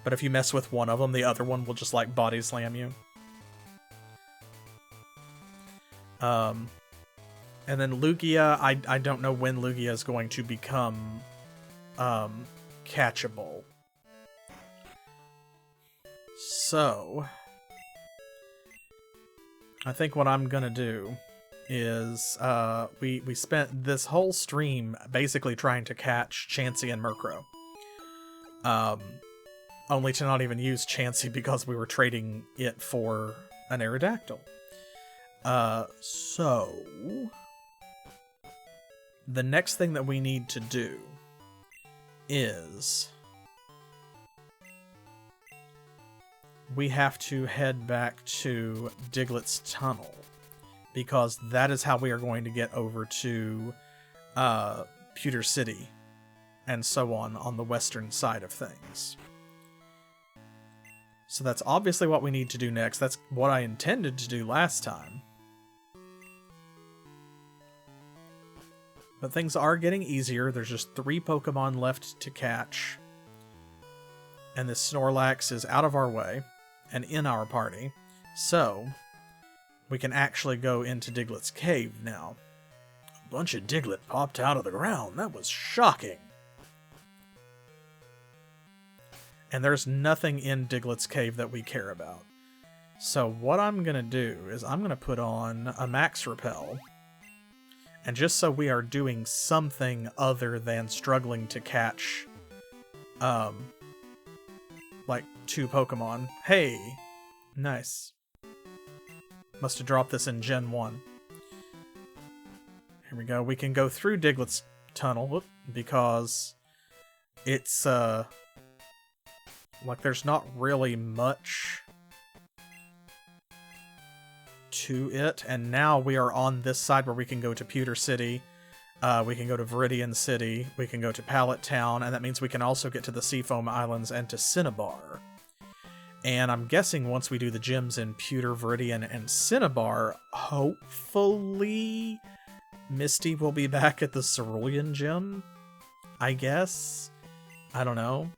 But if you mess with one of them, the other one will just like body slam you. And then Lugia, I don't know when Lugia is going to become, catchable. So, I think what I'm gonna do is, we spent this whole stream basically trying to catch Chansey and Murkrow. Only to not even use Chansey because we were trading it for an Aerodactyl. So... the next thing that we need to do is we have to head back to Diglett's Tunnel, because that is how we are going to get over to Pewter City and so on the western side of things. So that's obviously what we need to do next. That's what I intended to do last time. But things are getting easier. There's just 3 Pokemon left to catch. And this Snorlax is out of our way and in our party. So we can actually go into Diglett's cave now. A bunch of Diglett popped out of the ground. That was shocking. And there's nothing in Diglett's cave that we care about. So what I'm going to do is I'm going to put on a Max Repel. And just so we are doing something other than struggling to catch, like 2 Pokemon. Hey! Nice. Must have dropped this in Gen 1. Here we go. We can go through Diglett's Tunnel, because it's, like, there's not really much to it, and now we are on this side where we can go to Pewter City, we can go to Viridian City, we can go to Pallet Town, and that means we can also get to the Seafoam Islands and to Cinnabar. And I'm guessing once we do the gyms in Pewter, Viridian, and Cinnabar, hopefully Misty will be back at the Cerulean Gym, I guess? I don't know.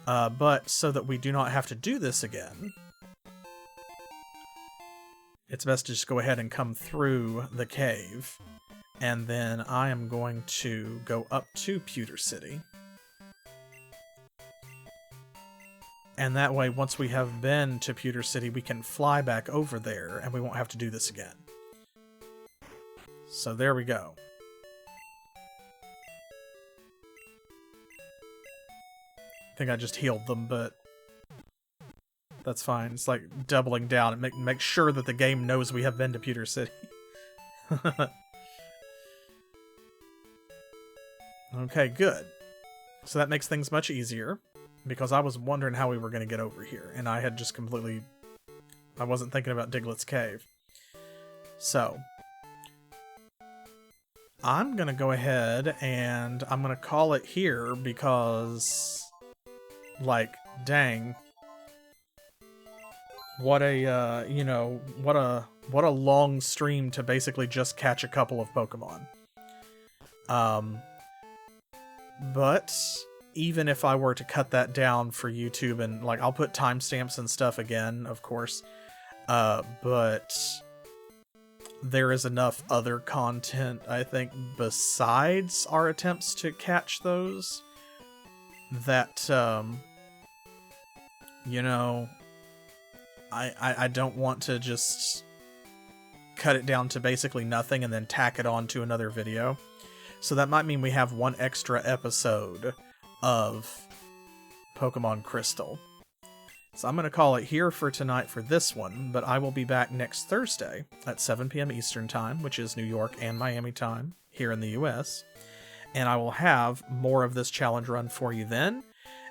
But so that we do not have to do this again, it's best to just go ahead and come through the cave. And then I am going to go up to Pewter City. And that way, once we have been to Pewter City, we can fly back over there, and we won't have to do this again. So there we go. I think I just healed them, but that's fine. It's like doubling down and make sure that the game knows we have been to Pewter City. Okay, good. So that makes things much easier, because I was wondering how we were going to get over here, and I had just completely... I wasn't thinking about Diglett's cave. So I'm going to go ahead and I'm going to call it here, because, like, dang. What a, you know, what a long stream to basically just catch a couple of Pokemon. But even if I were to cut that down for YouTube, and, like, I'll put timestamps and stuff again, of course, but there is enough other content, I think, besides our attempts to catch those, that, you know, I don't want to just cut it down to basically nothing and then tack it on to another video. So that might mean we have one extra episode of Pokémon Crystal. So I'm going to call it here for tonight for this one, but I will be back next Thursday at 7 p.m. Eastern Time, which is New York and Miami time here in the US. And I will have more of this challenge run for you then.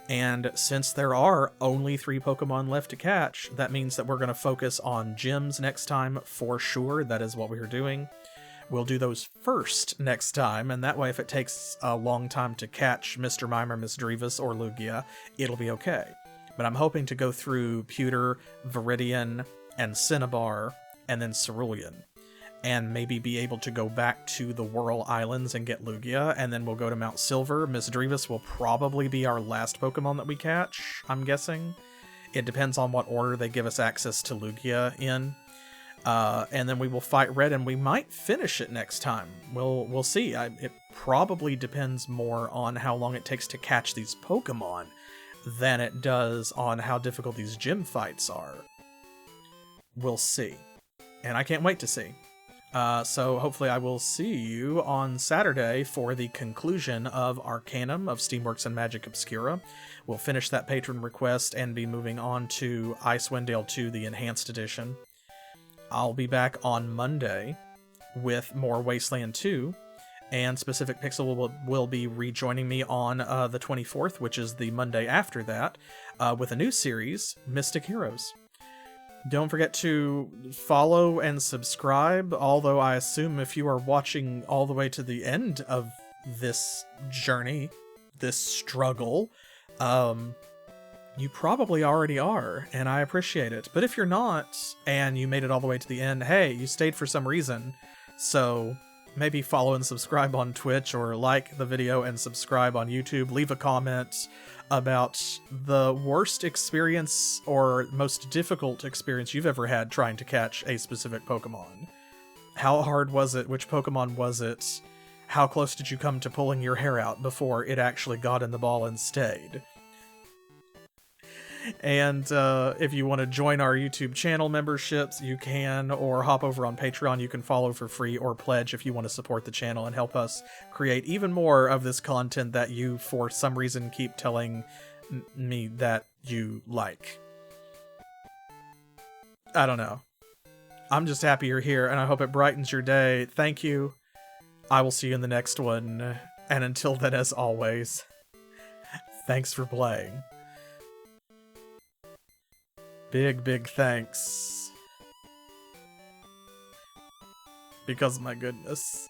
And since there are only 3 Pokemon left to catch, that means that we're going to focus on gyms next time for sure. That is what we are doing. We'll do those first next time, and that way if it takes a long time to catch Mr. Mime or Miss Drevis or Lugia, it'll be okay. But I'm hoping to go through Pewter, Viridian, and Cinnabar, and then Cerulean, and maybe be able to go back to the Whirl Islands and get Lugia, and then we'll go to Mount Silver. Miss Drevis will probably be our last Pokemon that we catch, I'm guessing. It depends on what order they give us access to Lugia in. And then we will fight Red, and we might finish it next time. We'll see. It probably depends more on how long it takes to catch these Pokemon than it does on how difficult these gym fights are. We'll see. And I can't wait to see. So hopefully I will see you on Saturday for the conclusion of Arcanum of Steamworks and Magic Obscura. We'll finish that patron request and be moving on to Icewind Dale 2, the Enhanced Edition. I'll be back on Monday with more Wasteland 2, and Specific Pixel will be rejoining me on the 24th, which is the Monday after that, with a new series, Mystic Heroes. Don't forget to follow and subscribe, although I assume if you are watching all the way to the end of this journey, this struggle, you probably already are, and I appreciate it. But if you're not, and you made it all the way to the end, hey, you stayed for some reason, so maybe follow and subscribe on Twitch, or like the video and subscribe on YouTube. Leave a comment about the worst experience or most difficult experience you've ever had trying to catch a specific Pokemon. How hard was it? Which Pokemon was it? How close did you come to pulling your hair out before it actually got in the ball and stayed? And if you want to join our YouTube channel memberships, you can, or hop over on Patreon. You can follow for free or pledge if you want to support the channel and help us create even more of this content that you, for some reason, keep telling me that you like. I don't know. I'm just happy you're here, and I hope it brightens your day. Thank you. I will see you in the next one. And until then, as always, thanks for playing. Big thanks. Because my goodness.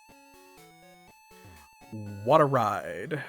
What a ride.